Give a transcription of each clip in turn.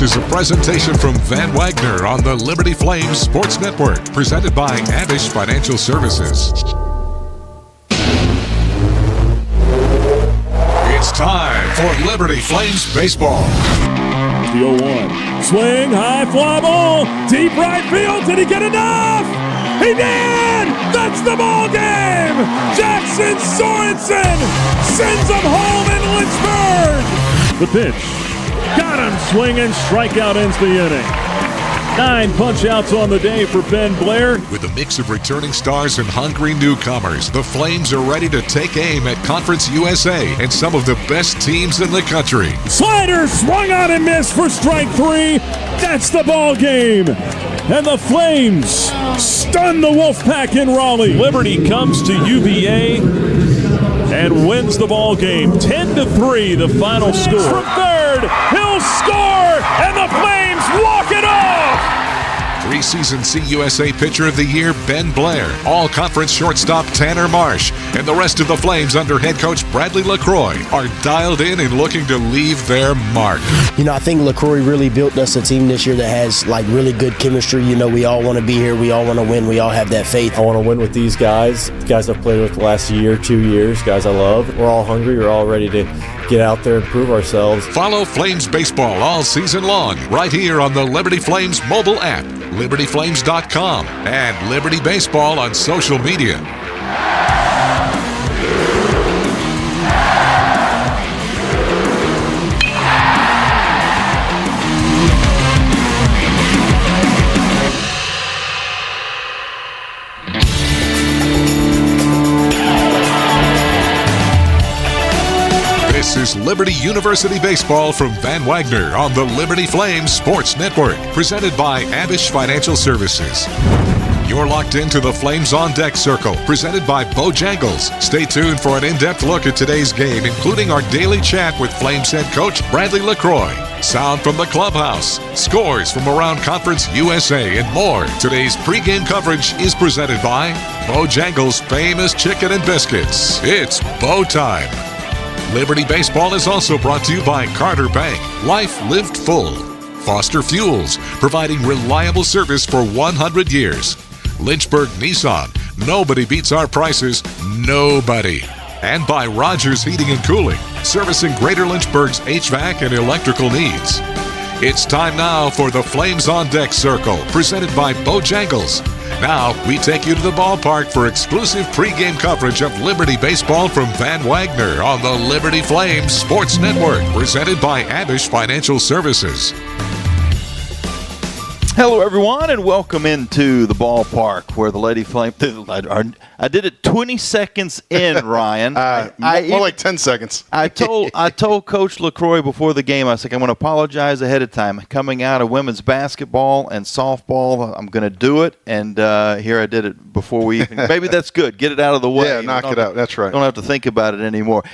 This is a presentation from Van Wagner on the Liberty Flames Sports Network, presented by Abish Financial Services. It's time for Liberty Flames baseball. The 0-1. Swing, high fly ball, deep right field. Did he get enough? He did! That's the ball game! Jackson Sorensen sends him home in Lynchburg! The pitch. Got him swinging. Strikeout ends the inning. 9 punch-outs on the day for Ben Blair. With a mix of returning stars and hungry newcomers, the Flames are ready to take aim at Conference USA and some of the best teams in the country. Slider swung on and missed for strike 3. That's the ball game. And the Flames stun the Wolfpack in Raleigh. Liberty comes to UVA and wins the ball game. 10-3, the final score. From third, he'll score, and the Flames walk it off. 3-season CUSA Pitcher of the Year, Ben Blair, All-Conference shortstop Tanner Marsh, and the rest of the Flames under head coach Bradley LaCroix are dialed in and looking to leave their mark. You know, I think LaCroix really built us a team this year that has, really good chemistry. You know, we all want to be here. We all want to win. We all have that faith. I want to win with these guys. Guys I've played with the last year, 2 years, guys I love. We're all hungry. We're all ready to get out there and prove ourselves. Follow Flames baseball all season long right here on the Liberty Flames mobile app, libertyflames.com, and Liberty Baseball on social media. This is Liberty University Baseball from Van Wagner on the Liberty Flames Sports Network, presented by Abish Financial Services. You're locked into the Flames on Deck Circle, presented by Bojangles. Stay tuned for an in-depth look at today's game, including our daily chat with Flames head coach Bradley LaCroix. Sound from the clubhouse, scores from around Conference USA, and more. Today's pregame coverage is presented by Bojangles' famous chicken and biscuits. It's Bo time. Liberty Baseball is also brought to you by Carter Bank, Life Lived Full. Foster Fuels, providing reliable service for 100 years. Lynchburg Nissan, nobody beats our prices, nobody. And by Rogers Heating and Cooling, servicing Greater Lynchburg's HVAC and electrical needs. It's time now for the Flames on Deck Circle, presented by Bojangles. Now, we take you to the ballpark for exclusive pregame coverage of Liberty Baseball from Van Wagner on the Liberty Flames Sports Network, presented by Abish Financial Services. Hello, everyone, and welcome into the ballpark where the Lady Flame. I did it 20 seconds in, Ryan. More like 10 seconds. I told Coach LaCroix before the game, I was like, I'm going to apologize ahead of time. Coming out of women's basketball and softball, I'm going to do it, and here I did it before we even. Maybe that's good. Get it out of the way. Yeah, knock it out. That's right. Don't have to think about it anymore.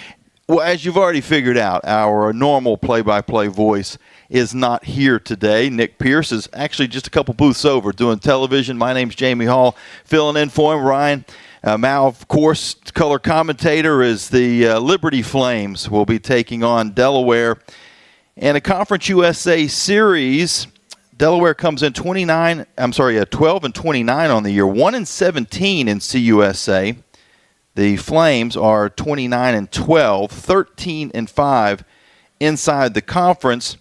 Well, as you've already figured out, our normal play-by-play voice is not here today. Nick Pierce is actually just a couple booths over doing television. My name's Jamie Hall, filling in for him. Ryan Mao, of course, color commentator, is the Liberty Flames will be taking on Delaware in a Conference USA series. Delaware comes in 12 and 29 on the year, 1-17 in CUSA. The Flames are 29 and 12, 13 and 5 inside the conference.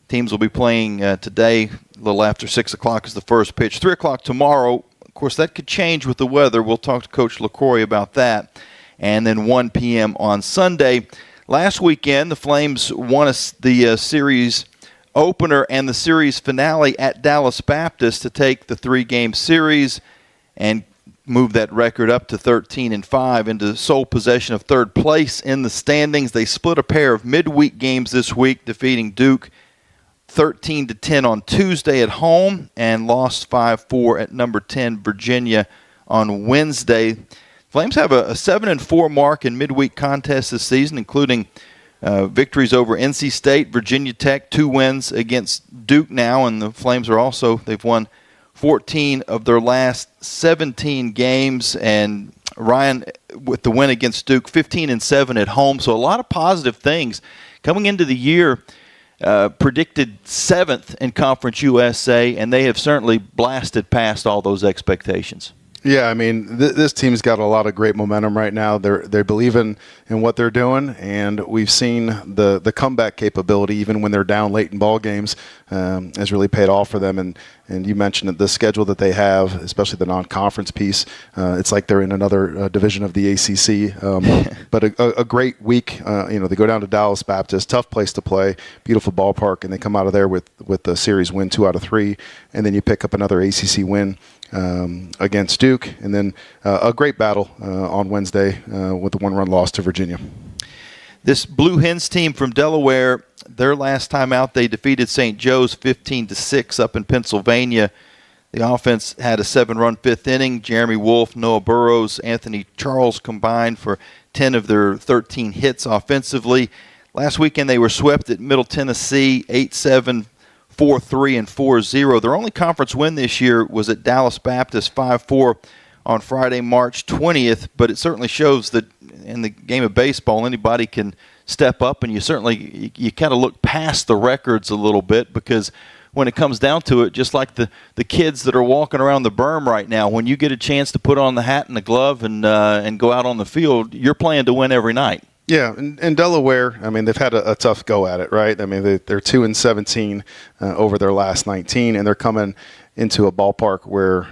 Teams will be playing today, a little after 6 o'clock is the first pitch. 3 o'clock tomorrow. Of course, that could change with the weather. We'll talk to Coach LaCroix about that. And then 1 p.m. on Sunday. Last weekend, the Flames won the series opener and the series finale at Dallas Baptist to take the 3-game series and move that record up to 13 and 5 into sole possession of third place in the standings. They split a pair of midweek games this week, defeating Duke 13-10 on Tuesday at home and lost 5-4 at number 10 Virginia on Wednesday. Flames have a 7-4 mark in midweek contests this season, including victories over NC State, Virginia Tech, 2 wins against Duke now, and the Flames are also, they've won 14 of their last 17 games, and Ryan, with the win against Duke, 15-7 at home, so a lot of positive things. Coming into the year, predicted 7th in Conference USA, and they have certainly blasted past all those expectations. Yeah, I mean, this team's got a lot of great momentum right now. They believe in what they're doing, and we've seen the comeback capability, even when they're down late in ball games, has really paid off for them. And you mentioned that the schedule that they have, especially the non-conference piece, it's like they're in another division of the ACC. But a great week. They go down to Dallas Baptist, tough place to play, beautiful ballpark, and they come out of there with the series win 2 out of 3, and then you pick up another ACC win against Duke, and then a great battle on Wednesday with the 1-run loss to Virginia. This Blue Hens team from Delaware, their last time out, they defeated St. Joe's 15-6 up in Pennsylvania. The offense had a 7-run 5th inning. Jeremy Wolf, Noah Burrows, Anthony Charles combined for 10 of their 13 hits offensively. Last weekend they were swept at Middle Tennessee 8-7, 4-3, and 4-0. Their only conference win this year was at Dallas Baptist 5-4 on Friday, March 20th, but it certainly shows that in the game of baseball, anybody can step up, and you kind of look past the records a little bit, because when it comes down to it, just like the kids that are walking around the berm right now, when you get a chance to put on the hat and the glove and go out on the field, you're playing to win every night. Yeah, and Delaware, I mean, they've had a tough go at it, right? I mean, they're 2-17 over their last 19, and they're coming into a ballpark where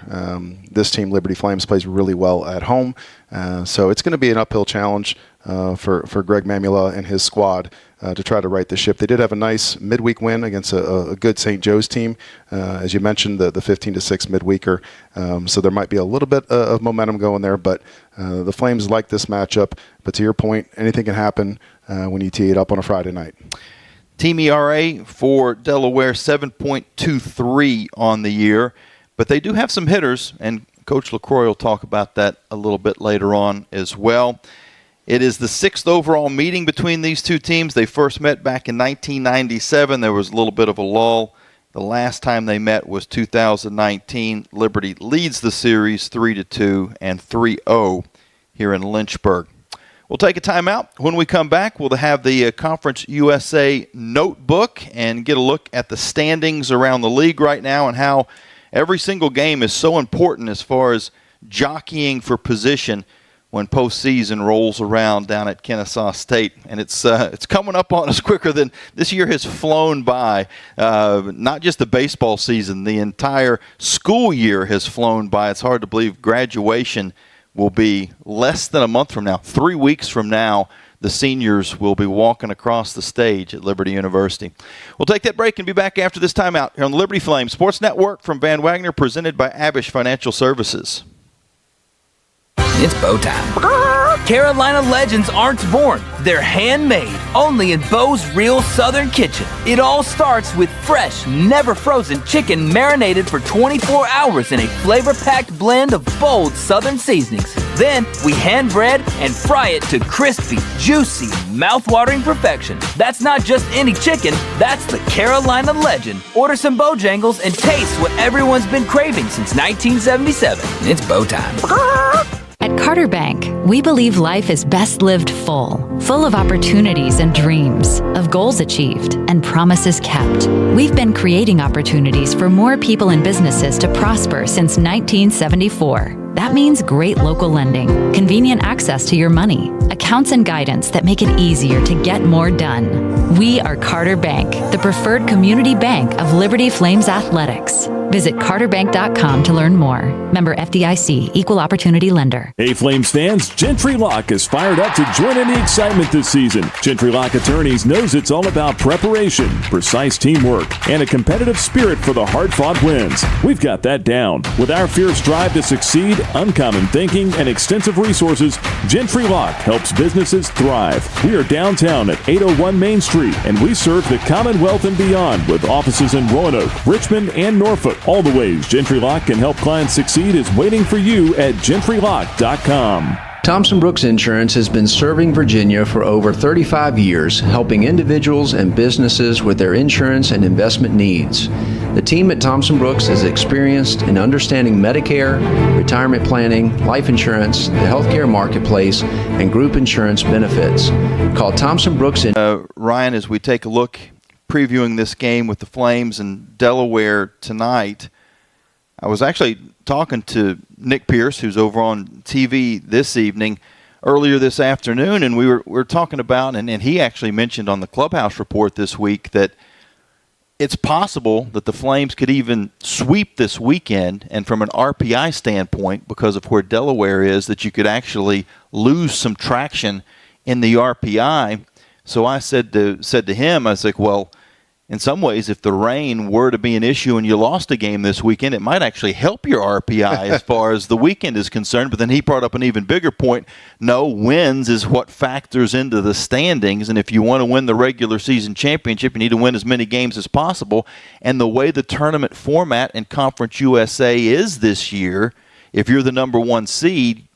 this team, Liberty Flames, plays really well at home. So it's going to be an uphill challenge for Greg Mamula and his squad to try to right the ship. They did have a nice midweek win against a good St. Joe's team, as you mentioned, the 15-6 midweeker. So there might be a little bit of momentum going there, but the Flames like this matchup. But to your point, anything can happen when you tee it up on a Friday night. Team ERA for Delaware, 7.23 on the year, but they do have some hitters, and Coach LaCroix will talk about that a little bit later on as well. It is the 6th overall meeting between these two teams. They first met back in 1997. There was a little bit of a lull. The last time they met was 2019. Liberty leads the series 3-2 and 3-0 here in Lynchburg. We'll take a timeout. When we come back, we'll have the Conference USA notebook and get a look at the standings around the league right now and how every single game is so important as far as jockeying for position when postseason rolls around down at Kennesaw State. And it's coming up on us quicker than this year has flown by. Not just the baseball season, the entire school year has flown by. It's hard to believe graduation will be less than a month from now. 3 weeks from now, the seniors will be walking across the stage at Liberty University. We'll take that break and be back after this timeout here on the Liberty Flames Sports Network from Van Wagner, presented by Abish Financial Services. It's bow time. Carolina legends aren't born. They're handmade, only in Bo's Real Southern Kitchen. It all starts with fresh, never frozen chicken marinated for 24 hours in a flavor-packed blend of bold Southern seasonings. Then we hand bread and fry it to crispy, juicy, mouth-watering perfection. That's not just any chicken, that's the Carolina legend. Order some Bojangles and taste what everyone's been craving since 1977. It's bow time. At Carter Bank, we believe life is best lived full of opportunities and dreams, of goals achieved and promises kept. We've been creating opportunities for more people and businesses to prosper since 1974. That means great local lending, convenient access to your money, accounts and guidance that make it easier to get more done. We are Carter Bank, the preferred community bank of Liberty Flames Athletics. Visit carterbank.com to learn more. Member FDIC, Equal Opportunity Lender. Hey, Flames fans, Gentry Lock is fired up to join in the excitement this season. Gentry Lock Attorneys knows it's all about preparation, precise teamwork, and a competitive spirit for the hard-fought wins. We've got that down. With our fierce drive to succeed, uncommon thinking, and extensive resources, Gentry Lock helps businesses thrive. We are downtown at 801 Main Street, and we serve the Commonwealth and beyond with offices in Roanoke, Richmond, and Norfolk. All the ways Gentry Lock can help clients succeed is waiting for you at gentrylock.com. Thompson Brooks Insurance has been serving Virginia for over 35 years, helping individuals and businesses with their insurance and investment needs. The team at Thompson Brooks is experienced in understanding Medicare, retirement planning, life insurance, the healthcare marketplace, and group insurance benefits. Call Thompson Brooks. Ryan, as we take a look previewing this game with the Flames and Delaware tonight, I was actually talking to Nick Pierce, who's over on TV this evening, earlier this afternoon, and we were talking about, and he actually mentioned on the Clubhouse Report this week that it's possible that the Flames could even sweep this weekend, and from an RPI standpoint, because of where Delaware is, that you could actually lose some traction in the RPI. So I said to him, I was like, well, in some ways, if the rain were to be an issue and you lost a game this weekend, it might actually help your RPI as far as the weekend is concerned. But then he brought up an even bigger point. No, wins is what factors into the standings. And if you want to win the regular season championship, you need to win as many games as possible. And the way the tournament format in Conference USA is this year, if you're the number 1 seed,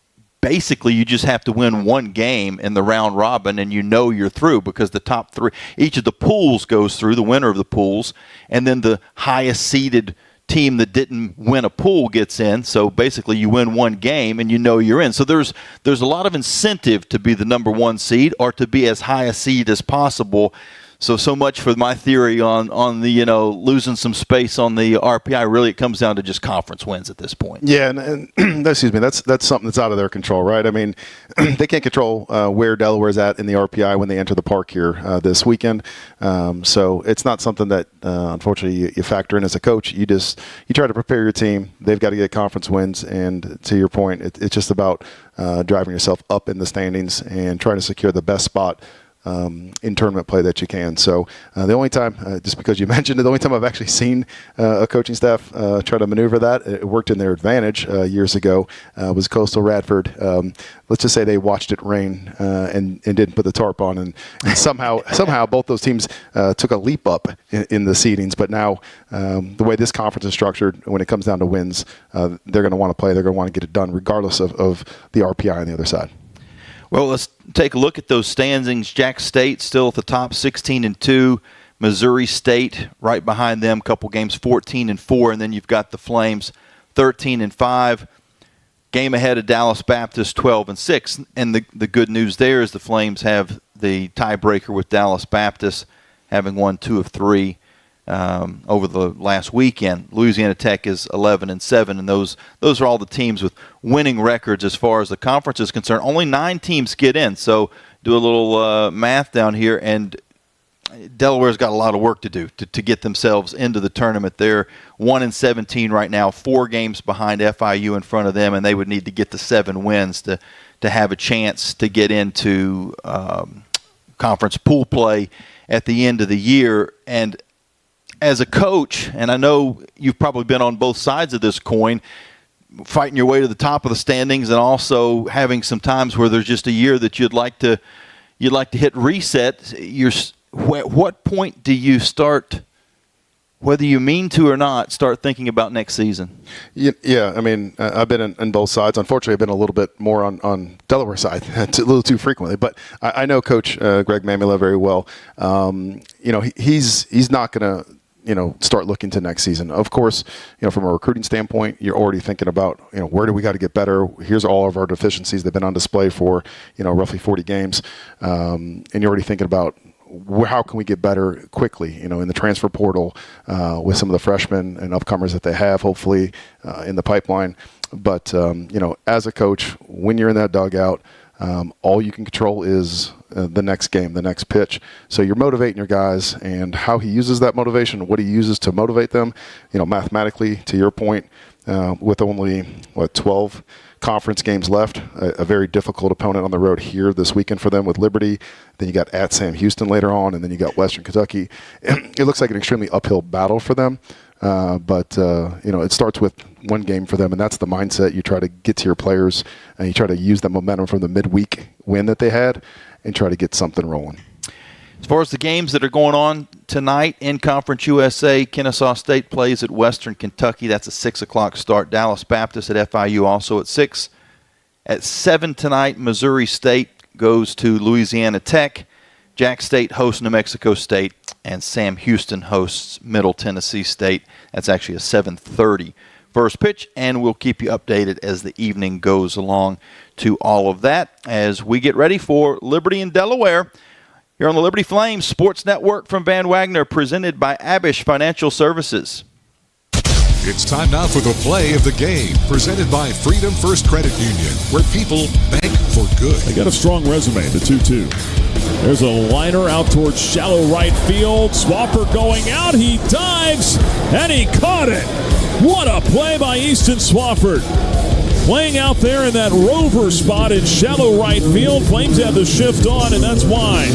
basically you just have to win one game in the round robin and you're through, because the top 3, each of the pools goes through, the winner of the pools, and then the highest seeded team that didn't win a pool gets in. So basically you win one game and you're in. So there's a lot of incentive to be the number 1 seed or to be as high a seed as possible. So much for my theory on the losing some space on the RPI. Really, it comes down to just conference wins at this point. Yeah, and excuse me, that's something that's out of their control, right? I mean, they can't control where Delaware's at in the RPI when they enter the park here this weekend. So it's not something that unfortunately you factor in as a coach. You try to prepare your team. They've got to get conference wins, and to your point, it's just about driving yourself up in the standings and trying to secure the best spot in tournament play that you can. So the only time, just because you mentioned it, the only time I've actually seen a coaching staff try to maneuver that, it worked in their advantage years ago, was Coastal Radford. Let's just say they watched it rain and didn't put the tarp on, and somehow both those teams took a leap up in the seedings. But now the way this conference is structured, when it comes down to wins, they're going to want to play. They're going to want to get it done regardless of the RPI on the other side. Well, let's take a look at those standings. Jack State still at the top, 16-2. Missouri State right behind them, couple games, 14-4, and then you've got the Flames, 13-5. Game ahead of Dallas Baptist, 12-6. And the good news there is the Flames have the tiebreaker with Dallas Baptist, having won 2 of 3 over the last weekend. Louisiana Tech is 11-7, and those are all the teams with winning records as far as the conference is concerned. Only 9 teams get in, so do a little math down here, and Delaware's got a lot of work to do to get themselves into the tournament. They're 1-17 right now, 4 games behind FIU in front of them, and they would need to get to 7 wins to have a chance to get into conference pool play at the end of the year. And as a coach, and I know you've probably been on both sides of this coin, fighting your way to the top of the standings and also having some times where there's just a year that you'd like to hit reset. What point do you start, whether you mean to or not, start thinking about next season? Yeah, I mean, I've been in both sides. Unfortunately, I've been a little bit more on Delaware's side, a little too frequently. But I know Coach Greg Mamula very well. He's not going to start looking to next season. Of course, from a recruiting standpoint, you're already thinking about, where do we got to get better? Here's all of our deficiencies that have been on display for, roughly 40 games. And you're already thinking about how can we get better quickly, in the transfer portal with some of the freshmen and upcomers that they have, hopefully, in the pipeline. But, as a coach, when you're in that dugout, all you can control is the next game, the next pitch. So you're motivating your guys, and how he uses that motivation, what he uses to motivate them, mathematically, to your point, with only, 12 conference games left, a very difficult opponent on the road here this weekend for them with Liberty. Then you got at Sam Houston later on, and then you got Western Kentucky. It looks like an extremely uphill battle for them. But it starts with one game for them, and that's the mindset. You try to get to your players, and you try to use the momentum from the midweek win that they had and try to get something rolling. As far as the games that are going on tonight in Conference USA, Kennesaw State plays at Western Kentucky. That's a 6 o'clock start. Dallas Baptist at FIU also at 6. At 7 tonight, Missouri State goes to Louisiana Tech. Jack State hosts New Mexico State, and Sam Houston hosts Middle Tennessee State. That's actually a 7:30 first pitch, and we'll keep you updated as the evening goes along to all of that as we get ready for Liberty and Delaware. Here on the Liberty Flames Sports Network from Van Wagner, presented by Abish Financial Services. It's time now for the play of the game, presented by Freedom First Credit Union, where people bank for good. They got a strong resume, the 2-2. There's a liner out towards shallow right field. Swafford going out. He dives, and he caught it. What a play by Easton Swafford. Playing out there in that rover spot in shallow right field. Flames have the shift on, and that's why.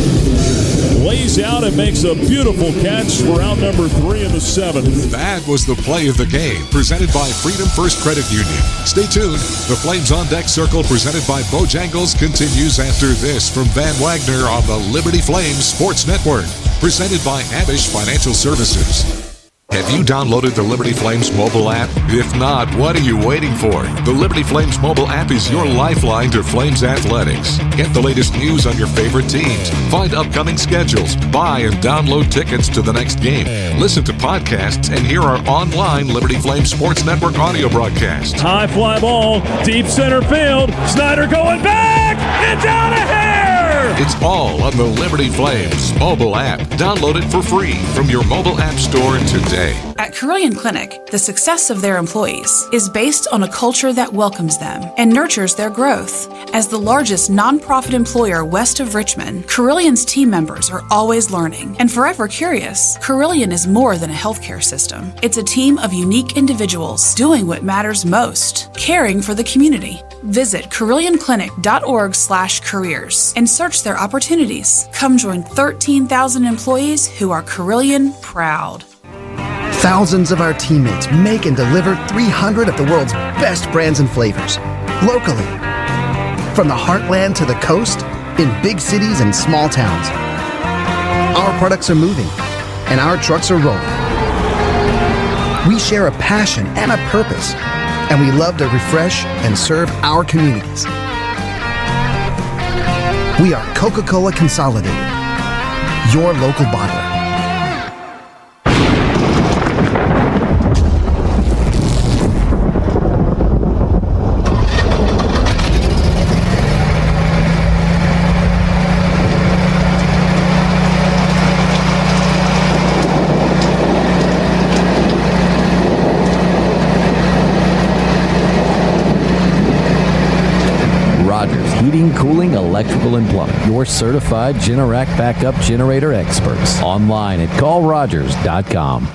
Lays out and makes a beautiful catch for out number 3 in the 7th. That was the play of the game, presented by Freedom First Credit Union. Stay tuned. The Flames on Deck Circle, presented by Bojangles, continues after this from Van Wagner on the Liberty Flames Sports Network, presented by Abish Financial Services. Have you downloaded the Liberty Flames mobile app? If not, what are you waiting for? The Liberty Flames mobile app is your lifeline to Flames athletics. Get the latest news on your favorite teams. Find upcoming schedules. Buy and download tickets to the next game. Listen to podcasts and hear our online Liberty Flames Sports Network audio broadcast. High fly ball, deep center field. Snyder going back. It's out of here. It's all on the Liberty Flames mobile app. Download it for free from your mobile app store today. At Carillion Clinic, the success of their employees is based on a culture that welcomes them and nurtures their growth. As the largest nonprofit employer west of Richmond, Carillion's team members are always learning and forever curious. Carillion is more than a healthcare system. It's a team of unique individuals doing what matters most, caring for the community. Visit carillionclinic.org/careers and search their opportunities. Come join 13,000 employees who are Carillion proud. Thousands of our teammates make and deliver 300 of the world's best brands and flavors, locally. From the heartland to the coast, in big cities and small towns. Our products are moving, and our trucks are rolling. We share a passion and a purpose, and we love to refresh and serve our communities. We are Coca-Cola Consolidated, your local bottler. Heating, cooling, electrical, and plumbing. Your certified Generac backup generator experts. Online at callrogers.com.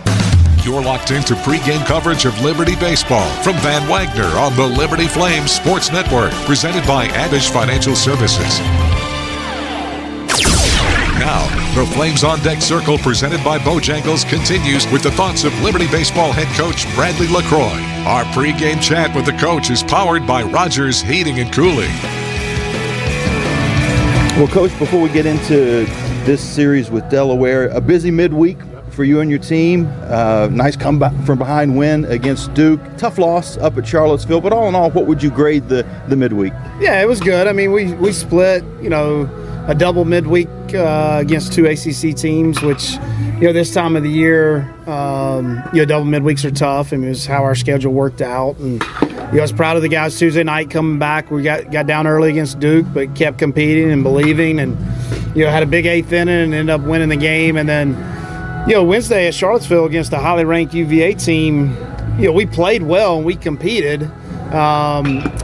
You're locked into pregame coverage of Liberty Baseball from Van Wagner on the Liberty Flames Sports Network, presented by Abish Financial Services. Now, the Flames on Deck Circle, presented by Bojangles, continues with the thoughts of Liberty Baseball head coach Bradley LaCroix. Our pregame chat with the coach is powered by Rogers Heating and Cooling. Well, Coach, before we get into this series with Delaware, a busy midweek for you and your team. Nice comeback from behind win against Duke. Tough loss up at Charlottesville, but all in all, what would you grade the midweek? Yeah, it was good. I mean, we split, a double midweek against two ACC teams, which, this time of the year, double midweeks are tough. I mean, it was how our schedule worked out. And, I was proud of the guys Tuesday night coming back. We got down early against Duke, but kept competing and believing, and, had a big eighth inning and ended up winning the game. And then, Wednesday at Charlottesville against a highly ranked UVA team, we played well and we competed.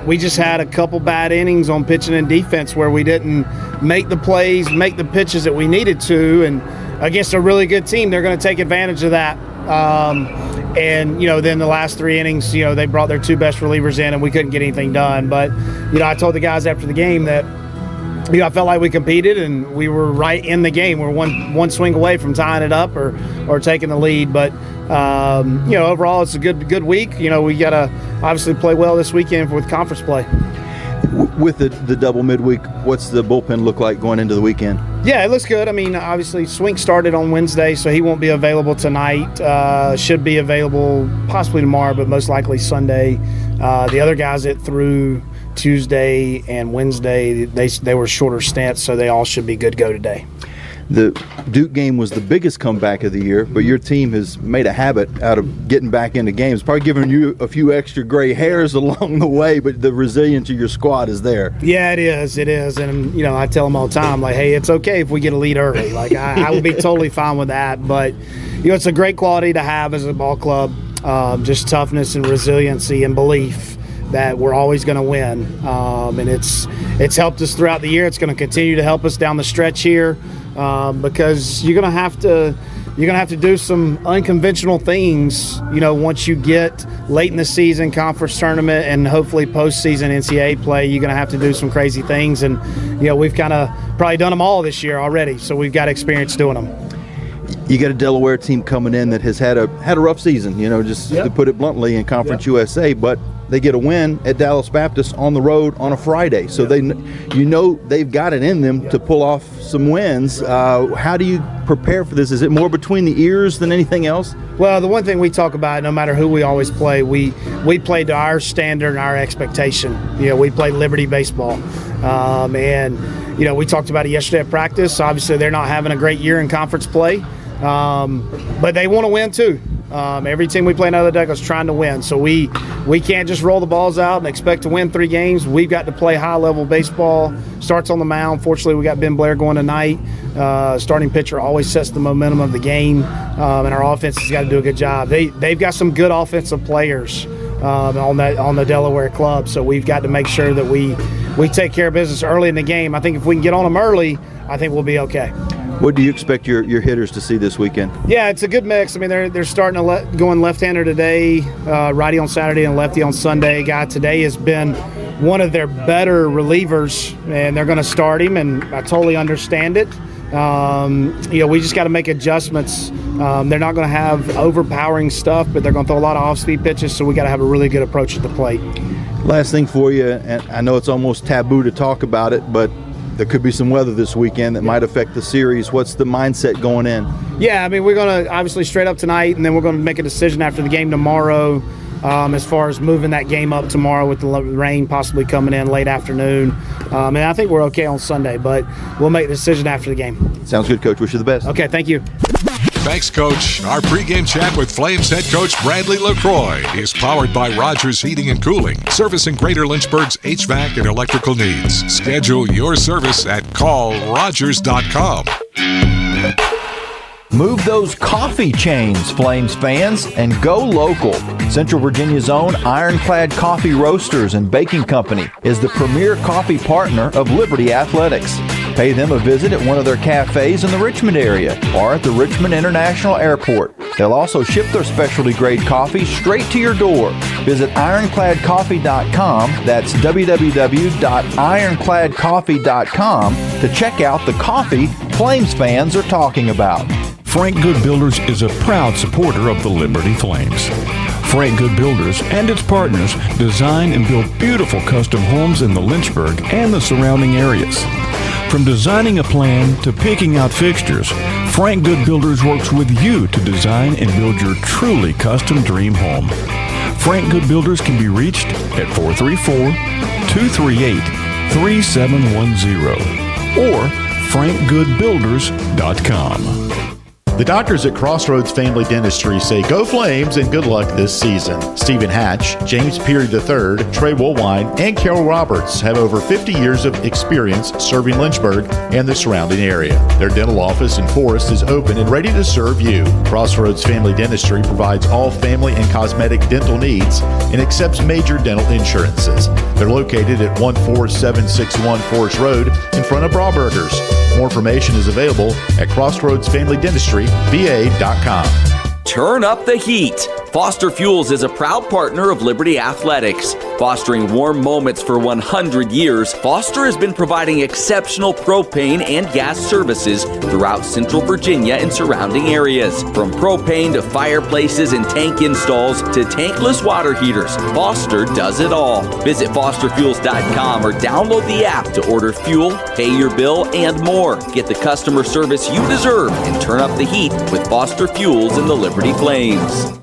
We just had a couple bad innings on pitching and defense where we didn't make the plays, make the pitches that we needed to. And against a really good team, they're going to take advantage of that. And then the last three innings, they brought their two best relievers in and we couldn't get anything done. But, I told the guys after the game that, I felt like we competed and we were right in the game. We're one swing away from tying it up or taking the lead. But, overall, it's a good week. We got to obviously play well this weekend with conference play. With the double midweek, what's the bullpen look like going into the weekend? Yeah, it looks good. I mean, obviously, Swink started on Wednesday, so he won't be available tonight. Should be available possibly tomorrow, but most likely Sunday. The other guys that threw Tuesday and Wednesday, they were shorter stints, so they all should be good to go today. The Duke game was the biggest comeback of the year, but your team has made a habit out of getting back into games. Probably giving you a few extra gray hairs along the way, but the resilience of your squad is there. Yeah, it is. It is. And, I tell them all the time, like, hey, it's okay if we get a lead early. Like, I would be totally fine with that. But, it's a great quality to have as a ball club, just toughness and resiliency and belief that we're always going to win. And it's helped us throughout the year. It's going to continue to help us down the stretch here. Because you're gonna have to do some unconventional things, once you get late in the season, conference tournament, and hopefully postseason NCAA play. You're gonna have to do some crazy things, and we've kind of probably done them all this year already, so we've got experience doing them. You got a Delaware team coming in that has had a rough season, to put it bluntly, in Conference USA, but they get a win at Dallas Baptist on the road on a Friday. So they've got it in them to pull off some wins. How do you prepare for this? Is it more between the ears than anything else? Well, the one thing we talk about, no matter who we always play, we play to our standard and our expectation. We play Liberty baseball. We talked about it yesterday at practice. Obviously, they're not having a great year in conference play, but they want to win too. Every team we play in other deck is trying to win, so we can't just roll the balls out and expect to win 3 games. We've got to play high-level baseball. Starts on the mound. Fortunately, we got Ben Blair going tonight. Starting pitcher always sets the momentum of the game, and our offense has got to do a good job. They've got some good offensive players on the Delaware club, so we've got to make sure that we take care of business early in the game. I think if we can get on them early, I think we'll be okay. What do you expect your hitters to see this weekend? Yeah, it's a good mix. I mean, they're starting to going left-hander today, righty on Saturday and lefty on Sunday. Guy today has been one of their better relievers, and they're going to start him, and I totally understand it. We just got to make adjustments. They're not going to have overpowering stuff, but they're going to throw a lot of off-speed pitches, so we got to have a really good approach at the plate. Last thing for you, and I know it's almost taboo to talk about it, but there could be some weather this weekend that might affect the series. What's the mindset going in? Yeah, I mean, we're going to obviously straight up tonight, and then we're going to make a decision after the game tomorrow as far as moving that game up tomorrow with the rain possibly coming in late afternoon. And I think we're okay on Sunday, but we'll make the decision after the game. Sounds good, Coach. Wish you the best. Okay, thank you. Thanks, Coach. Our pregame chat with Flames head coach Bradley LaCroix is powered by Rogers Heating and Cooling, servicing Greater Lynchburg's HVAC and electrical needs. Schedule your service at callrogers.com. Move those coffee chains, Flames fans, and go local. Central Virginia's own Ironclad Coffee Roasters and Baking Company is the premier coffee partner of Liberty Athletics. Pay them a visit at one of their cafes in the Richmond area or at the Richmond International Airport. They'll also ship their specialty grade coffee straight to your door. Visit ironcladcoffee.com, that's www.ironcladcoffee.com, to check out the coffee Flames fans are talking about. Frank Good Builders is a proud supporter of the Liberty Flames. Frank Good Builders and its partners design and build beautiful custom homes in the Lynchburg and the surrounding areas. From designing a plan to picking out fixtures, Frank Good Builders works with you to design and build your truly custom dream home. Frank Good Builders can be reached at 434-238-3710 or frankgoodbuilders.com. The doctors at Crossroads Family Dentistry say go Flames and good luck this season. Stephen Hatch, James Peary III, Trey Woolwine, and Carol Roberts have over 50 years of experience serving Lynchburg and the surrounding area. Their dental office in Forest is open and ready to serve you. Crossroads Family Dentistry provides all family and cosmetic dental needs and accepts major dental insurances. They're located at 14761 Forest Road in front of Brauburgers. More information is available at crossroadsfamilydentistryva.com. Turn up the heat. Foster Fuels is a proud partner of Liberty Athletics. Fostering warm moments for 100 years, Foster has been providing exceptional propane and gas services throughout Central Virginia and surrounding areas. From propane to fireplaces and tank installs to tankless water heaters, Foster does it all. Visit fosterfuels.com or download the app to order fuel, pay your bill, and more. Get the customer service you deserve and turn up the heat with Foster Fuels and the Liberty Flames.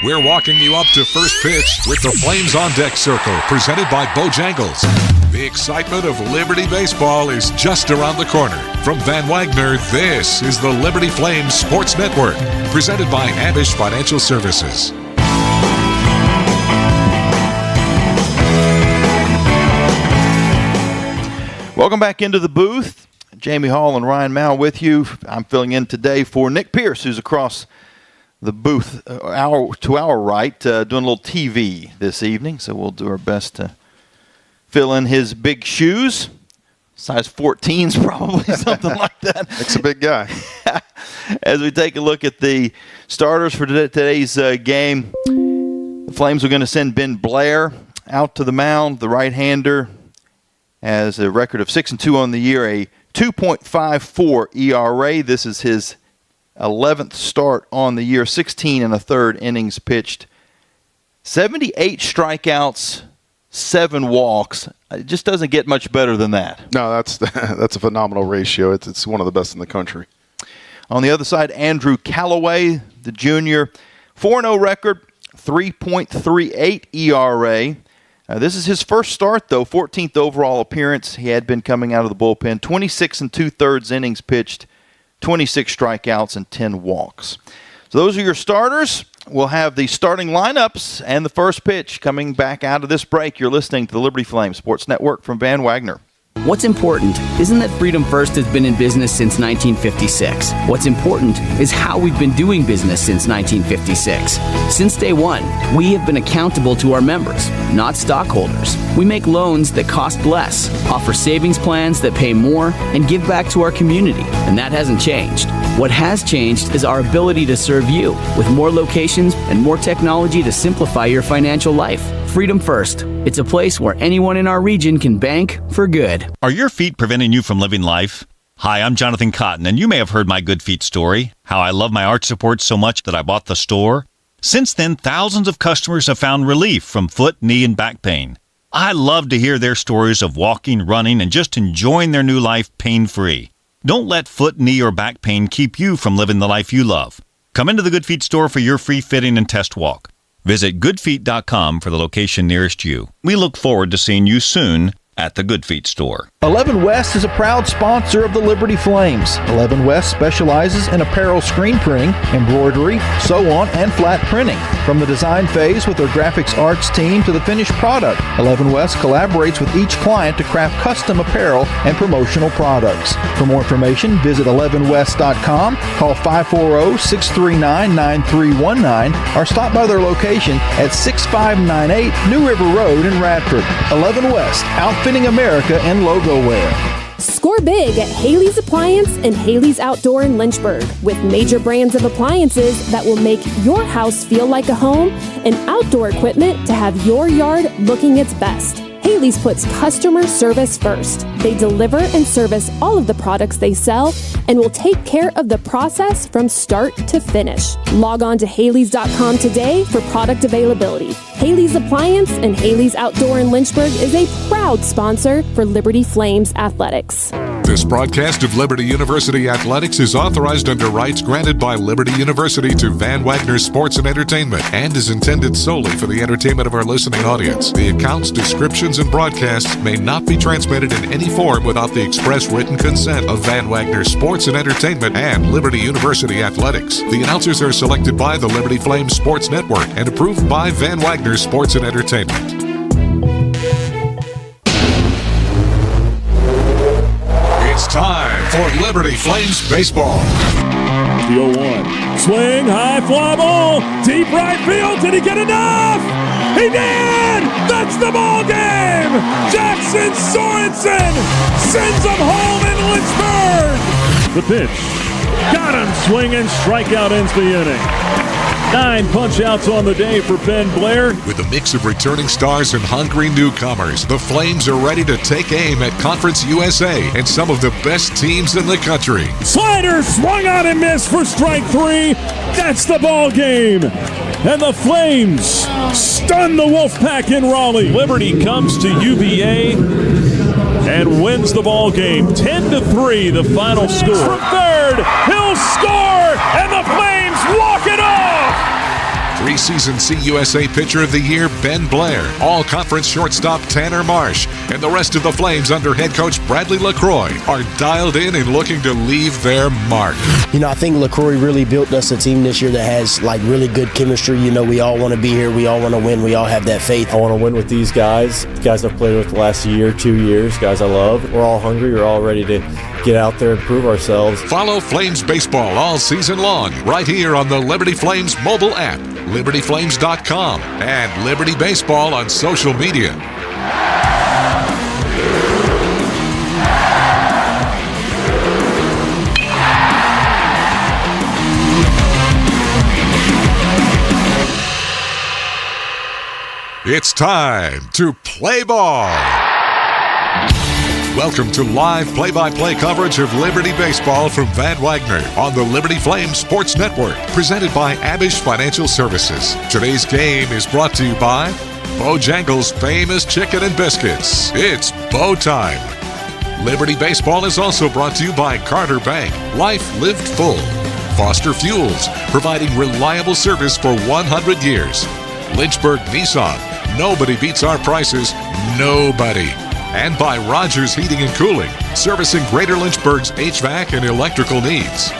We're walking you up to first pitch with the Flames on Deck Circle, presented by Bojangles. The excitement of Liberty baseball is just around the corner. From Van Wagner, this is the Liberty Flames Sports Network, presented by Abish Financial Services. Welcome back into the booth. Jamie Hall and Ryan Mao with you. I'm filling in today for Nick Pierce, who's across the booth to our right, doing a little TV this evening. So we'll do our best to fill in his big shoes. Size 14s probably, something like that. Nick's a big guy. As we take a look at the starters for today's game, the Flames are going to send Ben Blair out to the mound, the right-hander, has a record of 6-2 on the year, a 2.54 ERA. This is his 11th start on the year, 16 1/3 innings pitched, 78 strikeouts, 7 walks. It just doesn't get much better than that. No, that's a phenomenal ratio. It's one of the best in the country. On the other side, Andrew Callaway, the junior, 4-0 record, 3.38 ERA. This is his first start, though, 14th overall appearance. He had been coming out of the bullpen, 26 2/3 innings pitched, 26 strikeouts, and 10 walks. So those are your starters. We'll have the starting lineups and the first pitch coming back out of this break. You're listening to the Liberty Flames Sports Network from Van Wagner. What's important isn't that Freedom First has been in business since 1956. What's important is how we've been doing business since 1956. Since day one, we have been accountable to our members, not stockholders. We make loans that cost less, offer savings plans that pay more, and give back to our community, and that hasn't changed. What has changed is our ability to serve you with more locations and more technology to simplify your financial life. Freedom First. It's a place where anyone in our region can bank for good. Are your feet preventing you from living life? Hi, I'm Jonathan Cotton, and you may have heard my Good Feet story, how I love my arch support so much that I bought the store. Since then, thousands of customers have found relief from foot, knee, and back pain. I love to hear their stories of walking, running, and just enjoying their new life pain-free. Don't let foot, knee, or back pain keep you from living the life you love. Come into the Good Feet store for your free fitting and test walk. Visit goodfeet.com for the location nearest you. We look forward to seeing you soon at the Good Feet store. 11 West is a proud sponsor of the Liberty Flames. 11 West specializes in apparel screen printing, embroidery, sew-on, and flat printing. From the design phase with their graphics arts team to the finished product, 11 West collaborates with each client to craft custom apparel and promotional products. For more information, visit 11west.com, call 540-639-9319, or stop by their location at 6598 New River Road in Radford. 11 West, outfitting America in logo wear. Score big at Haley's Appliance and Haley's Outdoor in Lynchburg with major brands of appliances that will make your house feel like a home and outdoor equipment to have your yard looking its best. Haley's puts customer service first. They deliver and service all of the products they sell and will take care of the process from start to finish. Log on to Haley's.com today for product availability. Haley's Appliance and Haley's Outdoor in Lynchburg is a proud sponsor for Liberty Flames Athletics. This broadcast of Liberty University Athletics is authorized under rights granted by Liberty University to Van Wagner Sports and Entertainment and is intended solely for the entertainment of our listening audience. The accounts, descriptions, and broadcasts may not be transmitted in any form without the express written consent of Van Wagner Sports and Entertainment and Liberty University Athletics. The announcers are selected by the Liberty Flames Sports Network and approved by Van Wagner Sports and Entertainment. It's time for Liberty Flames Baseball. The 0-1. Swing, high fly ball, deep right field. Did he get enough? He did! That's the ball game! Jackson Sorensen sends him home in Lynchburg! The pitch. Got him swinging, strikeout ends the inning. 9 punch-outs on the day for Ben Blair. With a mix of returning stars and hungry newcomers, the Flames are ready to take aim at Conference USA and some of the best teams in the country. Slider swung out and missed for strike 3. That's the ball game. And the Flames stun the Wolfpack in Raleigh. Liberty comes to UVA and wins the ball game. 10-3, the final score. From third, he'll score, and the Flames walk it off. Three-season CUSA Pitcher of the Year, Ben Blair, All-Conference shortstop Tanner Marsh, and the rest of the Flames under head coach Bradley LaCroix are dialed in and looking to leave their mark. You know, I think LaCroix really built us a team this year that has like really good chemistry. You know, we all want to be here. We all want to win. We all have that faith. I want to win with these guys. Guys I've played with the last year, 2 years. Guys I love. We're all hungry. We're all ready to get out there and prove ourselves. Follow Flames baseball all season long right here on the Liberty Flames mobile app, libertyflames.com, and Liberty Baseball on social media. It's time to play ball. Welcome to live play-by-play coverage of Liberty Baseball from Van Wagner on the Liberty Flames Sports Network, presented by Abish Financial Services. Today's game is brought to you by Bojangles' famous chicken and biscuits. It's Bo time. Liberty Baseball is also brought to you by Carter Bank, Life Lived Full. Foster Fuels, providing reliable service for 100 years. Lynchburg Nissan, nobody beats our prices, nobody. And by Rogers Heating and Cooling, servicing Greater Lynchburg's HVAC and electrical needs.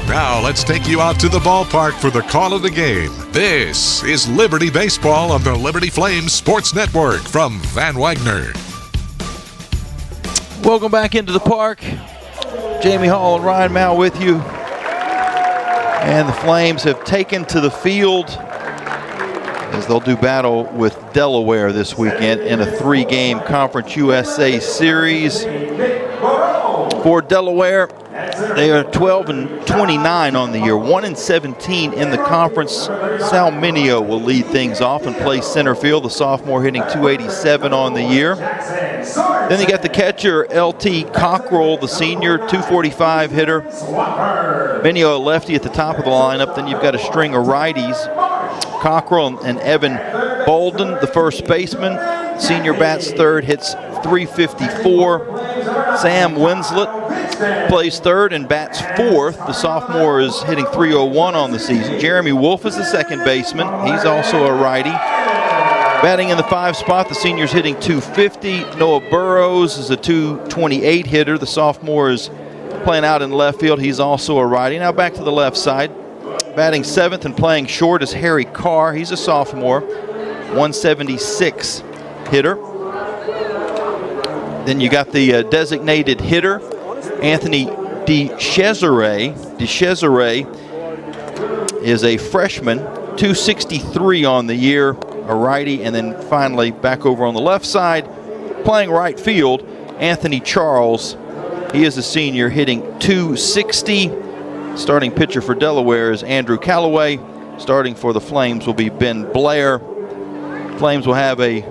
Now let's take you out to the ballpark for the call of the game. This is Liberty Baseball on the Liberty Flames Sports Network from Van Wagner. Welcome back into the park. Jamie Hall and Ryan Mao with you. And the Flames have taken to the field as they'll do battle with Delaware this weekend in a 3-game Conference USA series. For Delaware, they are 12-29 on the year, 1-17 in the conference. Sal Mineo will lead things off and play center field, the sophomore hitting .287 on the year. Then you got the catcher, L.T. Cockrell, the senior, .245 hitter. Mineo, a lefty at the top of the lineup. Then you've got a string of righties. Cockrell and Evan Bolden, the first baseman. Senior bats third, hits .354. Sam Winslet plays third and bats fourth. The sophomore is hitting .301 on the season. Jeremy Wolf is the second baseman. He's also a righty. Batting in the 5 spot, the senior's hitting .250. Noah Burrows is a .228 hitter. The sophomore is playing out in left field. He's also a righty. Now back to the left side. Batting 7th and playing short is Harry Carr. He's a sophomore, 176 hitter. Then you got the designated hitter, Anthony DeCesare. DeCesare is a freshman, .263 on the year, a righty. And then finally back over on the left side, playing right field, Anthony Charles. He is a senior, hitting .260. Starting pitcher for Delaware is Andrew Callaway. Starting for the Flames will be Ben Blair. Flames will have a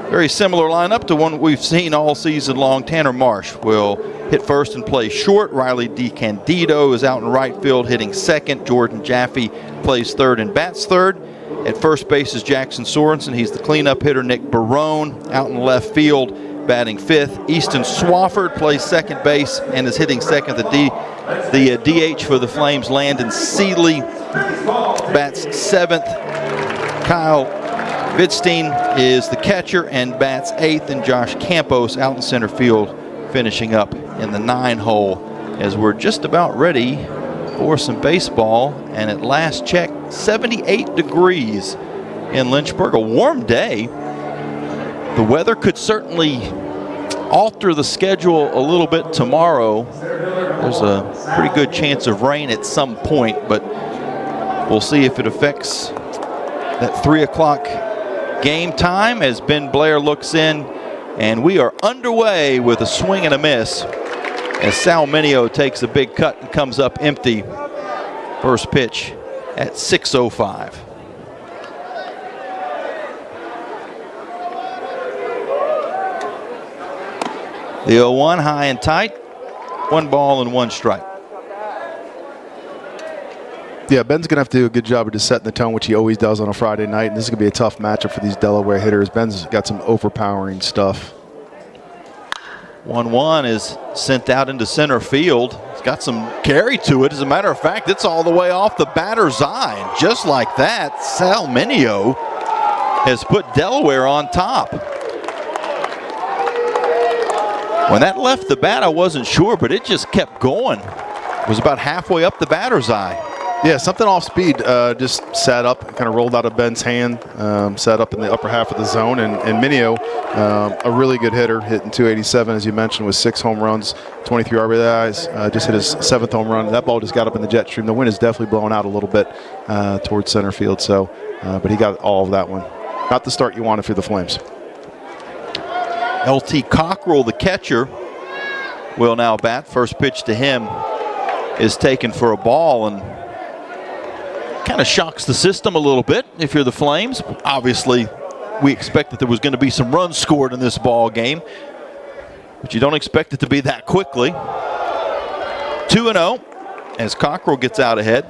very similar lineup to one we've seen all season long. Tanner Marsh will hit first and play short. Riley DeCandido is out in right field hitting second. Jordan Jaffe plays third and bats third. At first base is Jackson Sorensen. He's the cleanup hitter. Nick Barone out in left field batting fifth. Easton Swafford plays second base and is hitting second. The DH for the Flames, Landon Seeley, bats seventh. Kyle Vidstein is the catcher and bats eighth. And Josh Campos out in center field finishing up in the 9-hole as we're just about ready for some baseball. And at last check, 78 degrees in Lynchburg, a warm day. The weather could certainly alter the schedule a little bit tomorrow. There's a pretty good chance of rain at some point, but we'll see if it affects that 3 o'clock game time as Ben Blair looks in. And we are underway with a swing and a miss as Sal Mineo takes a big cut and comes up empty. First pitch at 6:05. The 0-1 high and tight, 1 ball and 1 strike. Yeah, Ben's going to have to do a good job of just setting the tone, which he always does on a Friday night. And this is going to be a tough matchup for these Delaware hitters. Ben's got some overpowering stuff. 1-1 is sent out into center field. It's got some carry to it. As a matter of fact, it's all the way off the batter's eye. And just like that, Sal Mineo has put Delaware on top. When that left the bat, I wasn't sure, but it just kept going. It was about halfway up the batter's eye. Yeah, something off speed, just sat up, kind of rolled out of Ben's hand, sat up in the upper half of the zone, and Mineo, a really good hitter, hitting 287, as you mentioned, with 6 home runs, 23 RBIs, just hit his 7th home run. That ball just got up in the jet stream. The wind is definitely blowing out a little bit towards center field, so, but he got all of that one. Not the start you wanted for the Flames. LT Cockrell, the catcher, will now bat. First pitch to him is taken for a ball, and kind of shocks the system a little bit if you're the Flames. Obviously, we expect that there was going to be some runs scored in this ball game, but you don't expect it to be that quickly. 2-0 as Cockrell gets out ahead.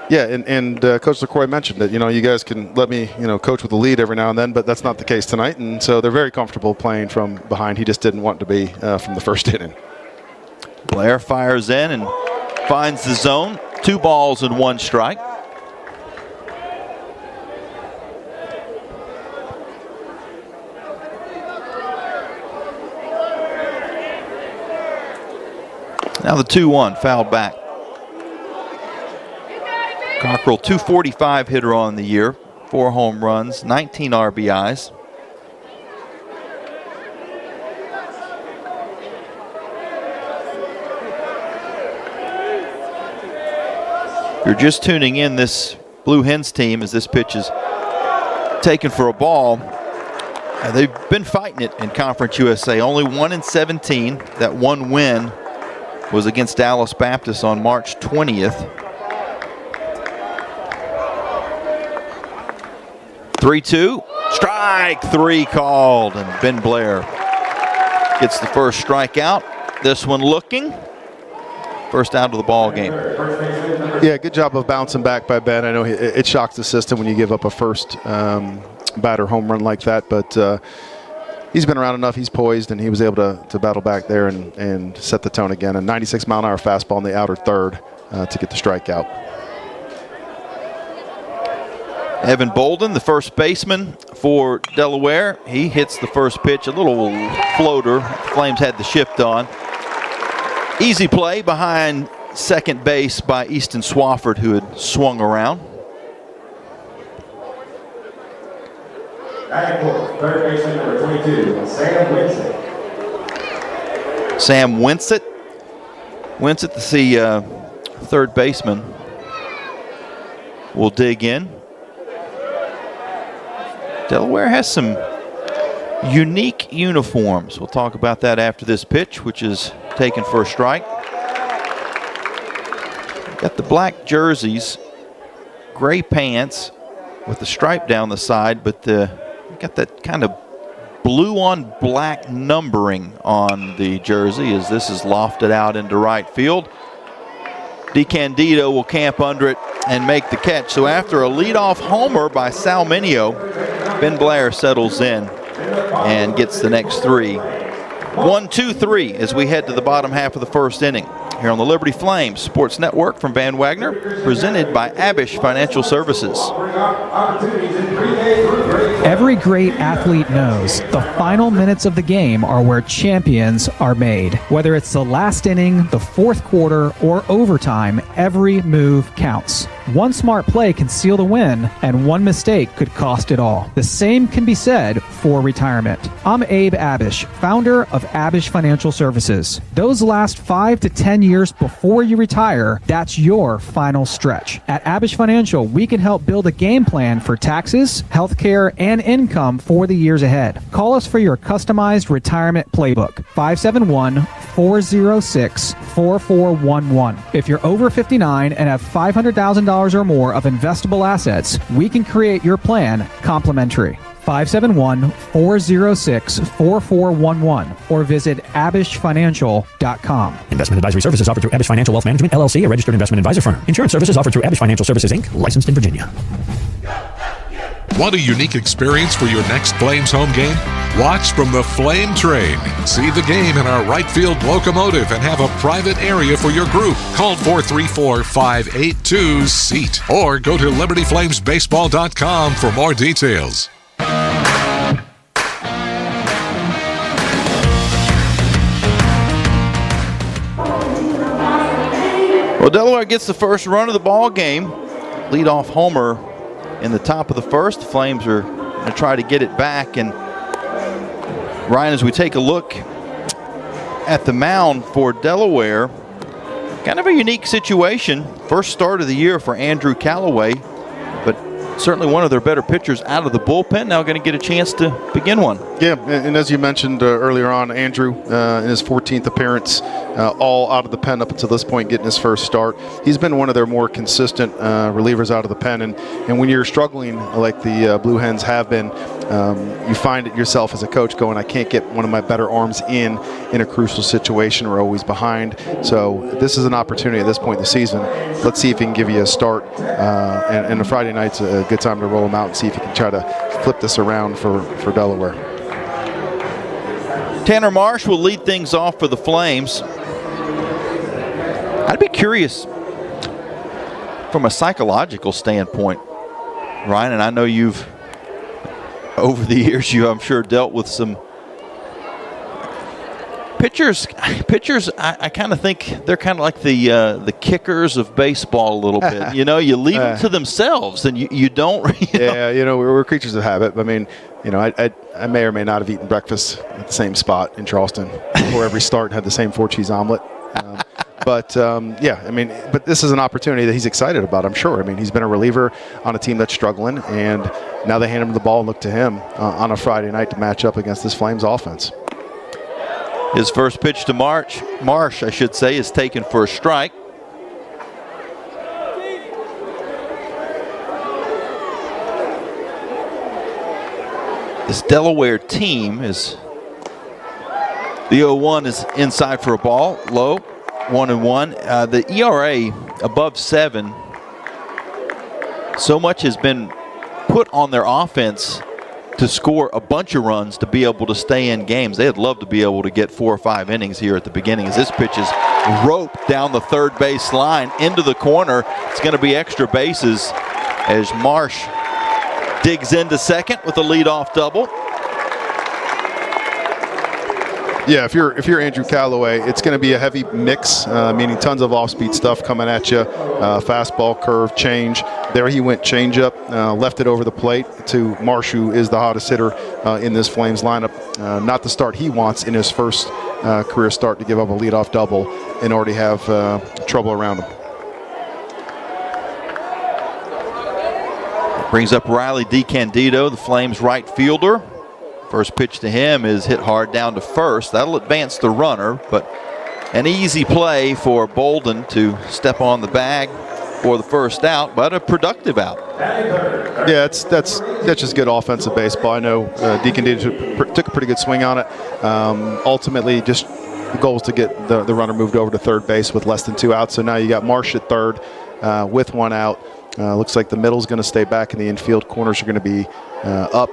Yeah, and Coach LaCroix mentioned that, you guys can let me, coach with the lead every now and then, but that's not the case tonight, and so they're very comfortable playing from behind. He just didn't want to be from the first inning. Blair fires in and finds the zone. 2 balls and 1 strike. Now the 2-1, fouled back. Cockrell, 245 hitter on the year, 4 home runs, 19 RBIs. If you're just tuning in, this Blue Hens team, as this pitch is taken for a ball, they've been fighting it in Conference USA. Only 1-17. That one win was against Dallas Baptist on March 20th. 3-2, strike 3 called, and Ben Blair gets the first strikeout. This one looking. First out of the ball game. Yeah, good job of bouncing back by Ben. I know it shocks the system when you give up a first batter home run like that, but he's been around enough. He's poised, and he was able to battle back there and set the tone again. A 96-mile-an-hour fastball in the outer third to get the strikeout. Evan Bolden, the first baseman for Delaware. He hits the first pitch, a little floater. Flames had the shift on. Easy play behind second base by Easton Swafford, who had swung around. Third baseman number 22, Sam Winsett. Sam Winsett. Winsett, the third baseman, will dig in. Delaware has some unique uniforms. We'll talk about that after this pitch, which is taken for a strike. Got the black jerseys, gray pants with the stripe down the side, but got that kind of blue on black numbering on the jersey as this is lofted out into right field. DeCandido will camp under it and make the catch. So after a leadoff homer by Sal Mineo, Ben Blair settles in and gets the next 3. 1-2-3 as we head to the bottom half of the first inning. Here on the Liberty Flames Sports Network from Van Wagner, presented by Abish Financial Services. Every great athlete knows the final minutes of the game are where champions are made. Whether it's the last inning, the fourth quarter, or overtime, every move counts. One smart play can seal the win, and one mistake could cost it all. The same can be said for retirement. I'm Abe Abish, founder of Abish Financial Services. Those last 5 to 10 years before you retire, that's your final stretch. At Abish Financial, we can help build a game plan for taxes, healthcare, and income for the years ahead. Call us for your customized retirement playbook, 571-406-4411. If you're over 59 and have $500,000 or more of investable assets, we can create your plan complimentary. 571-406-4411 or visit abishfinancial.com. Investment advisory services offered through Abish Financial Wealth Management, LLC, a registered investment advisor firm. Insurance services offered through Abish Financial Services, Inc., licensed in Virginia. Want a unique experience for your next Flames home game? Watch from the Flame Train. See the game in our right field locomotive and have a private area for your group. Call 434-582-SEAT or go to LibertyFlamesBaseball.com for more details. Well, Delaware gets the first run of the ball game. Leadoff homer in the top of the first. The Flames are going to try to get it back. And Ryan, as we take a look at the mound for Delaware, kind of a unique situation. First start of the year for Andrew Callaway, but certainly one of their better pitchers out of the bullpen. Now going to get a chance to begin one. Yeah, and as you mentioned earlier on, Andrew, in his 14th appearance, all out of the pen up until this point, getting his first start. He's been one of their more consistent relievers out of the pen. And when you're struggling like the Blue Hens have been, you find it yourself as a coach going, I can't get one of my better arms in a crucial situation. We're always behind. So this is an opportunity at this point in the season. Let's see if he can give you a start. And a Friday night's a good time to roll him out and see if he can try to flip this around for Delaware. Tanner Marsh will lead things off for the Flames. I'd be curious from a psychological standpoint, Ryan, and I know you've, over the years, I'm sure dealt with some pitchers. I kind of think they're kind of like the kickers of baseball a little bit. You know, you leave them to themselves, and you don't. We're creatures of habit. I mean, I may or may not have eaten breakfast at the same spot in Charleston before every start, had the same 4-cheese omelet. But this is an opportunity that he's excited about, I'm sure. I mean, he's been a reliever on a team that's struggling, and now they hand him the ball and look to him on a Friday night to match up against this Flames offense. His first pitch to Marsh, I should say, is taken for a strike. This Delaware team is, the 0-1 is inside for a ball, low, 1-1. The ERA above 7. So much has been put on their offense to score a bunch of runs to be able to stay in games. They'd love to be able to get 4 or 5 innings here at the beginning, as this pitch is roped down the third base line into the corner. It's going to be extra bases as Marsh digs into second with a leadoff double. Yeah, if you're Andrew Callaway, it's going to be a heavy mix, meaning tons of off-speed stuff coming at you, fastball, curve, change. There he went change-up, left it over the plate to Marsh, who is the hottest hitter in this Flames lineup. Not the start he wants in his first career start, to give up a leadoff double and already have trouble around him. Brings up Riley DiCandido, the Flames right fielder. First pitch to him is hit hard down to first. That'll advance the runner, but an easy play for Bolden to step on the bag for the first out, but a productive out. Yeah, that's just good offensive baseball. I know DiCandido took a pretty good swing on it. Ultimately, just the goal is to get the runner moved over to third base with less than 2 outs. So now you got Marsh at third with 1 out. Looks like the middle's going to stay back in the infield. Corners are going to be up,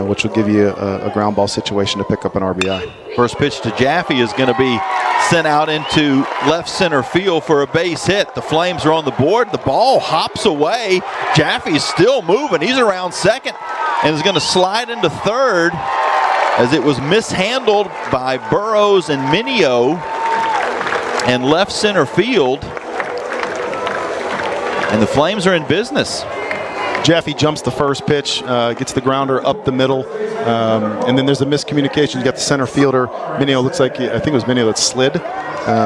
which will give you a ground ball situation to pick up an RBI. First pitch to Jaffe is going to be sent out into left center field for a base hit. The Flames are on the board. The ball hops away. Jaffe's still moving. He's around second and is going to slide into third as it was mishandled by Burrows and Minio and left center field. And the Flames are in business. Jaffe jumps the first pitch, gets the grounder up the middle, and then there's a miscommunication. You got the center fielder, Minio, looks like, I think it was Minio that slid.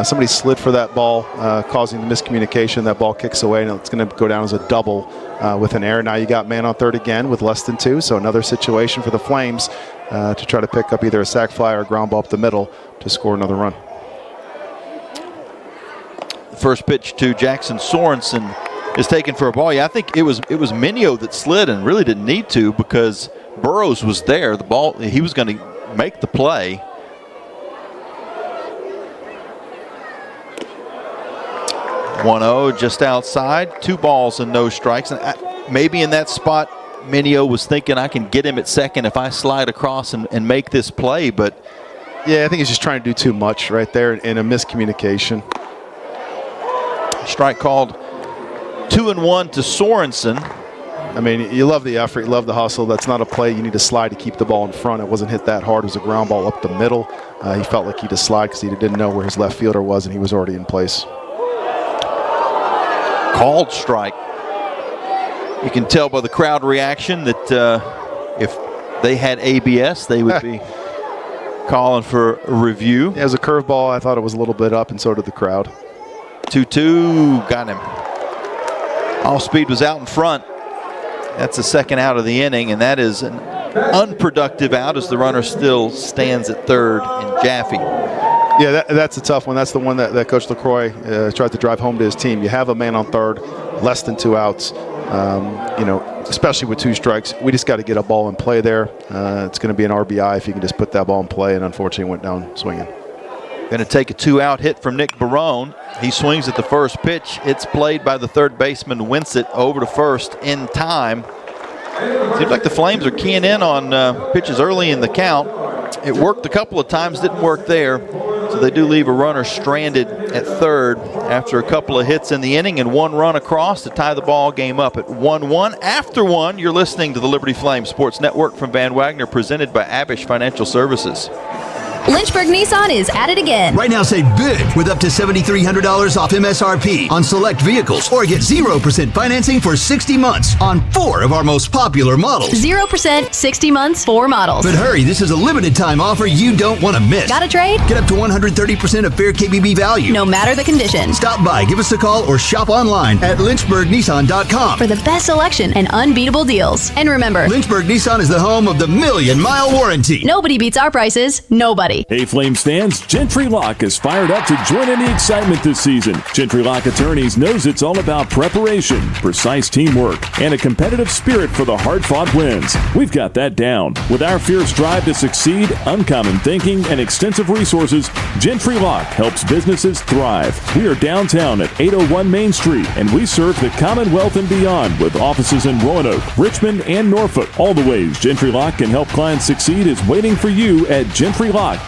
Somebody slid for that ball, causing the miscommunication. That ball kicks away, and it's going to go down as a double with an error. Now you got man on third again with less than 2, so another situation for the Flames to try to pick up either a sac fly or a ground ball up the middle to score another run. First pitch to Jackson Sorensen is taken for a ball. Yeah, I think it was Minio that slid and really didn't need to because Burrows was there. The ball, he was going to make the play. (1-0) just outside, 2 balls and no strikes. And maybe in that spot, Minio was thinking, I can get him at second if I slide across and make this play, but yeah, I think he's just trying to do too much right there in a miscommunication. Strike called. 2-1 to Sorensen. I mean, you love the effort, you love the hustle. That's not a play you need to slide to keep the ball in front. It wasn't hit that hard. It was a ground ball up the middle. He felt like he just slide because he didn't know where his left fielder was, and he was already in place. Called strike. You can tell by the crowd reaction that if they had ABS, they would be calling for a review. Yeah, as a curveball, I thought it was a little bit up, and so did the crowd. 2-2, got him. Off speed was out in front. That's the second out of the inning, and that is an unproductive out as the runner still stands at third in Jaffe. Yeah, that's a tough one. That's the one that Coach LaCroix tried to drive home to his team. You have a man on third, less than 2 outs. Especially with 2 strikes, we just got to get a ball in play there. It's going to be an RBI if you can just put that ball in play, and unfortunately went down swinging. Going to take a 2-out hit from Nick Barone. He swings at the first pitch. It's played by the third baseman Winsett over to first in time. Seems like the Flames are keying in on pitches early in the count. It worked a couple of times, didn't work there. So they do leave a runner stranded at third after a couple of hits in the inning and 1 run across to tie the ball game up at 1-1. After 1, you're listening to the Liberty Flames Sports Network from Van Wagner, presented by Abish Financial Services. Lynchburg Nissan is at it again. Right now, save big with up to $7,300 off MSRP on select vehicles, or get 0% financing for 60 months on 4 of our most popular models. 0%, 60 months, 4 models. But hurry, this is a limited time offer you don't want to miss. Got a trade? Get up to 130% of fair KBB value. No matter the condition. Stop by, give us a call, or shop online at lynchburgnissan.com for the best selection and unbeatable deals. And remember, Lynchburg Nissan is the home of the 1,000,000-mile warranty. Nobody beats our prices. Nobody. Hey Flames fans, Gentry Lock is fired up to join in the excitement this season. Gentry Lock Attorneys knows it's all about preparation, precise teamwork, and a competitive spirit for the hard-fought wins. We've got that down. With our fierce drive to succeed, uncommon thinking, and extensive resources, Gentry Lock helps businesses thrive. We are downtown at 801 Main Street, and we serve the Commonwealth and beyond with offices in Roanoke, Richmond, and Norfolk. All the ways Gentry Lock can help clients succeed is waiting for you at GentryLock.com.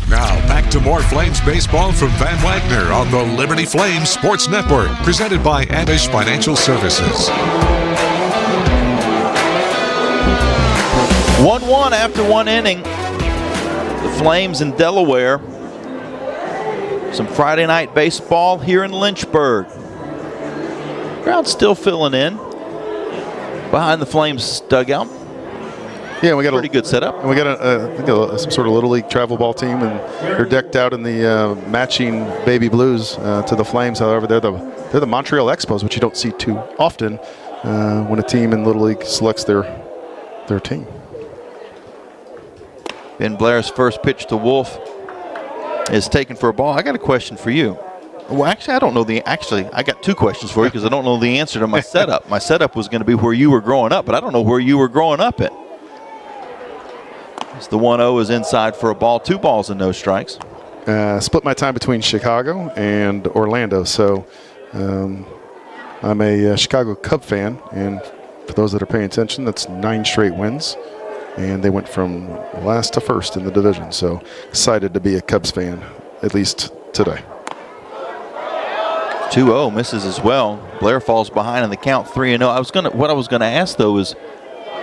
Now back to more Flames baseball from Van Wagner on the Liberty Flames Sports Network, presented by Abish Financial Services. 1-1 after 1 inning. The Flames in Delaware. Some Friday night baseball here in Lynchburg. Crowd still filling in behind the Flames dugout. Yeah, we got pretty good setup. And we got some sort of little league travel ball team, and they're decked out in the matching baby blues to the Flames. However, they're the Montreal Expos, which you don't see too often when a team in little league selects their team. Ben Blair's first pitch to Wolf is taken for a ball. I got a question for you. Well, actually, I don't know I got 2 questions for you because I don't know the answer to my setup. My setup was going to be where you were growing up, but I don't know where you were growing up at. The 1-0 is inside for a ball. 2 balls and no strikes. Split my time between Chicago and Orlando. So I'm a Chicago Cub fan. And for those that are paying attention, that's 9 straight wins. And they went from last to first in the division. So excited to be a Cubs fan, at least today. 2-0 misses as well. Blair falls behind in the count 3-0. What I was gonna ask though is,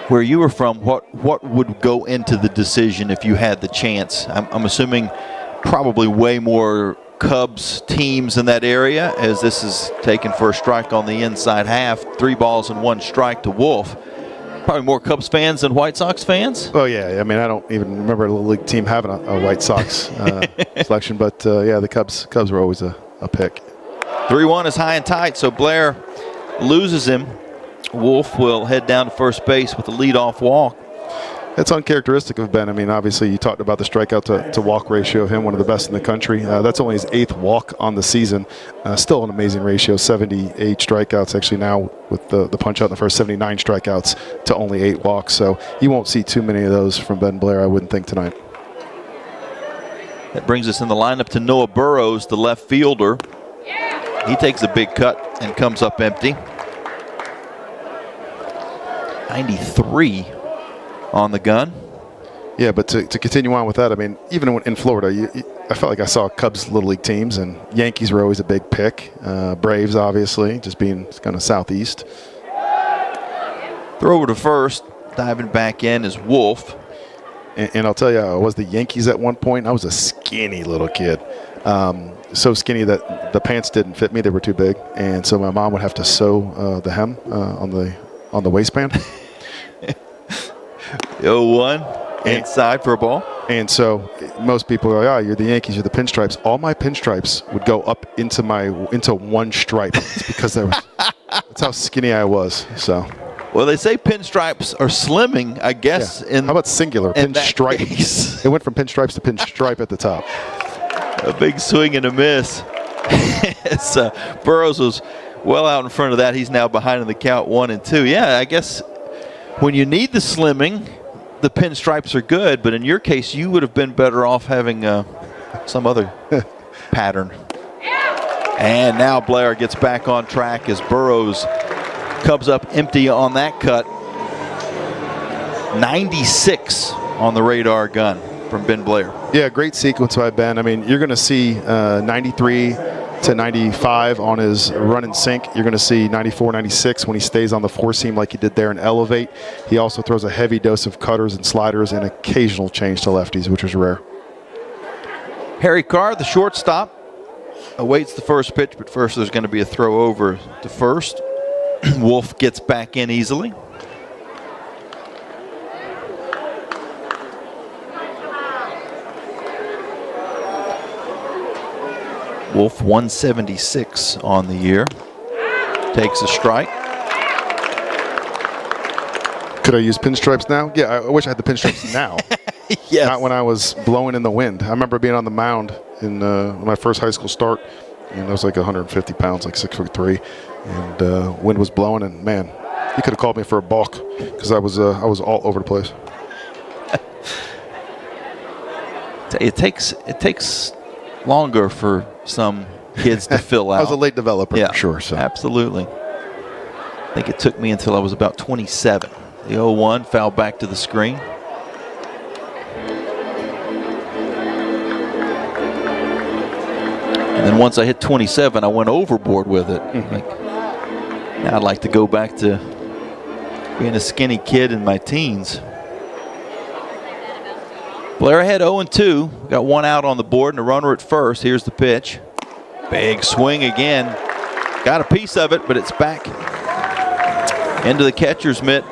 where you were from, what would go into the decision if you had the chance? I'm assuming probably way more Cubs teams in that area, as this is taken for a strike on the inside half. 3 balls and 1 strike to Wolf. Probably more Cubs fans than White Sox fans? Oh, yeah. I mean, I don't even remember a little league team having a White Sox selection. But, yeah, the Cubs were always a pick. 3-1 is high and tight, so Blair loses him. Wolf will head down to first base with a leadoff walk. That's uncharacteristic of Ben. I mean, obviously, you talked about the strikeout to walk ratio of him, one of the best in the country. That's only his 8th walk on the season. Still an amazing ratio, 78 strikeouts. Actually, now with the punch out in the first, 79 strikeouts to only 8 walks. So you won't see too many of those from Ben Blair, I wouldn't think, tonight. That brings us in the lineup to Noah Burrows, the left fielder. He takes a big cut and comes up empty. 93 on the gun. Yeah, but to continue on with that, I mean, even in Florida, I felt like I saw Cubs Little League teams, and Yankees were always a big pick. Braves, obviously, just being kind of southeast. Throw over to first, diving back in is Wolf. And I'll tell you, I was the Yankees at one point. I was a skinny little kid. So skinny that the pants didn't fit me. They were too big. And so my mom would have to sew the hem on the waistband. The 0-1. Inside for a ball. And so most people are like, you're the Yankees, you're the pinstripes. All my pinstripes would go up into one stripe. It's because that's how skinny I was. So, well, they say pinstripes are slimming, I guess. Yeah. How about singular? Pinstripe. It went from pinstripes to pinstripe at the top. A big swing and a miss. Burrows was well out in front of that. He's now behind in the count 1-2. Yeah, I guess when you need the slimming, the pinstripes are good, but in your case, you would have been better off having some other pattern. And now Blair gets back on track as Burrows Cubs up empty on that cut. 96 on the radar gun from Ben Blair. Yeah, great sequence by Ben. I mean, you're going to see 93 to 95 on his run and sink. You're going to see 94, 96 when he stays on the four seam like he did there and elevate. He also throws a heavy dose of cutters and sliders and occasional change to lefties, which was rare. Harry Carr, the shortstop, awaits the first pitch, but first there's going to be a throw over to first. Wolf gets back in easily. Wolf 176 on the year. Takes a strike. Could I use pinstripes now? Yeah, I wish I had the pinstripes now. Yes. Not when I was blowing in the wind. I remember being on the mound in my first high school start, and I was like 150 pounds, like 6'3", and wind was blowing, and man, he could have called me for a balk because I was all over the place. It takes longer for some kids to fill out. I was a late developer, yeah, for sure. So. Absolutely. I think it took me until I was about 27. The 0-1 foul back to the screen. And then once I hit 27, I went overboard with it. Now I'd like to go back to being a skinny kid in my teens. Blair ahead 0-2. Got one out on the board and a runner at first. Here's the pitch. Big swing again. Got a piece of it, but it's back into the catcher's mitt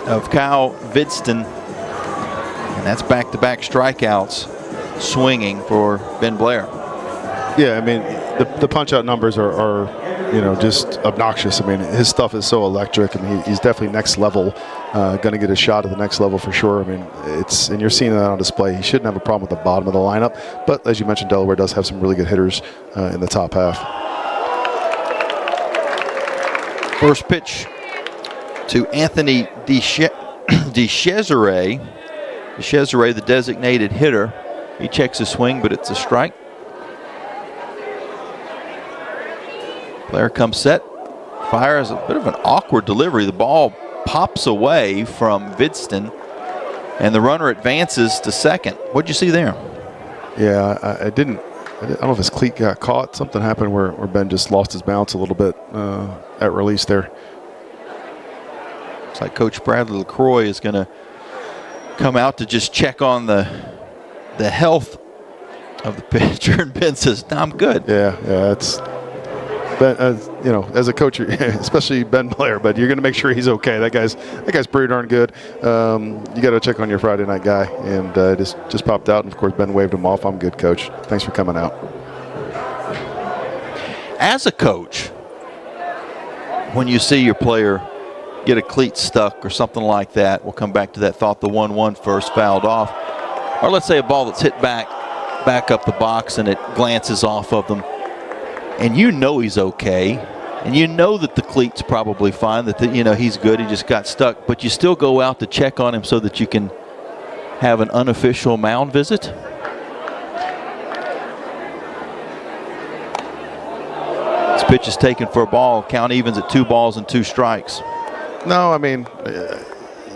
of Kyle Vidston. And that's back-to-back strikeouts swinging for Ben Blair. Yeah, I mean, the punch-out numbers are just obnoxious. I mean, his stuff is so electric. I mean, he's definitely next level, going to get a shot at the next level for sure. I mean, and you're seeing that on display. He shouldn't have a problem with the bottom of the lineup, but as you mentioned, Delaware does have some really good hitters in the top half. First pitch to Anthony DeCesare. DeCesare, the designated hitter. He checks his swing, but it's a strike. Blair comes set, fires a bit of an awkward delivery. The ball pops away from Vidston, and the runner advances to second. What'd you see there? Yeah, I don't know if his cleat got caught. Something happened where Ben just lost his balance a little bit at release there. Looks like Coach Bradley LaCroix is going to come out to just check on the health of the pitcher, and Ben says, "No, I'm good." Yeah, it's. But as a coach, especially Ben Blair, but you're going to make sure he's okay. That guy's pretty darn good. You got to check on your Friday night guy, and just popped out. And of course, Ben waved him off. I'm good, coach. Thanks for coming out. As a coach, when you see your player get a cleat stuck or something like that, we'll come back to that thought. The 1-1 first fouled off, or let's say a ball that's hit back up the box and it glances off of them. And you know he's okay, and you know that the cleat's probably fine, that he's good, he just got stuck, but you still go out to check on him so that you can have an unofficial mound visit. This pitch is taken for a ball. Count evens at 2 balls and 2 strikes. No, I mean,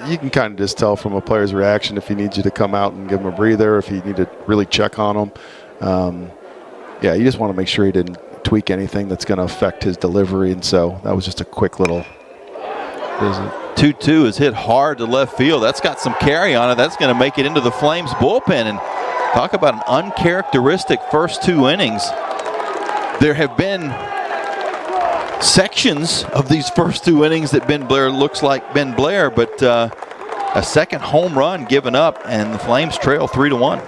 you can kind of just tell from a player's reaction if he needs you to come out and give him a breather, if you need to really check on him. Yeah, you just want to make sure he didn't tweak anything that's going to affect his delivery, and so that was just a quick little visit. 2-2 is hit hard to left field. That's got some carry on it. That's going to make it into the Flames bullpen. And talk about an uncharacteristic first 2 innings. There have been sections of these first 2 innings that Ben Blair looks like Ben Blair, but a second home run given up, and the Flames trail 3-1.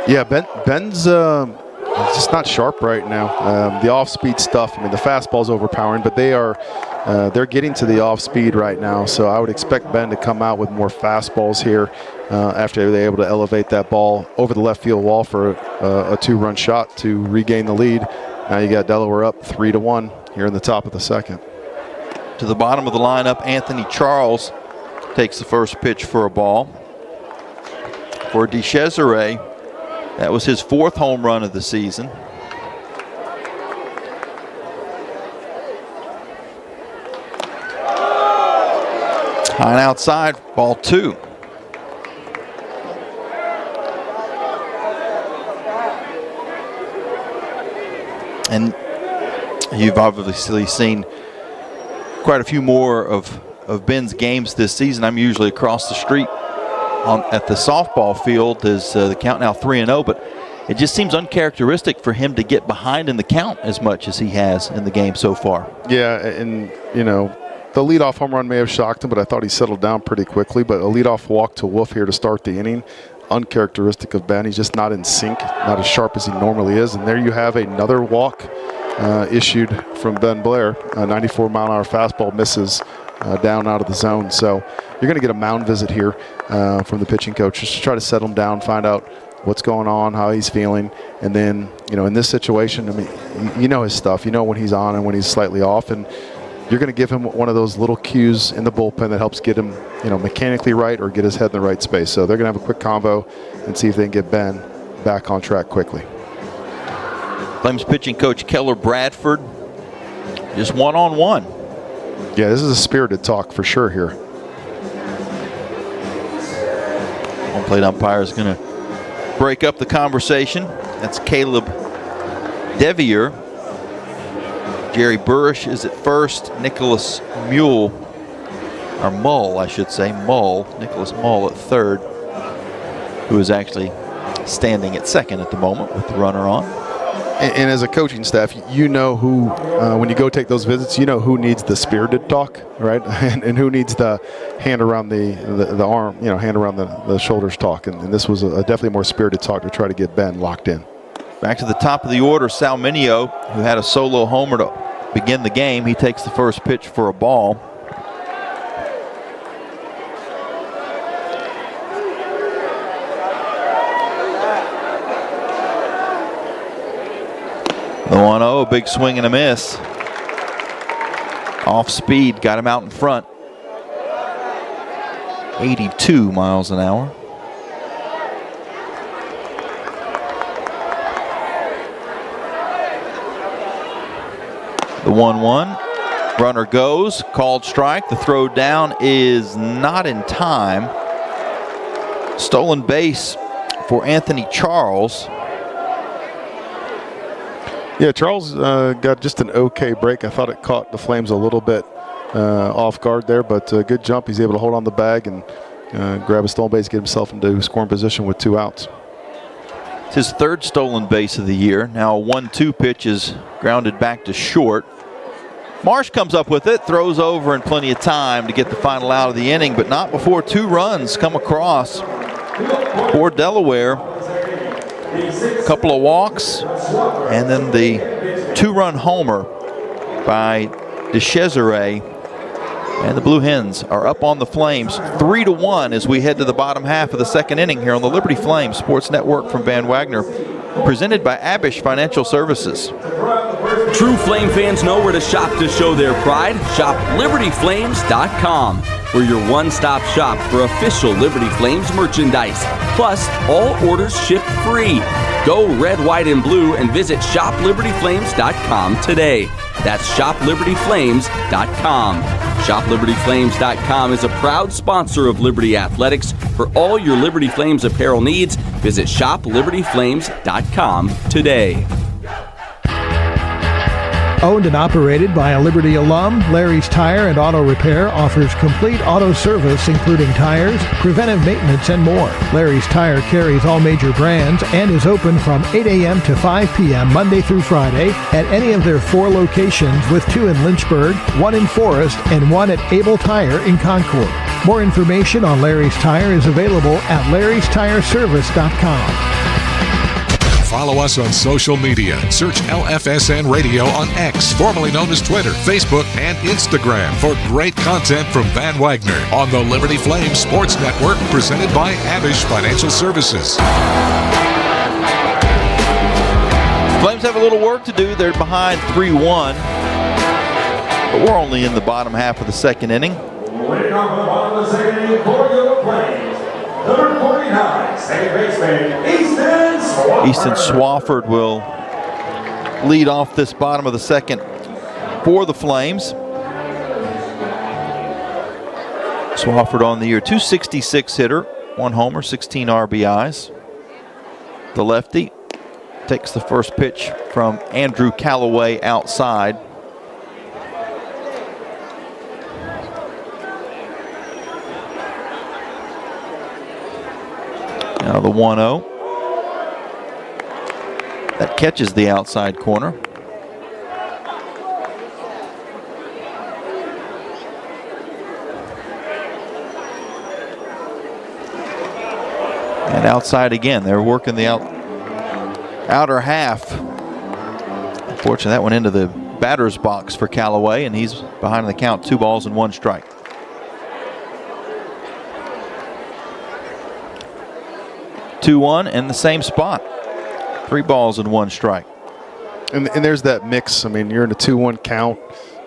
Yeah, Ben's just not sharp right now. The off-speed stuff, I mean, the fastball's overpowering, but they're getting to the off-speed right now, so I would expect Ben to come out with more fastballs here after they're able to elevate that ball over the left field wall for a 2-run shot to regain the lead. Now you got Delaware up 3-1 here in the top of the second. To the bottom of the lineup, Anthony Charles takes the first pitch for a ball. For DeCesare, that was his 4th home run of the season. High and outside, ball 2. And you've obviously seen quite a few more of Ben's games this season. I'm usually across the street at the softball field as the count now 3-0, but it just seems uncharacteristic for him to get behind in the count as much as he has in the game so far. Yeah, and you know, the leadoff home run may have shocked him, but I thought he settled down pretty quickly. But a leadoff walk to Wolf here to start the inning, uncharacteristic of Ben. He's just not in sync, not as sharp as he normally is. And there you have another walk issued from Ben Blair. A 94-mile-an-hour fastball misses down out of the zone. So you're going to get a mound visit here from the pitching coach just to try to settle him down, find out what's going on, how he's feeling. And then, you know, in this situation, I mean, you know his stuff. You know when he's on and when he's slightly off. And you're going to give him one of those little cues in the bullpen that helps get him, you know, mechanically right or get his head in the right space. So they're going to have a quick convo and see if they can get Ben back on track quickly. Flames pitching coach Keller Bradford, just one-on-one. Yeah, this is a spirited talk for sure here. Home plate umpire is going to break up the conversation. That's Caleb Devier. Jerry Burrish is at first. Nicholas Mull, I should say, Nicholas Mull at third, who is actually standing at second at the moment with the runner on. And as a coaching staff, you know who, when you go take those visits, you know who needs the spirited talk, right? and who needs the hand around the arm, you know, hand around the shoulders talk. And this was a definitely more spirited talk to try to get Ben locked in. Back to the top of the order, Sal Mineo, who had a solo homer to begin the game. He takes the first pitch for a ball. The 1-0, a big swing and a miss. Off speed, got him out in front. 82 miles an hour. The 1-1, runner goes, called strike. The throw down is not in time. Stolen base for Anthony Charles. Yeah, Charles got just an okay break. I thought it caught the Flames a little bit off guard there, but good jump. He's able to hold on the bag and grab a stolen base, get himself into scoring position with 2 outs. It's his 3rd stolen base of the year. Now a 1-2 pitch is grounded back to short. Marsh comes up with it, throws over in plenty of time to get the final out of the inning, but not before 2 runs come across for Delaware. A couple of walks, and then the 2-run homer by DeCesare. And the Blue Hens are up on the Flames 3-1 as we head to the bottom half of the second inning here on the Liberty Flames Sports Network from Van Wagner, presented by Abish Financial Services. True Flame fans know where to shop to show their pride. Shop LibertyFlames.com. We're your one-stop shop for official Liberty Flames merchandise. Plus, all orders ship free. Go red, white, and blue and visit ShopLibertyFlames.com today. That's ShopLibertyFlames.com. ShopLibertyFlames.com is a proud sponsor of Liberty Athletics. For all your Liberty Flames apparel needs, visit ShopLibertyFlames.com today. Owned and operated by a Liberty alum, Larry's Tire and Auto Repair offers complete auto service including tires, preventive maintenance, and more. Larry's Tire carries all major brands and is open from 8 a.m. to 5 p.m. Monday through Friday at any of their 4 locations, with 2 in Lynchburg, 1 in Forest, and 1 at Able Tire in Concord. More information on Larry's Tire is available at larrystireservice.com. Follow us on social media. Search LFSN Radio on X, formerly known as Twitter, Facebook, and Instagram for great content from Van Wagner on the Liberty Flames Sports Network, presented by Abish Financial Services. Flames have a little work to do. They're behind 3-1, but we're only in the bottom half of the second inning. Winning off the bottom of the second inning for your Flames, number 49, second baseman, Easton Swafford will lead off this bottom of the second for the Flames. Swafford on the year, 266 hitter, 1 homer, 16 RBIs. The lefty takes the first pitch from Andrew Callaway outside. Now the 1-0. That catches the outside corner. And outside again. They're working the outer half. Unfortunately, that went into the batter's box for Callaway, and he's behind the count, 2 balls and 1 strike. Two-one in the same spot. 3 balls and 1 strike. And there's that mix. I mean, you're in a 2-1 count,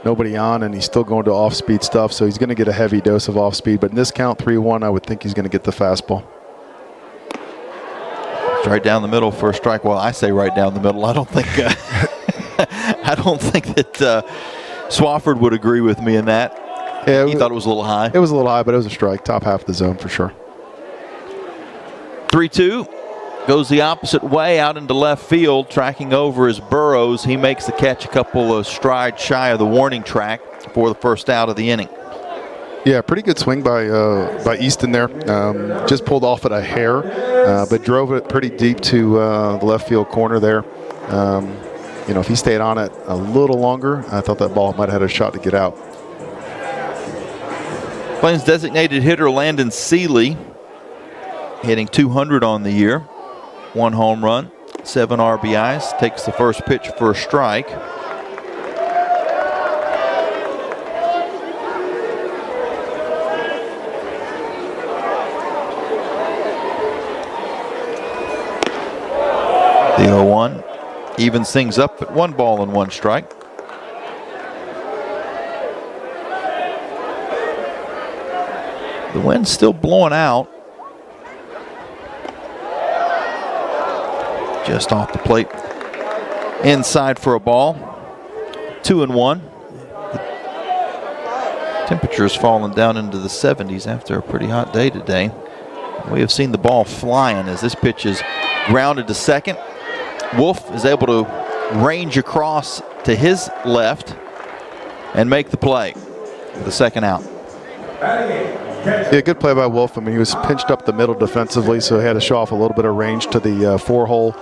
nobody on, and he's still going to off-speed stuff, so he's going to get a heavy dose of off-speed. But in this count, 3-1, I would think he's going to get the fastball. It's right down the middle for a strike. Well, I say right down the middle. I don't think I don't think that Swafford would agree with me in that. Yeah, he thought it was a little high. It was a little high, but it was a strike, top half of the zone for sure. 3-2. Goes the opposite way out into left field, tracking over is Burrows. He makes the catch a couple of strides shy of the warning track for the first out of the inning. Yeah, pretty good swing by Easton there. Just pulled off at a hair, but drove it pretty deep to the left field corner there. You know, if he stayed on it a little longer, I thought that ball might have had a shot to get out. Flames designated hitter Landon Seeley, hitting 200 on the year. 1 home run, 7 RBIs, takes the first pitch for a strike. The 0-1 evens things up at 1 ball and 1 strike. The wind's still blowing out. Just off the plate. Inside for a ball. 2-1. The temperature's fallen down into the 70s after a pretty hot day today. We have seen the ball flying as this pitch is grounded to second. Wolf is able to range across to his left and make the play for the second out. Yeah, good play by Wolf. I mean, he was pinched up the middle defensively, so he had to show off a little bit of range to the 4-hole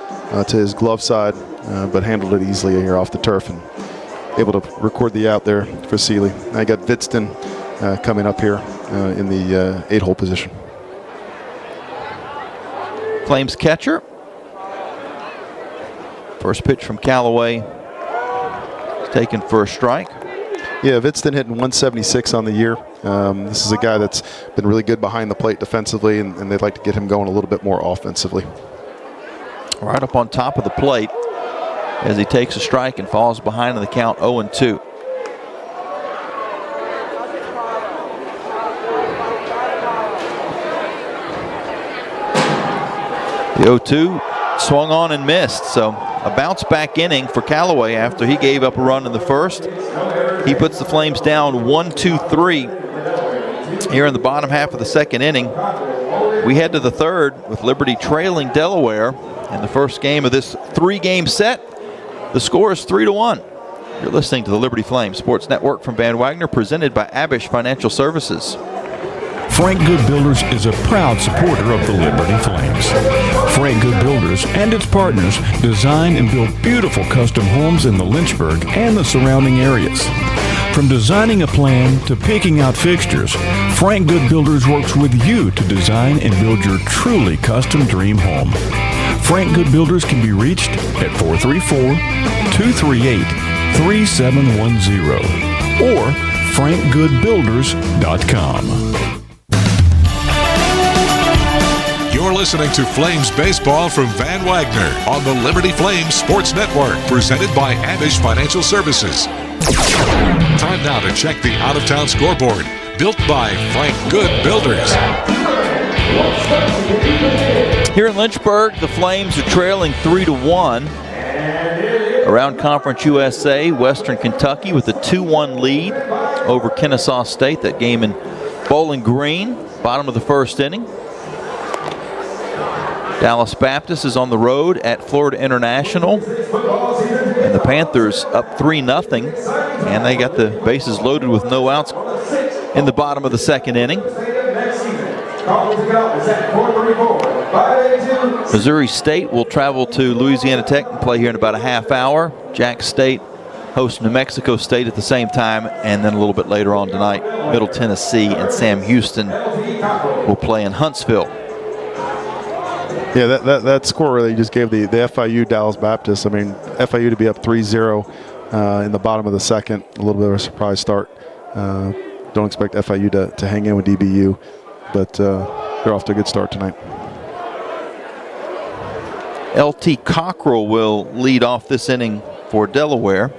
to his glove side, but handled it easily here off the turf and able to record the out there for Seeley. I got Vidston coming up here in the 8-hole position. Flames catcher. First pitch from Callaway taken for a strike. Yeah, Vidston hitting 176 on the year. This is a guy that's been really good behind the plate defensively, and they'd like to get him going a little bit more offensively. Right up on top of the plate as he takes a strike and falls behind in the count 0-2. The 0-2 swung on and missed, so a bounce back inning for Callaway after he gave up a run in the first. He puts the Flames down 1-2-3 here in the bottom half of the second inning. We head to the third with Liberty trailing Delaware in the first game of this 3-game set. The score is 3-1. You're listening to the Liberty Flames Sports Network from Van Wagner, presented by Abish Financial Services. Frank Good Builders is a proud supporter of the Liberty Flames. Frank Good Builders and its partners design and build beautiful custom homes in the Lynchburg and the surrounding areas. From designing a plan to picking out fixtures, Frank Good Builders works with you to design and build your truly custom dream home. Frank Good Builders can be reached at 434-238-3710 or frankgoodbuilders.com. You're listening to Flames Baseball from Van Wagner on the Liberty Flames Sports Network, presented by Abish Financial Services. Time now to check the out-of-town scoreboard, built by Frank Good Builders. Here in Lynchburg, the Flames are trailing 3-1. Around Conference USA, Western Kentucky with a 2-1 lead over Kennesaw State. That game in Bowling Green, bottom of the first inning. Dallas Baptist is on the road at Florida International. And the Panthers up 3-0. And they got the bases loaded with no outs in the bottom of the second inning. Missouri State will travel to Louisiana Tech and play here in about a half hour. Jack State hosts New Mexico State at the same time. And then a little bit later on tonight, Middle Tennessee and Sam Houston will play in Huntsville. Yeah, that score that you just gave the FIU Dallas Baptist, I mean, FIU to be up 3-0 in the bottom of the second, a little bit of a surprise start. Don't expect FIU to hang in with DBU, but they're off to a good start tonight. LT Cockrell will lead off this inning for Delaware.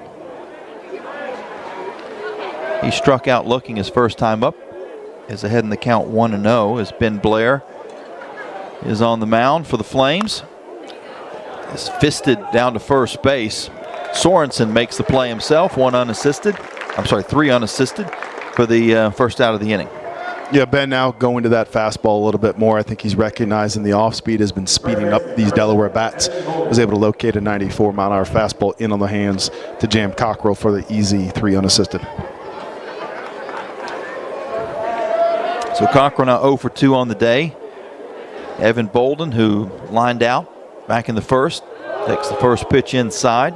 He struck out looking his first time up. Is ahead in the count 1-0 as Ben Blair is on the mound for the Flames. Is fisted down to first base. Sorensen makes the play himself, 3 unassisted for the first out of the inning. Yeah, Ben now going to that fastball a little bit more. I think he's recognizing the off speed has been speeding up these Delaware bats. Was able to locate a 94-mile-an-hour fastball in on the hands to jam Cockrell for the easy 3 unassisted. So Cockrell now 0 for 2 on the day. Evan Bolden, who lined out back in the first, takes the first pitch inside.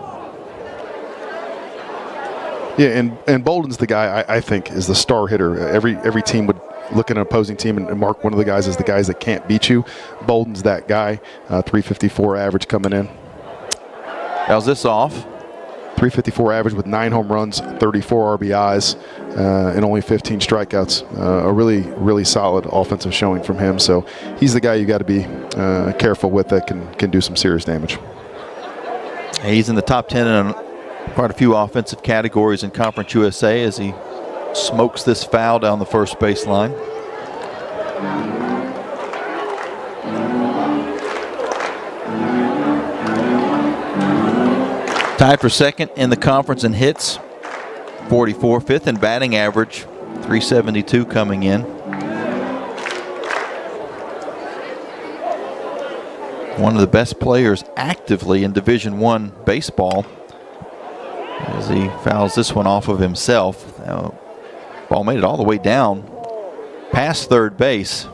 Yeah, and Bolden's the guy I think is the star hitter. Every team would look at an opposing team and mark one of the guys as the guys that can't beat you. Bolden's that guy. 354 average coming in. How's this off? 354 average with 9 home runs, 34 RBIs, and only 15 strikeouts. A really, really solid offensive showing from him. So he's the guy you got to be careful with that can do some serious damage. He's in the top 10 in quite a few offensive categories in Conference USA as he smokes this foul down the first base line. Tied for second in the conference in hits, 44, fifth in batting average, 372 coming in. One of the best players actively in Division I baseball as he fouls this one off of himself. Now, ball made it all the way down past third base,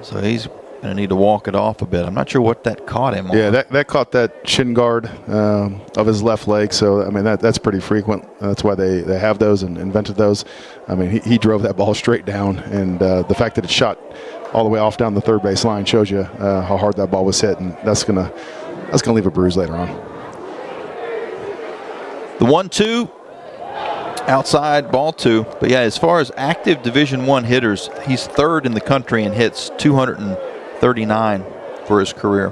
so he's going to need to walk it off a bit. I'm not sure what that caught him on. Yeah, that caught that shin guard of his left leg. So, I mean, that's pretty frequent. That's why they have those and invented those. I mean, he drove that ball straight down, and the fact that it shot all the way off down the third base line shows you how hard that ball was hit, and that's gonna leave a bruise later on. The 1-2, outside, ball 2. But yeah, as far as active Division I hitters, he's third in the country in hits, 239 for his career.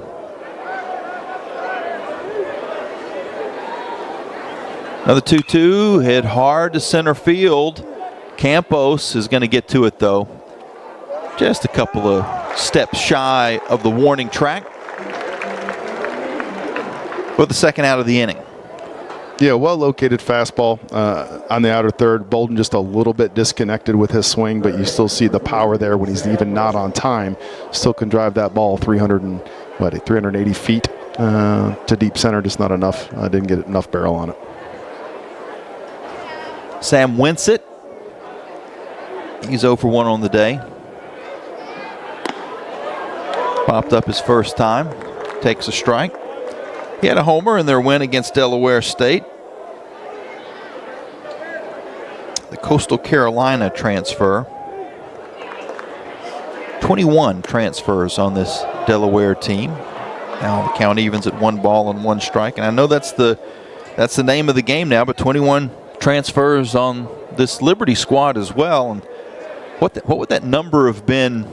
Another 2-2, hit hard to center field. Campos is going to get to it though. Just a couple of steps shy of the warning track for the second out of the inning. Yeah, well-located fastball on the outer third. Bolden just a little bit disconnected with his swing, but you still see the power there when he's even not on time. Still can drive that ball 380 feet to deep center, just not enough. Didn't get enough barrel on it. Sam Winsett, he's 0 for 1 on the day. Popped up his first time, takes a strike. He had a homer in their win against Delaware State. The Coastal Carolina transfer. 21 transfers on this Delaware team. Now the count evens at 1 ball and 1 strike. And I know that's the name of the game now, but 21 transfers on this Liberty squad as well. And what would that number have been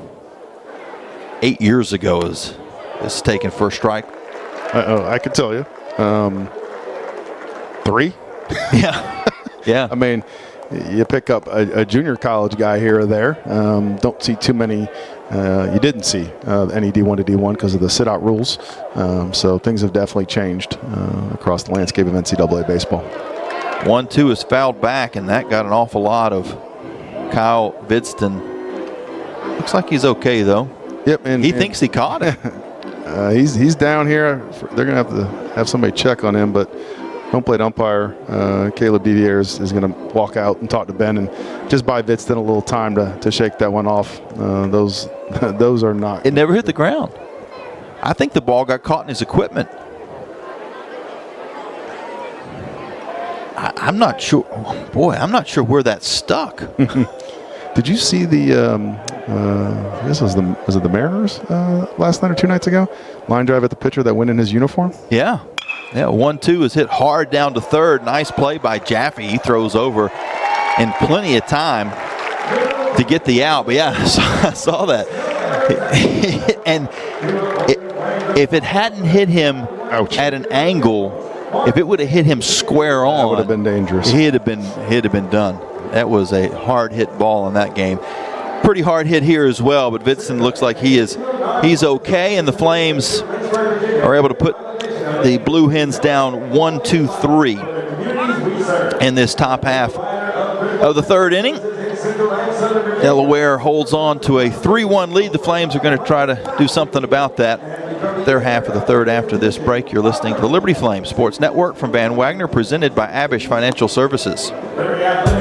8 years ago as taken first strike? I could tell you. 3? Yeah. Yeah. I mean, you pick up a junior college guy here or there. Don't see too many. You didn't see any D1 to D1 because of the sit-out rules. So things have definitely changed across the landscape of NCAA baseball. 1-2 is fouled back, and that got an awful lot of Kyle Vidston. Looks like he's okay, though. Yep. And he thinks he caught it. He's down here. They're going to have somebody check on him, but home plate umpire Caleb Devier is going to walk out and talk to Ben and just buy Vidston a little time to shake that one off. Those are not. It never hit the ground. I think the ball got caught in his equipment. I'm not sure. Oh, boy, I'm not sure where that stuck. Did you see the? This was the Mariners last night or 2 nights ago? Line drive at the pitcher that went in his uniform. Yeah. 1-2 is hit hard down to third. Nice play by Jaffe. He throws over in plenty of time to get the out. But yeah, I saw that. And if it hadn't hit him at an angle, if it would have hit him square on, that would have been dangerous. He'd have been done. That was a hard hit ball in that game. Pretty hard hit here as well, but Vidston looks like he's okay, and the Flames are able to put the Blue Hens down 1-2-3 in this top half of the third inning. Delaware holds on to a 3-1 lead. The Flames are going to try to do something about that. Their half of the third after this break. You're listening to the Liberty Flames Sports Network from Van Wagner, presented by Abish Financial Services.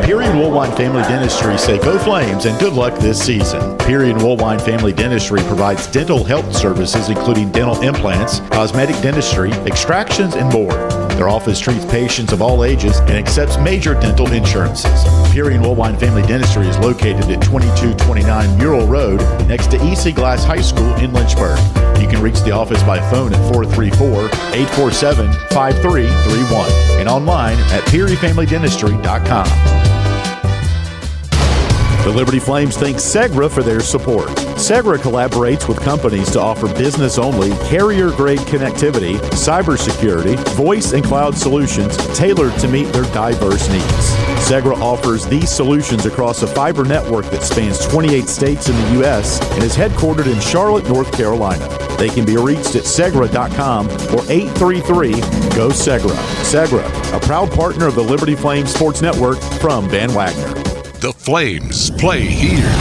Peary and Woolwine Family Dentistry say go Flames and good luck this season. Peary and Woolwine Family Dentistry provides dental health services including dental implants, cosmetic dentistry, extractions, and more. Their office treats patients of all ages and accepts major dental insurances. Peary and Woolwine Family Dentistry is located at 2229 Mural Road next to EC Glass High School in Lynchburg. You can reach the office by phone at 434-847-5331 and online at PearyFamilyDentistry.com. The Liberty Flames thank Segra for their support. Segra collaborates with companies to offer business-only, carrier-grade connectivity, cybersecurity, voice and cloud solutions tailored to meet their diverse needs. Segra offers these solutions across a fiber network that spans 28 states in the U.S. and is headquartered in Charlotte, North Carolina. They can be reached at Segra.com or 833-GO-SEGRA. Segra, a proud partner of the Liberty Flames Sports Network from Van Wagner. The Flames play here.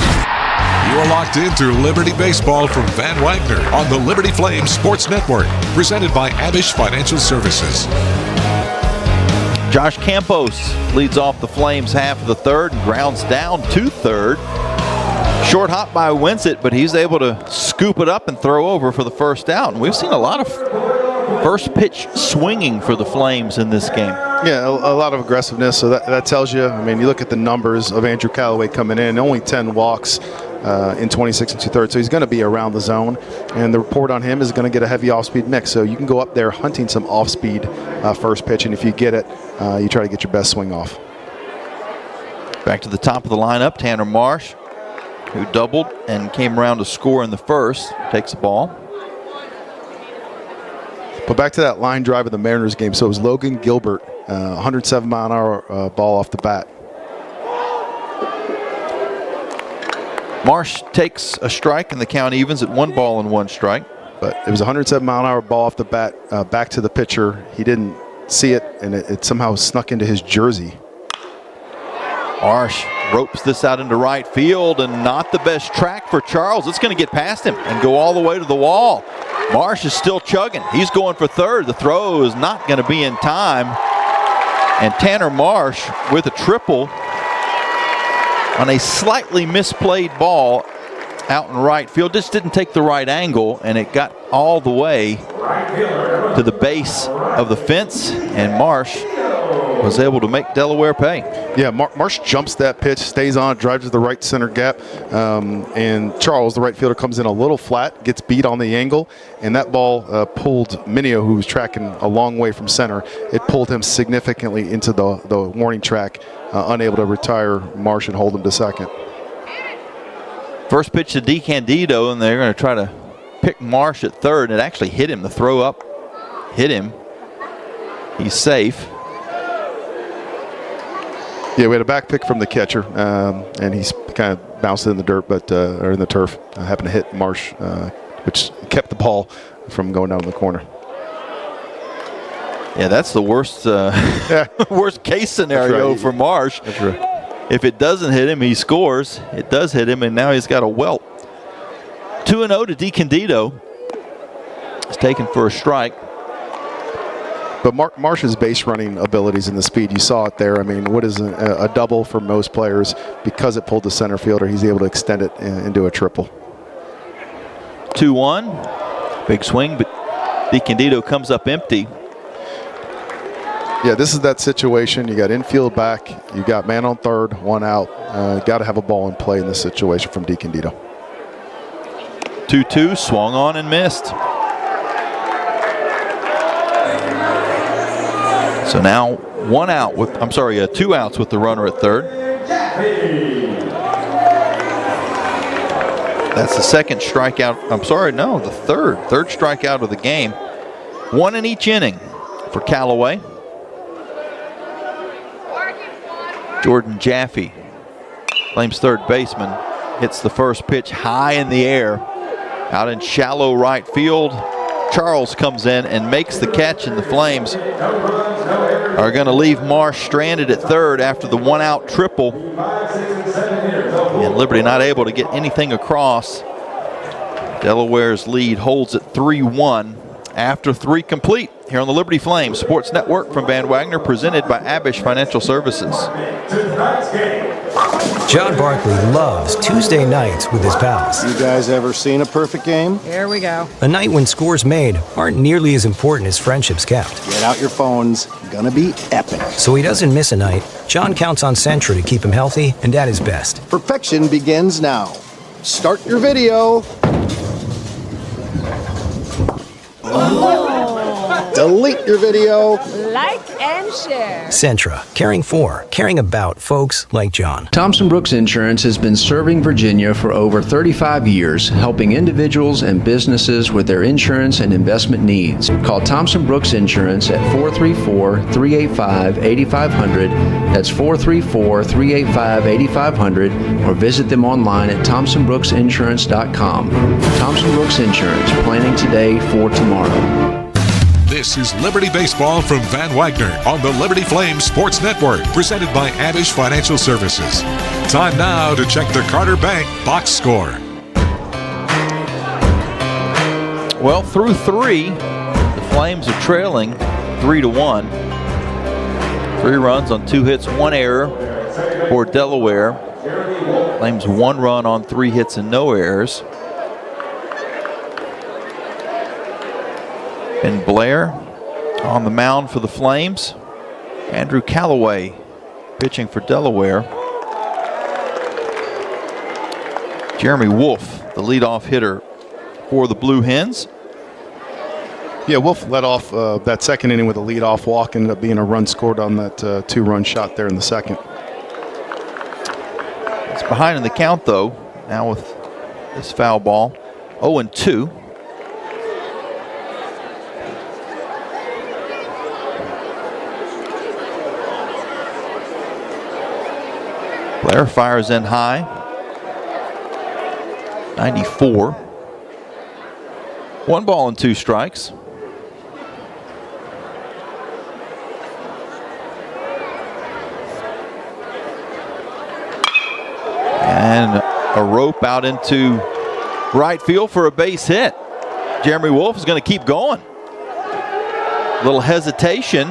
You're locked into Liberty Baseball from Van Wagner on the Liberty Flames Sports Network, presented by Abish Financial Services. Josh Campos leads off the Flames half of the third and grounds down to third. Short hop by Winsett, but he's able to scoop it up and throw over for the first out. And we've seen a lot of first pitch swinging for the Flames in this game. Yeah, a lot of aggressiveness. So that tells you, I mean, you look at the numbers of Andrew Callaway coming in, only 10 walks in 26 and 2/3. So he's going to be around the zone. And the report on him is going to get a heavy off-speed mix. So you can go up there hunting some off-speed first pitch. And if you get it, you try to get your best swing off. Back to the top of the lineup, Tanner Marsh, who doubled and came around to score in the first, takes the ball. But back to that line drive of the Mariners game. So it was Logan Gilbert, 107-mile-an-hour ball off the bat. Marsh takes a strike, and the count evens at 1 ball and 1 strike. But it was a 107-mile-an-hour ball off the bat, back to the pitcher. He didn't see it, and it somehow snuck into his jersey. Marsh ropes this out into right field, and not the best track for Charles. It's going to get past him and go all the way to the wall. Marsh is still chugging. He's going for third. The throw is not going to be in time. And Tanner Marsh with a triple on a slightly misplayed ball out in right field. Just didn't take the right angle, and it got all the way to the base of the fence, and Marsh was able to make Delaware pay. Yeah, Marsh jumps that pitch, stays on, drives to the right center gap, and Charles, the right fielder, comes in a little flat, gets beat on the angle, and that ball pulled Mineo, who was tracking a long way from center. It pulled him significantly into the warning track, unable to retire Marsh and hold him to second. First pitch to DeCandido, and they're going to try to pick Marsh at third. It actually hit him. The throw up hit him. He's safe. Yeah, we had a back pick from the catcher, and he's kind of bounced in the dirt, or in the turf. Happened to hit Marsh, which kept the ball from going down in the corner. Yeah, that's the worst worst case scenario for Marsh. That's right. If it doesn't hit him, he scores. It does hit him, and now he's got a welt. 2-0 to DeCandido. He's taken for a strike. But Marsh's base running abilities and the speed, you saw it there. I mean, what is a double for most players? Because it pulled the center fielder, he's able to extend it into a triple. 2-1. Big swing, but DeCandido comes up empty. Yeah, this is that situation. You got infield back. You got man on third, one out. Got to have a ball in play in this situation from DeCandido. 2-2, swung on and missed. So now 2 outs with the runner at third. That's the second strikeout. The third strikeout of the game. One in each inning for Callaway. Jordan Jaffe, Flames third baseman, hits the first pitch high in the air, out in shallow right field. Charles comes in and makes the catch, and the Flames are going to leave Marsh stranded at third after the one-out triple. And Liberty not able to get anything across. Delaware's lead holds at 3-1 after 3 complete here on the Liberty Flames Sports Network from Van Wagner, presented by Abish Financial Services. John Barkley loves Tuesday nights with his pals. You guys ever seen a perfect game? Here we go. A night when scores made aren't nearly as important as friendships kept. Get out your phones. Gonna be epic. So he doesn't miss a night. John counts on Sentra to keep him healthy and at his best. Perfection begins now. Start your video. Delete your video. Like and share. Sentra, caring about folks like John. Thompson Brooks Insurance has been serving Virginia for over 35 years, helping individuals and businesses with their insurance and investment needs. Call Thompson Brooks Insurance at 434-385-8500. That's 434-385-8500, or visit them online at thompsonbrooksinsurance.com. Thompson Brooks Insurance, planning today for tomorrow. This is Liberty Baseball from Van Wagner on the Liberty Flames Sports Network, presented by Abish Financial Services. Time now to check the Carter Bank box score. Well, through 3, the Flames are trailing 3-1. 3 runs on 2 hits, 1 error for Delaware. Flames 1 run on 3 hits and no errors. Ben Blair on the mound for the Flames. Andrew Callaway pitching for Delaware. Jeremy Wolf, the leadoff hitter for the Blue Hens. Yeah, Wolf led off that second inning with a leadoff walk. Ended up being a run scored on that 2-run shot there in the second. It's behind in the count, though, now with this foul ball. 0-2. Blair fires in high. 94. 1 ball and 2 strikes. A rope out into right field for a base hit. Jeremy Wolf is going to keep going. Little hesitation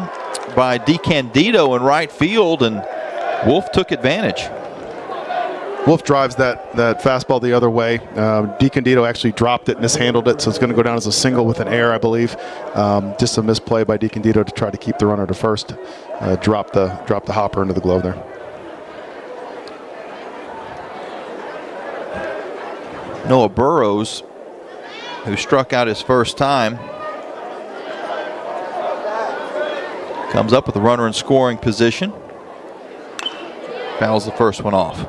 by DiCandido in right field, and Wolf took advantage. Wolf drives that fastball the other way. DiCandido actually dropped it, mishandled it, so it's going to go down as a single with an error, I believe. Just a misplay by DiCandido to try to keep the runner to first. Drop the hopper into the glove there. Noah Burrows, who struck out his first time, comes up with a runner in scoring position. Fouls the first one off.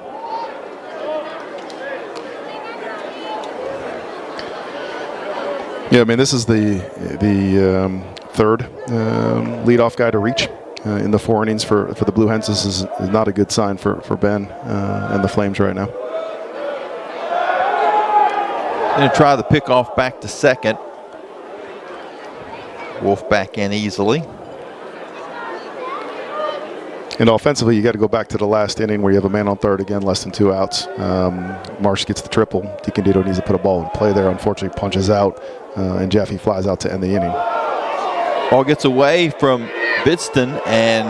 Yeah, I mean, this is the third leadoff guy to reach in the 4 innings for the Blue Hens. This is not a good sign for Ben and the Flames right now. Going to try the pickoff back to second. Wolf back in easily. And offensively, you got to go back to the last inning where you have a man on third, again, less than 2 outs. Marsh gets the triple. DiCandido needs to put a ball in play there. Unfortunately, punches out, and Jaffe flies out to end the inning. Ball gets away from Bidston and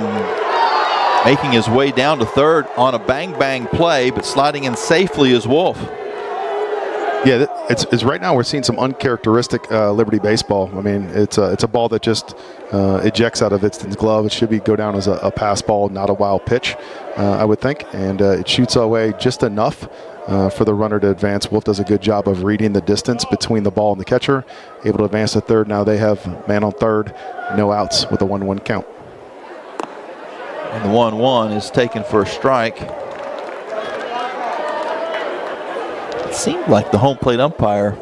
making his way down to third on a bang-bang play, but sliding in safely is Wolf. Yeah, it's right now we're seeing some uncharacteristic Liberty baseball. I mean, it's a ball that just ejects out of Bidston's glove. It should go down as a pass ball, not a wild pitch, I would think. And it shoots away just enough for the runner to advance. Wolf does a good job of reading the distance between the ball and the catcher, able to advance to third. Now they have man on third, no outs with a 1-1 count. And the 1-1 is taken for a strike. It seemed like the home plate umpire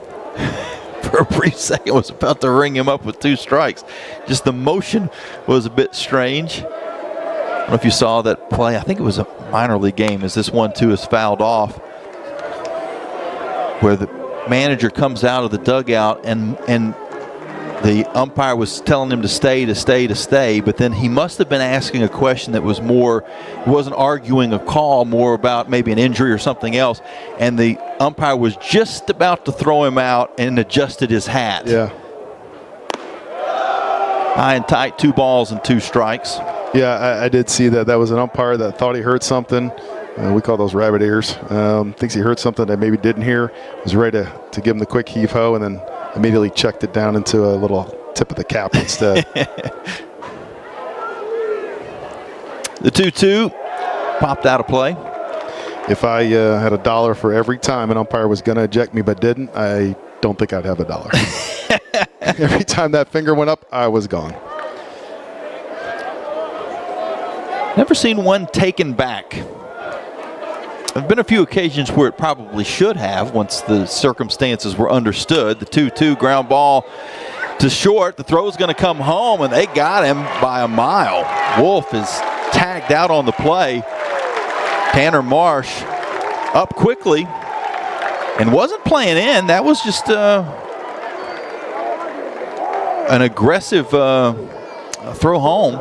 for a brief second was about to ring him up with 2 strikes. Just the motion was a bit strange. I don't know if you saw that play. I think it was a minor league game as this 1-2 is fouled off, where the manager comes out of the dugout and the umpire was telling him to stay, but then he must have been asking a question that was more, he wasn't arguing a call, more about maybe an injury or something else, and the umpire was just about to throw him out and adjusted his hat. Yeah. High and tight, 2 balls and 2 strikes. Yeah, I did see that. That was an umpire that thought he heard something. We call those rabbit ears. Thinks he heard something that maybe didn't hear. Was ready to give him the quick heave-ho, and then immediately checked it down into a little tip of the cap instead. The 2-2 popped out of play. If I had $1 for every time an umpire was going to eject me but didn't, I don't think I'd have $1. Every time that finger went up, I was gone. Never seen one taken back. There have been a few occasions where it probably should have once the circumstances were understood. The 2-2 ground ball to short. The throw is going to come home, and they got him by a mile. Wolf is tagged out on the play. Tanner Marsh up quickly and wasn't playing in. That was just an aggressive throw home.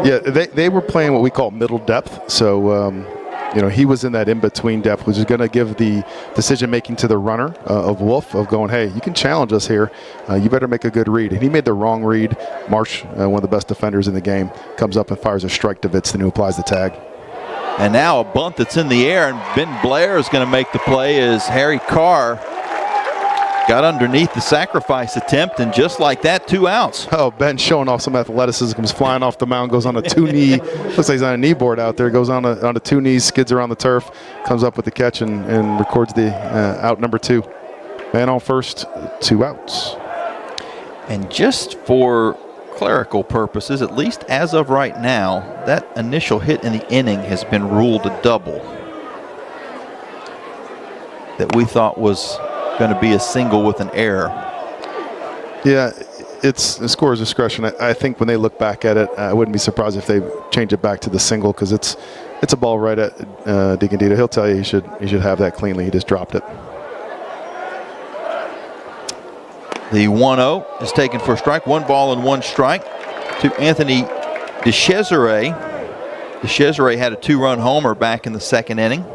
Yeah, they were playing what we call middle depth. So, he was in that in-between depth, which is going to give the decision-making to the runner of Wolf of going, hey, you can challenge us here. You better make a good read. And he made the wrong read. Marsh, one of the best defenders in the game, comes up and fires a strike to Bidston, who applies the tag. And now a bunt that's in the air, and Ben Blair is going to make the play as Harry Carr got underneath the sacrifice attempt, and just like that, 2 outs. Oh, Ben showing off some athleticism, comes flying off the mound, goes on a 2-knee, looks like he's on a knee board out there, goes on a 2 knees, skids around the turf, comes up with the catch and records the out number 2. Man on first, 2 outs. And just for clerical purposes, at least as of right now, that initial hit in the inning has been ruled a double that we thought was going to be a single with an error. Yeah, it's a scorer's discretion. I think when they look back at it, I wouldn't be surprised if they change it back to the single, because it's a ball right at DiCandido. He'll tell you he should have that cleanly. He just dropped it. The 1-0 is taken for a strike. 1 ball and 1 strike to Anthony DeCesare. DeCesare had a 2-run homer back in the 2nd inning.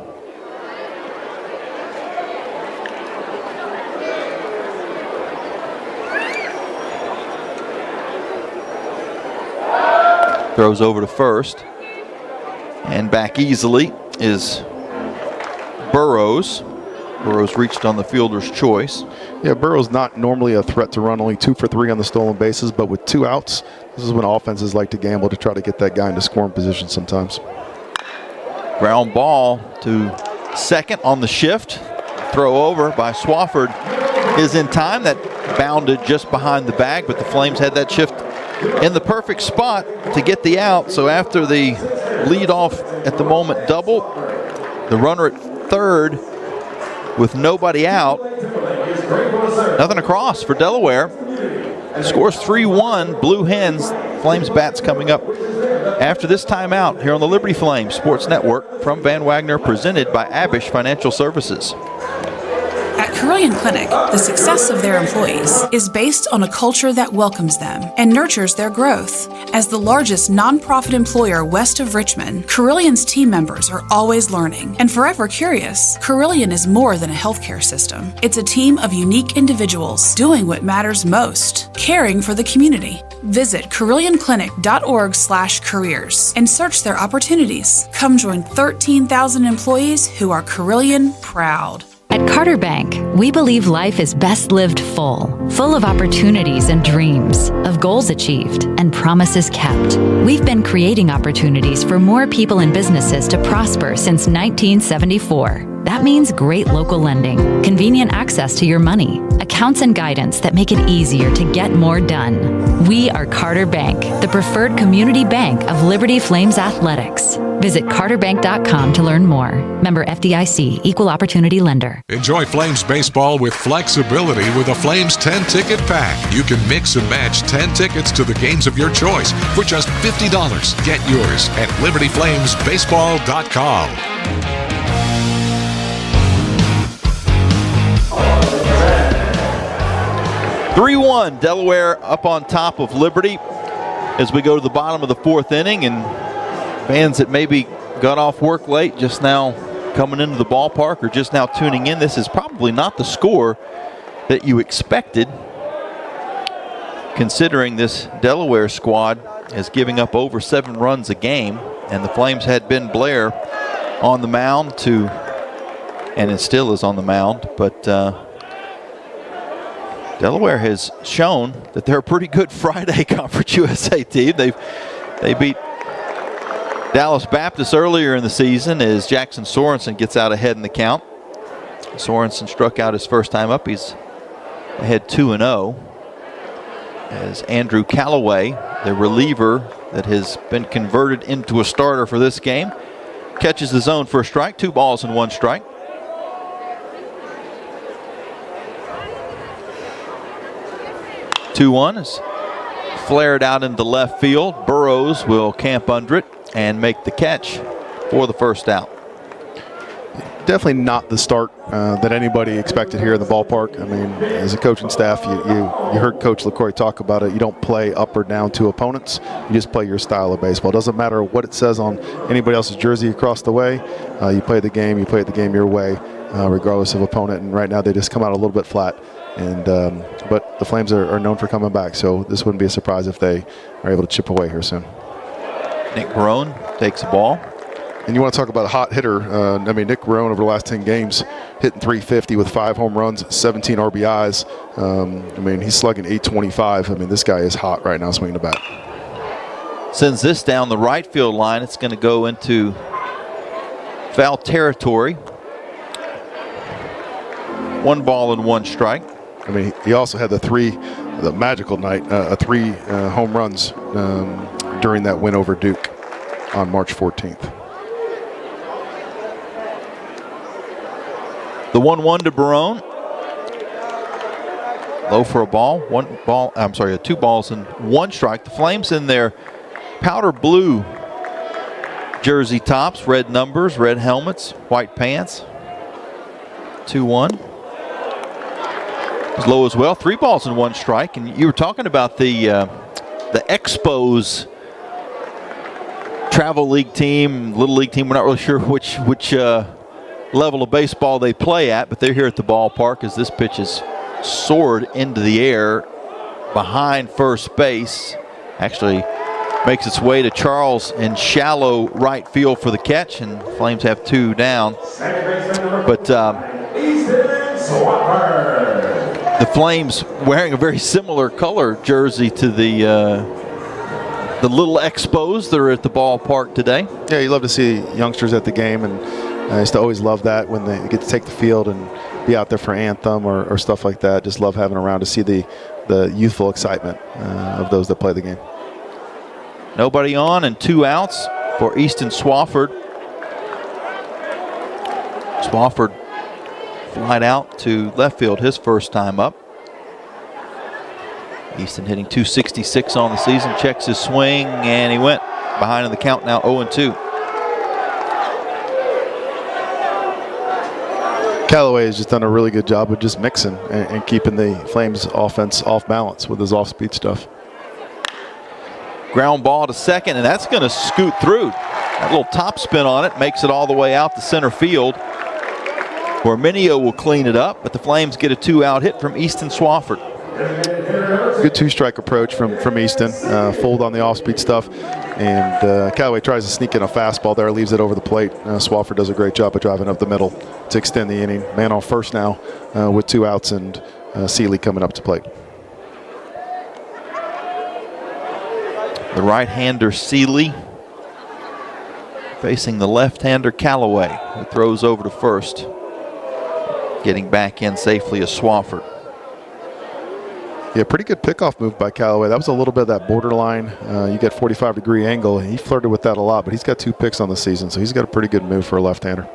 Throws over to first. And back easily is Burrows. Burrows reached on the fielder's choice. Yeah, Burrow's not normally a threat to run, only 2 for 3 on the stolen bases, but with 2 outs, this is when offenses like to gamble to try to get that guy into scoring position sometimes. Ground ball to second on the shift. Throw over by Swafford is in time. That bounded just behind the bag, but the Flames had that shift in the perfect spot to get the out. So after the leadoff at the moment double, the runner at third with nobody out, nothing across for Delaware. Scores 3-1, Blue Hens. Flames bats coming up after this timeout here on the Liberty Flames Sports Network from Van Wagner, presented by Abish Financial Services. At Carilion Clinic, the success of their employees is based on a culture that welcomes them and nurtures their growth. As the largest nonprofit employer west of Richmond, Carillion's team members are always learning and forever curious. Carilion is more than a healthcare system. It's a team of unique individuals doing what matters most, caring for the community. Visit CarillionClinic.org/careers and search their opportunities. Come join 13,000 employees who are Carilion proud. At Carter Bank, we believe life is best lived full of opportunities and dreams, of goals achieved and promises kept. We've been creating opportunities for more people and businesses to prosper since 1974. That means great local lending, convenient access to your money, accounts and guidance that make it easier to get more done. We are Carter Bank, the preferred community bank of Liberty Flames Athletics. Visit carterbank.com to learn more. Member FDIC, Equal Opportunity Lender. Enjoy Flames baseball with flexibility with a Flames 10-ticket pack. You can mix and match 10 tickets to the games of your choice for just $50. Get yours at libertyflamesbaseball.com. 3-1, Delaware up on top of Liberty as we go to the bottom of the 4th inning, and fans that maybe got off work late just now coming into the ballpark or just now tuning in, this is probably not the score that you expected, considering this Delaware squad is giving up over 7 runs a game, and the Flames had Ben Blair on the mound and it still is on the mound, but Delaware has shown that they're a pretty good Friday Conference USA team. They beat Dallas Baptist earlier in the season as Jackson Sorensen gets out ahead in the count. Sorensen struck out his first time up. He's ahead 2-0. As Andrew Callaway, the reliever that has been converted into a starter for this game, catches the zone for a strike. 2 balls and 1 strike. Two-1 is flared out into left field. Burrows will camp under it and make the catch for the first out. Definitely not the start that anybody expected here in the ballpark. I mean, as a coaching staff, you heard Coach LaCroix talk about it. You don't play up or down to opponents. You just play your style of baseball. It doesn't matter what it says on anybody else's jersey across the way. You play the game your way, regardless of opponent. And right now they just come out a little bit flat. But the Flames are known for coming back, so this wouldn't be a surprise if they are able to chip away here soon. Nick Barone takes the ball. And you want to talk about a hot hitter. Nick Barone over the last 10 games hitting .350 with 5 home runs, 17 RBIs. He's slugging .825. This guy is hot right now swinging the bat. Sends this down the right field line. It's going to go into foul territory. 1 ball and 1 strike. He also had the magical night, 3 home runs during that win over Duke on March 14th. The 1-1 to Barone. Low for a ball. 2 balls and 1 strike. The Flames in their powder blue jersey tops, red numbers, red helmets, white pants. 2-1. As low as well. 3 balls and 1 strike. And you were talking about the Expos travel league team, little league team. We're not really sure which level of baseball they play at, but they're here at the ballpark as this pitch is soared into the air behind first base. Actually Makes its way to Charles in shallow right field for the catch, and Flames have 2 down. But the Flames wearing a very similar color jersey to the little expos that are at the ballpark today. Yeah, you love to see youngsters at the game, and I used to always love that when they get to take the field and be out there for anthem or stuff like that. Just love having around to see the youthful excitement of those that play the game. Nobody on and 2 outs for Easton Swafford. Swafford flied out to left field his first time up. Easton hitting .266 on the season, checks his swing, and he went behind in the count now 0-2. Callaway has just done a really good job of just mixing and keeping the Flames offense off balance with his off-speed stuff. Ground ball to second, and that's going to scoot through. That little top spin on it makes it all the way out to center field, where Minio will clean it up, but the Flames get a 2-out hit from Easton Swafford. Good 2-strike approach from Easton. Fold on the off-speed stuff, and Callaway tries to sneak in a fastball there, leaves it over the plate. Swafford does a great job of driving up the middle to extend the inning. Man on first now with 2 outs, and Seeley coming up to plate. The right-hander Seeley facing the left-hander Callaway, who throws over to first. Getting back in safely is Swafford. Yeah, pretty good pickoff move by Callaway. That was a little bit of that borderline. You get 45-degree angle. He flirted with that a lot, but he's got 2 picks on the season, so he's got a pretty good move for a left-hander.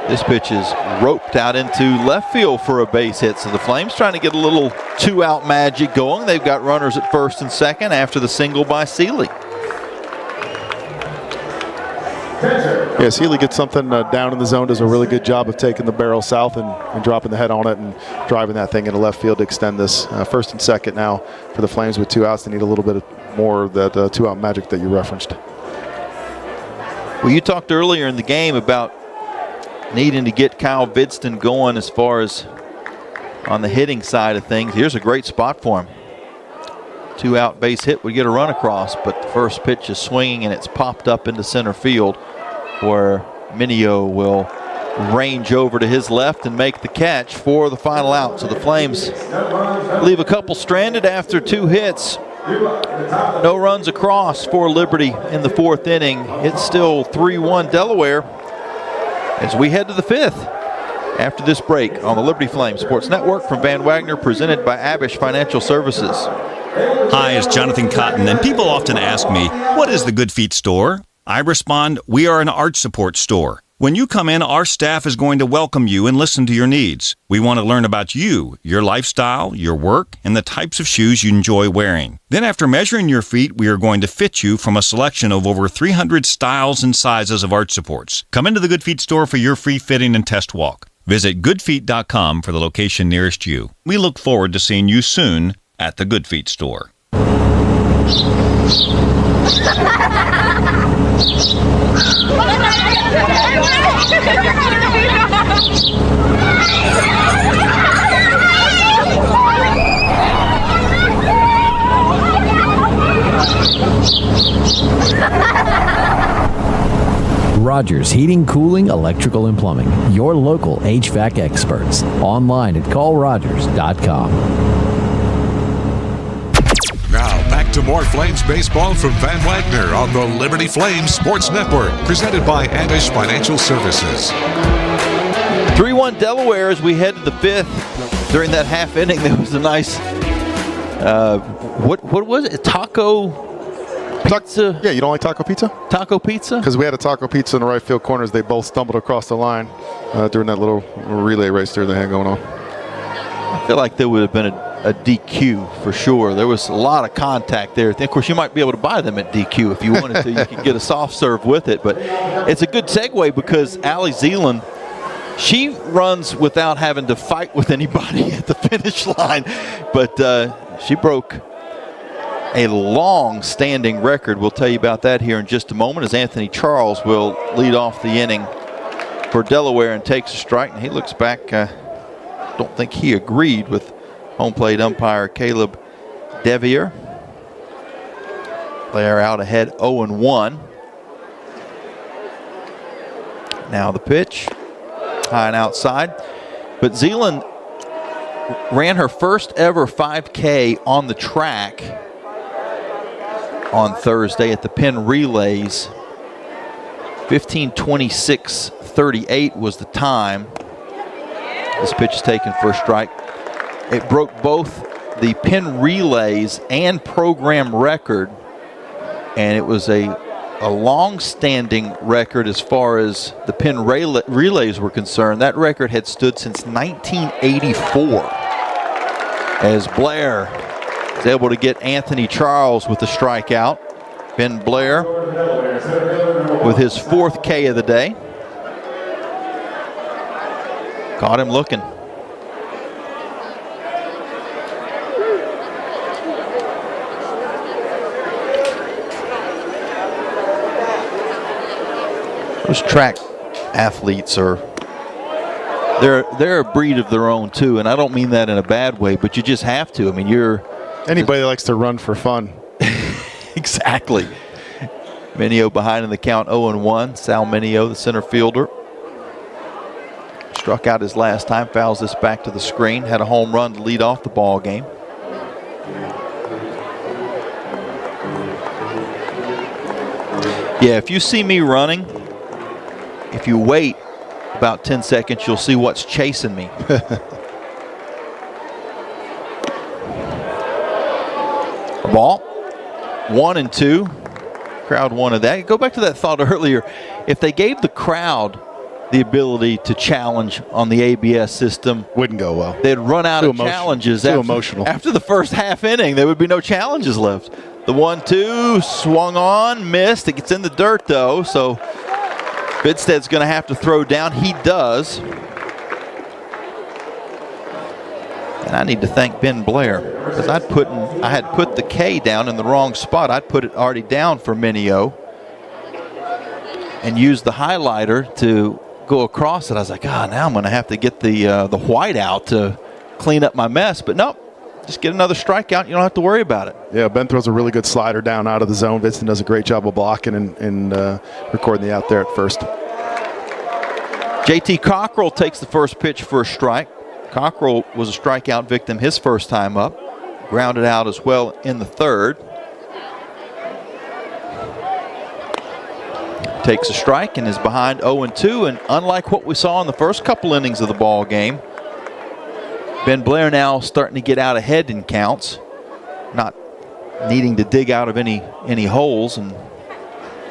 This pitch is roped out into left field for a base hit. So the Flames trying to get a little 2-out magic going. They've got runners at first and second after the single by Seeley. Yeah, Seeley gets something down in the zone, does a really good job of taking the barrel south and dropping the head on it and driving that thing into left field to extend this. First and second now for the Flames with 2 outs. They need a little bit more of that 2-out magic that you referenced. Well, you talked earlier in the game about needing to get Kyle Vidston going as far as on the hitting side of things. Here's a great spot for him. 2-out base hit would get a run across, but the first pitch is swinging and it's popped up into center field, where Minio will range over to his left and make the catch for the final out. So the Flames leave a couple stranded after 2 hits. No runs across for Liberty in the 4th inning. It's still 3-1 Delaware as we head to the 5th after this break on the Liberty Flames Sports Network from Van Wagner, presented by Abish Financial Services. Hi, it's Jonathan Cotton, and people often ask me, what is the Good Feet store? I respond, we are an arch support store. When you come in, our staff is going to welcome you and listen to your needs. We want to learn about you, your lifestyle, your work, and the types of shoes you enjoy wearing. Then after measuring your feet, we are going to fit you from a selection of over 300 styles and sizes of arch supports. Come into the Good Feet store for your free fitting and test walk. Visit goodfeet.com for the location nearest you. We look forward to seeing you soon at the Good Feet store. Rogers Heating, Cooling, Electrical, and Plumbing. Your local HVAC experts. Online at callrogers.com. Now back to more Flames baseball from Van Wagner on the Liberty Flames Sports Network, presented by Abish Financial Services. 3-1 Delaware as we head to the 5th. During that half inning, there was a nice, what was it? Taco pizza? Yeah, you don't like taco pizza? Taco pizza? Because we had a taco pizza in the right field corners. They both stumbled across the line during that little relay race there they had going on. I feel like there would have been a DQ for sure. There was a lot of contact there. Of course, you might be able to buy them at DQ if you wanted to. You could get a soft serve with it. But it's a good segue because Allie Zeeland, she runs without having to fight with anybody at the finish line. But she broke a long-standing record. We'll tell you about that here in just a moment as Anthony Charles will lead off the inning for Delaware and takes a strike. And he looks back. Don't think he agreed with home plate umpire Caleb Devier. They're out ahead 0-1. Now the pitch, high and outside. But Zeeland ran her first ever 5K on the track on Thursday at the Penn Relays. 15:26:38 was the time. This pitch is taken for a strike. It broke both the Penn Relays and program record, and it was a long-standing record as far as the Penn Relays were concerned. That record had stood since 1984, as Blair is able to get Anthony Charles with the strikeout. Ben Blair with his 4th K of the day. Caught him looking. Those track athletes they're a breed of their own too, and I don't mean that in a bad way, but you just have to. I mean, anybody that likes to run for fun. Exactly. Mineo behind in the count, 0-1. Sal Mineo, the center fielder, struck out his last time, fouls this back to the screen, had a home run to lead off the ball game. Yeah, if you see me running, if you wait about 10 seconds, you'll see what's chasing me. A ball, 1-2. Crowd wanted that. Go back to that thought earlier. If they gave the crowd the ability to challenge on the ABS system, wouldn't go well. They'd run out of challenges. After the first half inning, there would be no challenges left. The 1-2 swung on, missed. It gets in the dirt though, so Bidstead's going to have to throw down. He does. And I need to thank Ben Blair, because I had put the K down in the wrong spot. I'd put it already down for Mineo and used the highlighter to go across it. I was like, now I'm going to have to get the white out to clean up my mess. But nope, just get another strikeout. You don't have to worry about it. Yeah, Ben throws a really good slider down out of the zone. Vincent does a great job of blocking and recording the out there at first. JT Cockrell takes the first pitch for a strike. Cockrell was a strikeout victim his first time up. Grounded out as well in the third. Takes a strike and is behind 0-2. And unlike what we saw in the first couple innings of the ball game, Ben Blair now starting to get out ahead in counts, not needing to dig out of any holes. And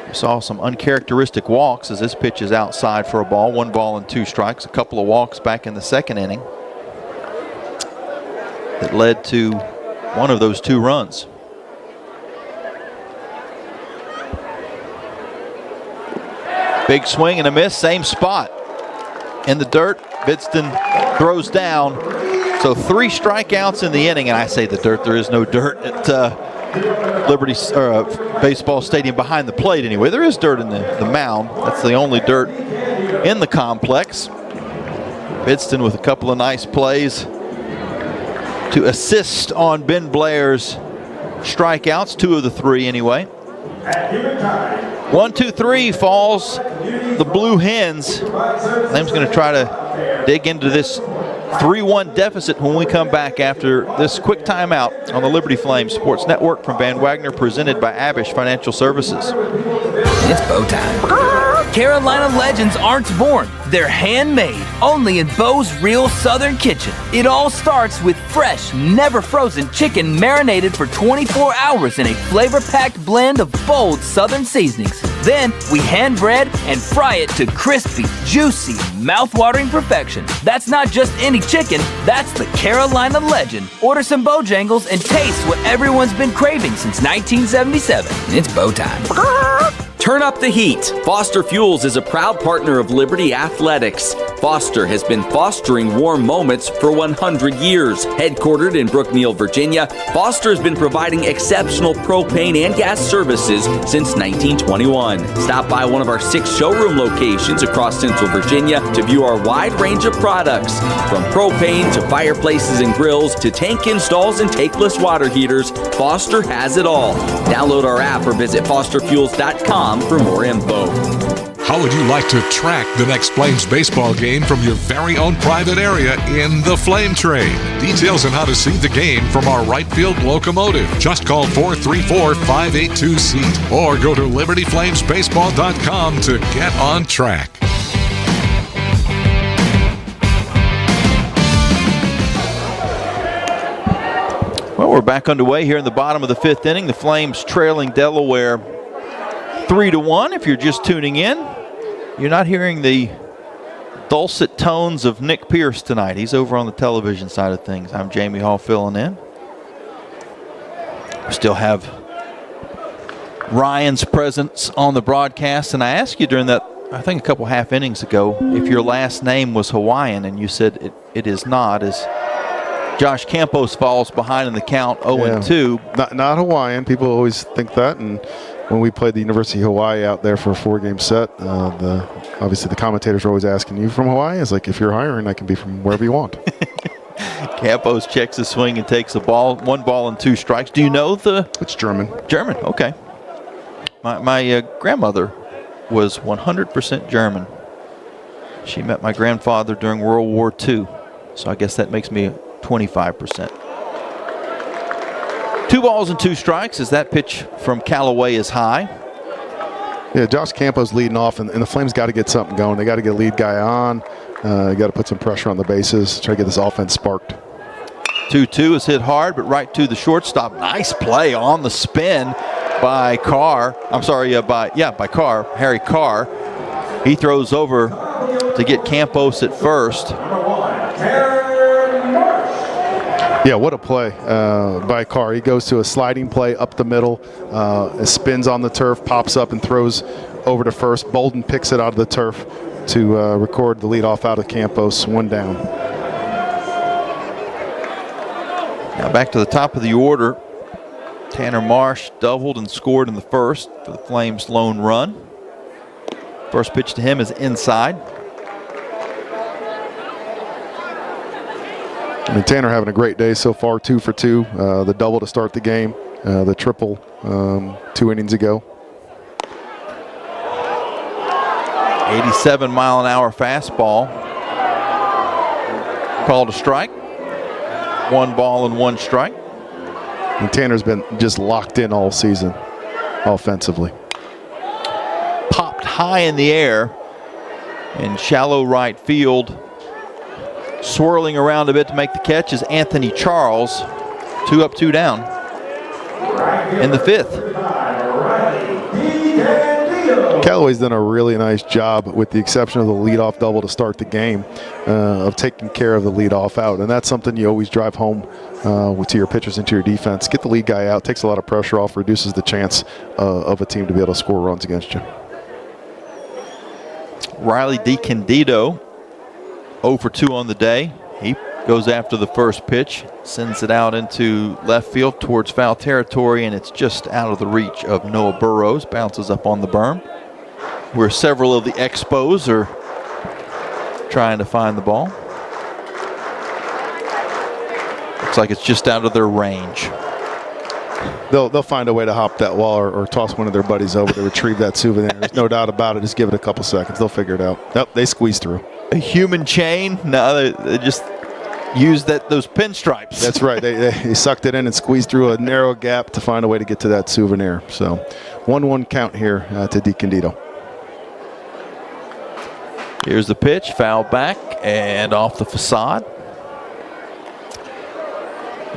we saw some uncharacteristic walks as this pitch is outside for a ball. 1 ball and 2 strikes. A couple of walks back in the second inning that led to one of those 2 runs. Big swing and a miss, same spot. In the dirt, Bidston throws down. So 3 strikeouts in the inning, and I say the dirt, there is no dirt at Liberty Baseball Stadium behind the plate anyway. There is dirt in the mound. That's the only dirt in the complex. Bidston with a couple of nice plays to assist on Ben Blair's strikeouts, 2 of the 3 anyway. 1-2-3 falls the Blue Hens. Lam's going to try to dig into this 3-1 deficit when we come back after this quick timeout on the Liberty Flames Sports Network from Van Wagner, presented by Abish Financial Services. It's bow time. Carolina legends aren't born. They're handmade, only in Bo's Real Southern Kitchen. It all starts with fresh, never frozen chicken marinated for 24 hours in a flavor-packed blend of bold Southern seasonings. Then we hand bread and fry it to crispy, juicy, mouth-watering perfection. That's not just any chicken, that's the Carolina legend. Order some Bojangles and taste what everyone's been craving since 1977. It's bow time. Turn up the heat. Foster Fuels is a proud partner of Liberty Athletics. Foster has been fostering warm moments for 100 years. Headquartered in Brookneal, Virginia, Foster has been providing exceptional propane and gas services since 1921. Stop by one of our 6 showroom locations across Central Virginia to view our wide range of products. From propane to fireplaces and grills to tank installs and tankless water heaters, Foster has it all. Download our app or visit fosterfuels.com for more info. How would you like to track the next Flames baseball game from your very own private area in the Flame Train? Details on how to see the game from our right field locomotive. Just call 434-582-SEAT or go to libertyflamesbaseball.com to get on track. Well, we're back underway here in the bottom of the 5th inning. The Flames trailing Delaware 3-1. If you're just tuning in, you're not hearing the dulcet tones of Nick Pierce tonight. He's over on the television side of things. I'm Jamie Hall filling in. We still have Ryan's presence on the broadcast, and I asked you during that, I think a couple half innings ago, if your last name was Hawaiian, and you said it is not, as Josh Campos falls behind in the count 0-2. Not Hawaiian. People always think that, and when we played the University of Hawaii out there for a 4-game set, obviously the commentators are always asking, you from Hawaii? It's like, if you're hiring, I can be from wherever you want. Campos checks the swing and takes a ball, 1 ball and 2 strikes. Do you know the? It's German. German, okay. My grandmother was 100% German. She met my grandfather during World War II, so I guess that makes me 25%. 2 balls and 2 strikes as that pitch from Callaway is high. Yeah, Josh Campos leading off, and the Flames got to get something going. They got to get a lead guy on. Got to put some pressure on the bases, try to get this offense sparked. 2-2 is hit hard, but right to the shortstop. Nice play on the spin by Carr. I'm sorry, by Carr, Harry Carr. He throws over to get Campos at first. Yeah, what a play by Carr. He goes to a sliding play up the middle, spins on the turf, pops up and throws over to first. Bolden picks it out of the turf to record the leadoff out of Campos, 1 down. Now back to the top of the order. Tanner Marsh doubled and scored in the first for the Flames' lone run. First pitch to him is inside. I mean, Tanner having a great day so far, 2 for 2. The double to start the game, the triple 2 innings ago. 87-mile-an-hour fastball. Called a strike. 1 ball and 1 strike. And Tanner's been just locked in all season offensively. Popped high in the air in shallow right field. Swirling around a bit to make the catch is Anthony Charles. 2 up, 2 down in the 5th. Callaway's done a really nice job, with the exception of the leadoff double to start the game, of taking care of the leadoff out. And that's something you always drive home to your pitchers and to your defense. Get the lead guy out, takes a lot of pressure off, reduces the chance of a team to be able to score runs against you. Riley DiCandido 0 for 2 on the day. He goes after the first pitch, sends it out into left field towards foul territory, and it's just out of the reach of Noah Burrows. Bounces up on the berm, where several of the Expos are trying to find the ball. Looks like it's just out of their range. They'll find a way to hop that wall or toss one of their buddies over to retrieve that souvenir. There's no doubt about it. Just give it a couple seconds. They'll figure it out. Nope, they squeeze through. A human chain? No, they just used those pinstripes. That's right. They sucked it in and squeezed through a narrow gap to find a way to get to that souvenir. So 1-1 count here to DiCandido. Here's the pitch, foul back and off the facade.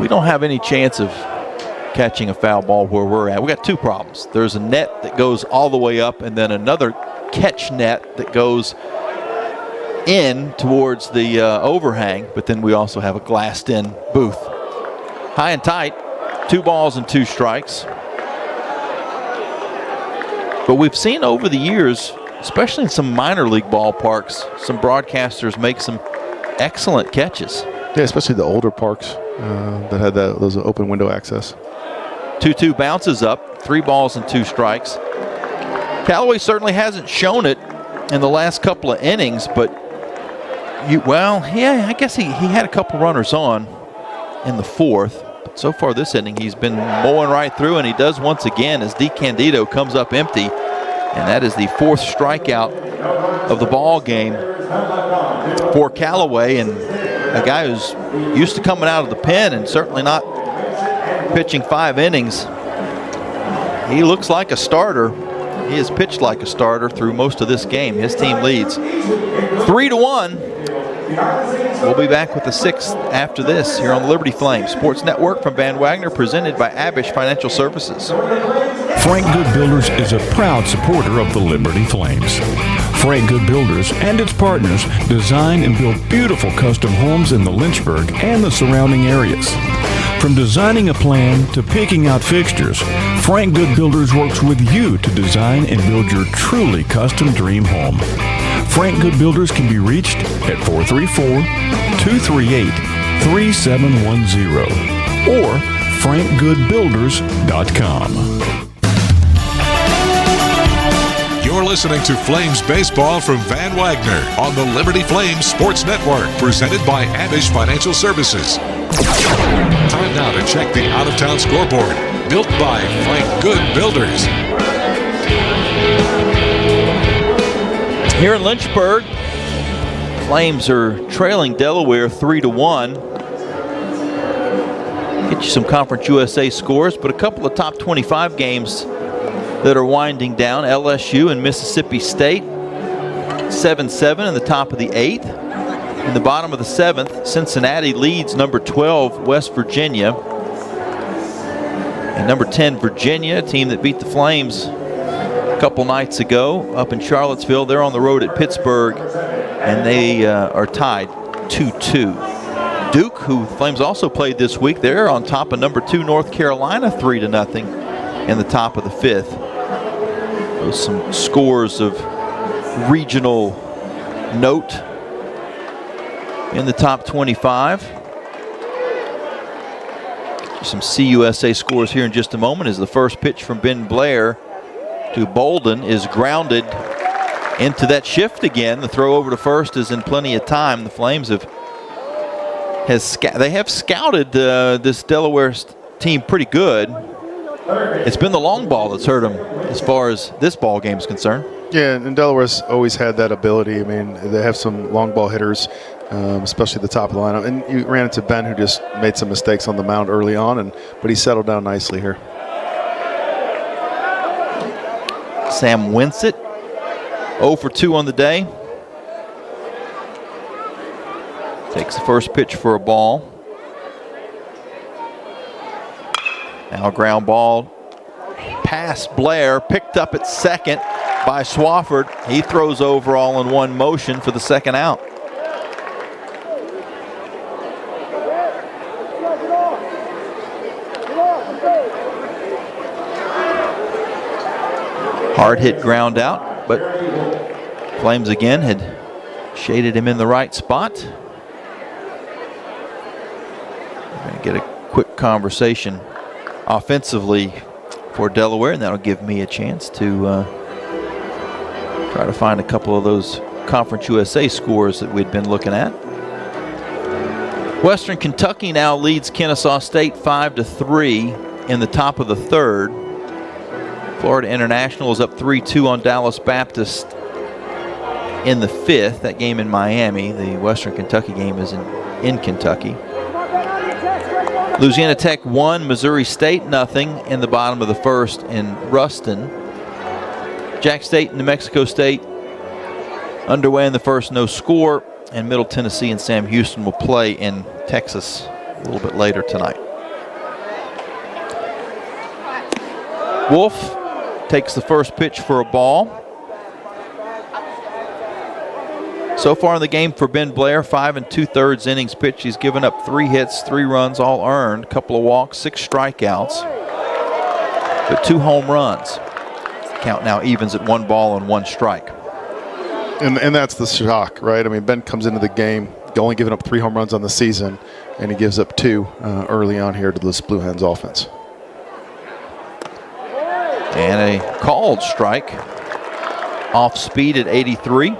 We don't have any chance of catching a foul ball where we're at. We got 2 problems. There's a net that goes all the way up, and then another catch net that goes in towards the overhang, but then we also have a glassed in booth. High and tight, 2 balls and 2 strikes. But we've seen over the years especially in some minor league ballparks, some broadcasters make some excellent catches. Yeah, especially the older parks that had those open window access. 2-2 bounces up, 3 balls and 2 strikes. Callaway certainly hasn't shown it in the last couple of innings, but I guess he had a couple runners on in the 4th. But so far this inning, he's been mowing right through, and he does once again as DeCandido comes up empty. And that is the 4th strikeout of the ball game for Callaway, and a guy who's used to coming out of the pen and certainly not pitching 5 innings. He looks like a starter. He has pitched like a starter through most of this game. His team leads 3-1. We'll be back with the 6th after this here on the Liberty Flames Sports Network from Van Wagner, presented by Abish Financial Services. Frank Good Builders is a proud supporter of the Liberty Flames. Frank Good Builders and its partners design and build beautiful custom homes in the Lynchburg and the surrounding areas. From designing a plan to picking out fixtures, Frank Good Builders works with you to design and build your truly custom dream home. Frank Good Builders can be reached at 434-238-3710 or frankgoodbuilders.com. You're listening to Flames Baseball from Van Wagner on the Liberty Flames Sports Network, presented by Abish Financial Services. Time now to check the out-of-town scoreboard, built by Frank Good Builders. Here in Lynchburg, Flames are trailing Delaware 3-1. Get you some Conference USA scores, but a couple of top 25 games that are winding down. LSU and Mississippi State, 7-7 in the top of the 8th. In the bottom of the 7th, Cincinnati leads number 12, West Virginia. And number 10, Virginia, a team that beat the Flames a couple nights ago up in Charlottesville. They're on the road at Pittsburgh, and they are tied 2-2. Duke, who the Flames also played this week, they're on top of number 2, North Carolina, 3-0 in the top of the 5th. Those some scores of regional note in the top 25. Some CUSA scores here in just a moment, as the first pitch from Ben Blair to Bolden is grounded into that shift again. The throw over to first is in plenty of time. The Flames have scouted this Delaware team pretty good. It's been the long ball that's hurt them as far as this ball game is concerned. Yeah, and Delaware's always had that ability. I mean, they have some long ball hitters, especially the top of the lineup. And you ran into Ben, who just made some mistakes on the mound early on, but he settled down nicely here. Sam Winsett, 0 for 2 on the day. Takes the first pitch for a ball. Now a ground ball past Blair, picked up at second by Swafford. He throws over all in one motion for the second out. Hard hit ground out, but Flames again had shaded him in the right spot. We're going to get a quick conversation offensively for Delaware, and that'll give me a chance to try to find a couple of those Conference USA scores that we'd been looking at. Western Kentucky now leads Kennesaw State 5-3 in the top of the 3rd. Florida International is up 3-2 on Dallas Baptist in the 5th. That game in Miami. The Western Kentucky game is in Kentucky. Louisiana Tech 1, Missouri State 0 in the bottom of the 1st in Ruston. Jack State and New Mexico State underway in the 1st, no score. And Middle Tennessee and Sam Houston will play in Texas a little bit later tonight. Wolf takes the first pitch for a ball. So far in the game for Ben Blair, 5 2/3 innings pitched. He's given up 3 hits, 3 runs, all earned, a couple of walks, 6 strikeouts, but 2 home runs. Count now evens at 1 ball and 1 strike. And that's the shock, right? I mean, Ben comes into the game only giving up 3 home runs on the season, and he gives up 2 early on here to this Blue Hens offense. And a called strike. Off speed at 83.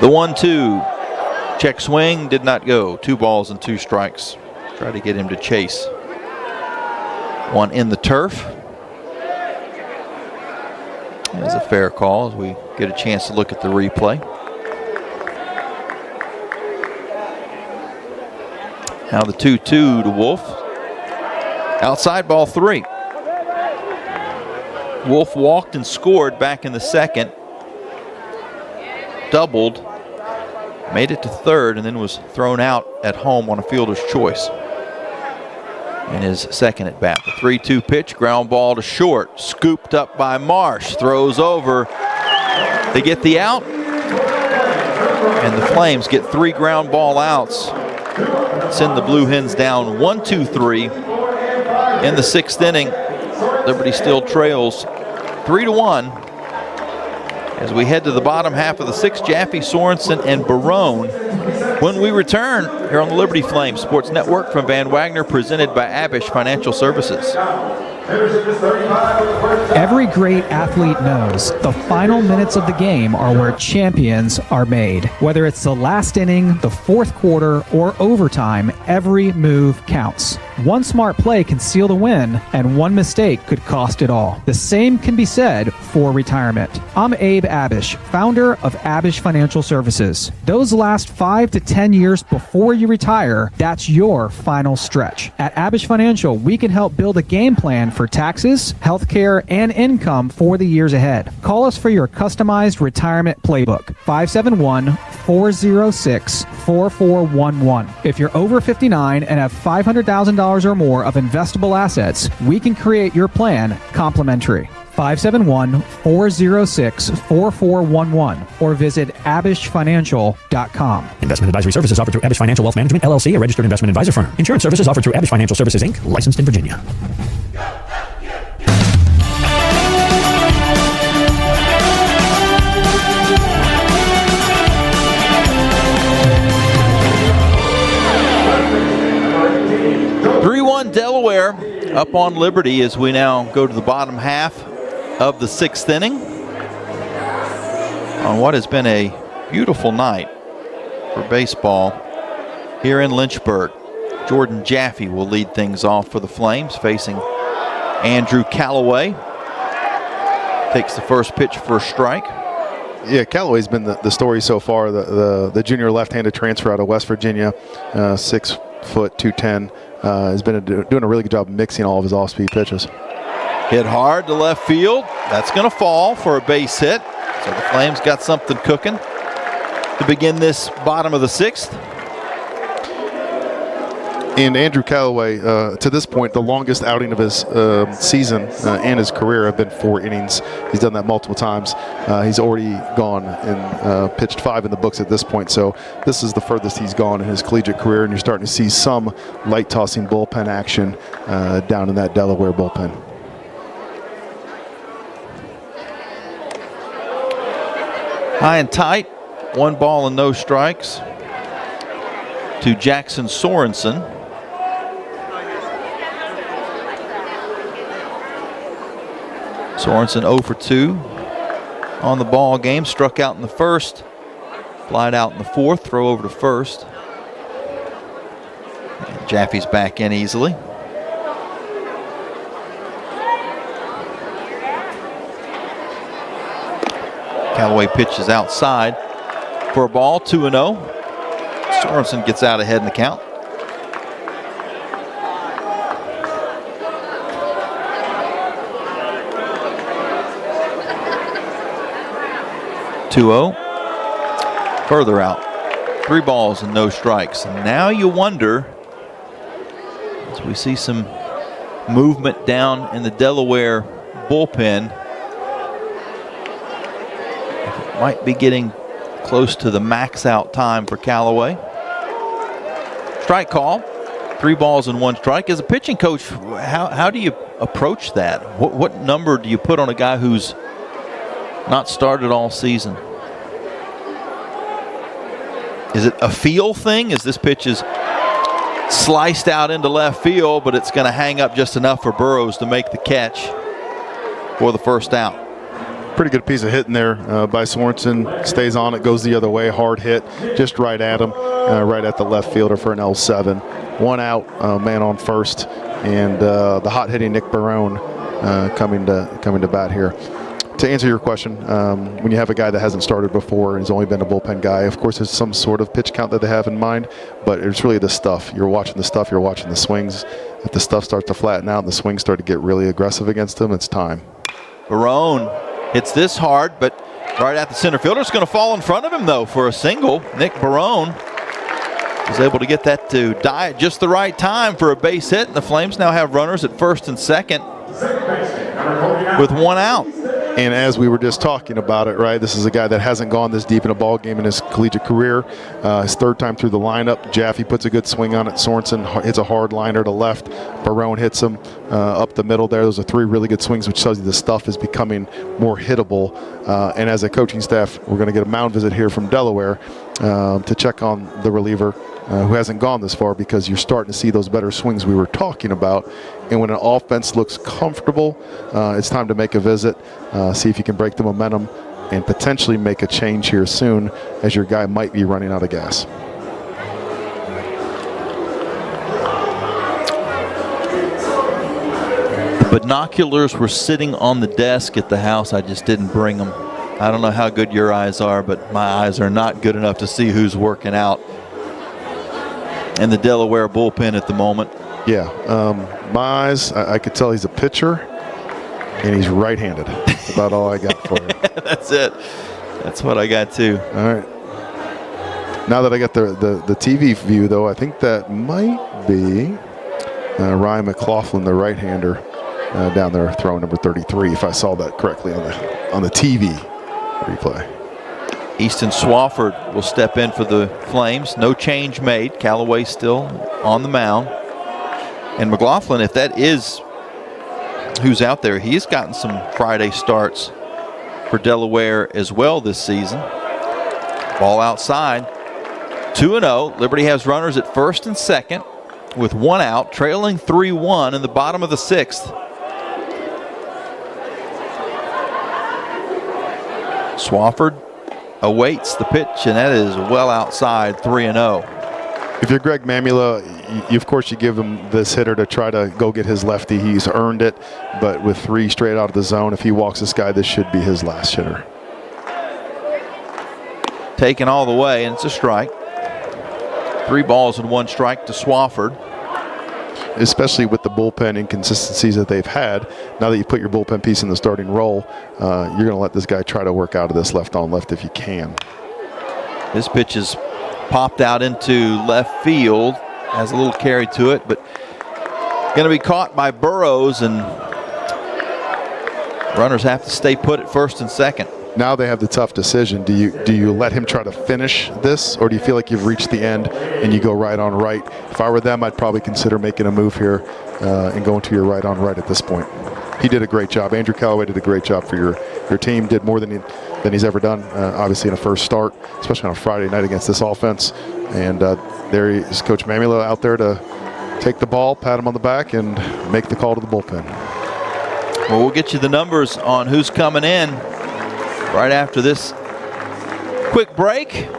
The 1-2. Check swing did not go. 2 balls and 2 strikes. Try to get him to chase. One in the turf. That's a fair call as we get a chance to look at the replay. Now the 2-2 to Wolf. Outside ball 3. Wolf walked and scored back in the second. Doubled. Made it to third and then was thrown out at home on a fielder's choice in his second at bat. The 3-2 pitch, ground ball to short, scooped up by Marsh, throws over. They get the out, and the Flames get 3 ground ball outs. Send the Blue Hens down 1-2-3 in the 6th inning. Liberty still trails 3-1. As we head to the bottom half of the 6th, Jaffe, Sorensen, and Barone. When we return here on the Liberty Flames Sports Network from Van Wagner, presented by Abish Financial Services. Every great athlete knows the final minutes of the game are where champions are made. Whether it's the last inning, the 4th quarter, or overtime, every move counts. One smart play can seal the win, and one mistake could cost it all. The same can be said for retirement. I'm Abe Abish, founder of Abish Financial Services. Those last 5 to 10 years before you retire, that's your final stretch. At Abish Financial, we can help build a game plan for taxes, healthcare, and income for the years ahead. Call us for your customized retirement playbook, 571-406-4411. If you're over 59 and have $500,000 or more of investable assets, we can create your plan complimentary. 571-406-4411 or visit abishfinancial.com. Investment advisory services offered through Abish Financial Wealth Management, LLC, a registered investment advisor firm. Insurance services offered through Abish Financial Services, Inc., licensed in Virginia. Delaware up on Liberty as we now go to the bottom half of the 6th inning on what has been a beautiful night for baseball here in Lynchburg. Jordan Jaffe will lead things off for the Flames, facing Andrew Callaway. Takes the first pitch for a strike. Yeah, Callaway's been the story so far. The junior left-handed transfer out of West Virginia, 6 foot 210. Has been doing a really good job mixing all of his off-speed pitches. Hit hard to left field. That's going to fall for a base hit. So the Flames got something cooking to begin this bottom of the 6th. And Andrew Callaway, to this point, the longest outing of his season and his career have been 4 innings. He's done that multiple times. He's already gone and pitched 5 in the books at this point. So this is the furthest he's gone in his collegiate career, and you're starting to see some light tossing bullpen action down in that Delaware bullpen. High and tight, 1 ball and no strikes to Jackson Sorensen. Sorensen 0 for 2 on the ball game. Struck out in the first, flied out in the 4th, throw over to first. And Jaffe's back in easily. Callaway pitches outside for a ball, 2-0. Sorensen gets out ahead in the count. Further out. 3 balls and no strikes. And now you wonder, as we see some movement down in the Delaware bullpen, if it might be getting close to the max out time for Callaway. strike call. 3 balls and 1 strike. As a pitching coach, how do you approach that? What number do you put on a guy who's not started all season? Is it a feel thing? Is this pitch is sliced out into left field, but it's going to hang up just enough for Burrows to make the catch for the first out? Pretty good piece of hitting there by Sorensen. Stays on it, goes the other way. Hard hit, just right at him, right at the left fielder for an L7. 1 out, man on first, and the hot hitting Nick Barone coming to bat here. To answer your question, when you have a guy that hasn't started before and has only been a bullpen guy, of course there's some sort of pitch count that they have in mind, but it's really the stuff. You're watching the stuff, you're watching the swings. If the stuff starts to flatten out and the swings start to get really aggressive against them, it's time. Barone hits this hard, but right at the center fielder. It's going to fall in front of him, though, for a single. Nick Barone was able to get that to die at just the right time for a base hit, and the Flames now have runners at first and second with 1 out. And as we were just talking about it, right, this is a guy that hasn't gone this deep in a ball game in his collegiate career. His 3rd time through the lineup. Jaffe puts a good swing on it. Sorensen hits a hard liner to left. Barone hits him up the middle there. Those are 3 really good swings, which tells you the stuff is becoming more hittable. And as a coaching staff, we're going to get a mound visit here from Delaware to check on the reliever who hasn't gone this far, because you're starting to see those better swings we were talking about. And when an offense looks comfortable, it's time to make a visit, see if you can break the momentum and potentially make a change here soon, as your guy might be running out of gas. The binoculars were sitting on the desk at the house. I just didn't bring them. I don't know how good your eyes are, but my eyes are not good enough to see who's working out in the Delaware bullpen at the moment. Yeah, my eyes, I could tell he's a pitcher, and he's right-handed. That's about all I got for you. That's it. That's what I got, too. All right. Now that I got the TV view, though, I think that might be Ryan McLaughlin, the right-hander, down there throwing number 33, if I saw that correctly on the TV replay. Easton Swafford will step in for the Flames. No change made. Callaway still on the mound. And McLaughlin, if that is who's out there, he's gotten some Friday starts for Delaware as well this season. Ball outside. 2-0. Liberty has runners at first and second with 1 out, trailing 3-1 in the bottom of the 6th. Swafford awaits the pitch, and that is well outside, 3-0. If you're Greg Mamula, of course you give him this hitter to try to go get his lefty. He's earned it, but with 3 straight out of the zone, if he walks this guy, this should be his last hitter. Taken all the way, and it's a strike. 3 balls and 1 strike to Swafford. Especially with the bullpen inconsistencies that they've had. Now that you put your bullpen piece in the starting role, you're going to let this guy try to work out of this left on left if you can. This pitch is popped out into left field, has a little carry to it, but going to be caught by Burrows, and runners have to stay put at first and second. Now they have the tough decision. Do you let him try to finish this, or do you feel like you've reached the end and you go right on right? If I were them, I'd probably consider making a move here and going to your right on right at this point. He did a great job. Andrew Callaway did a great job for your team. Did more than he's ever done, obviously in a first start, especially on a Friday night against this offense. And there is Coach Mamula out there to take the ball, pat him on the back, and make the call to the bullpen. Well, we'll get you the numbers on who's coming in right after this quick break.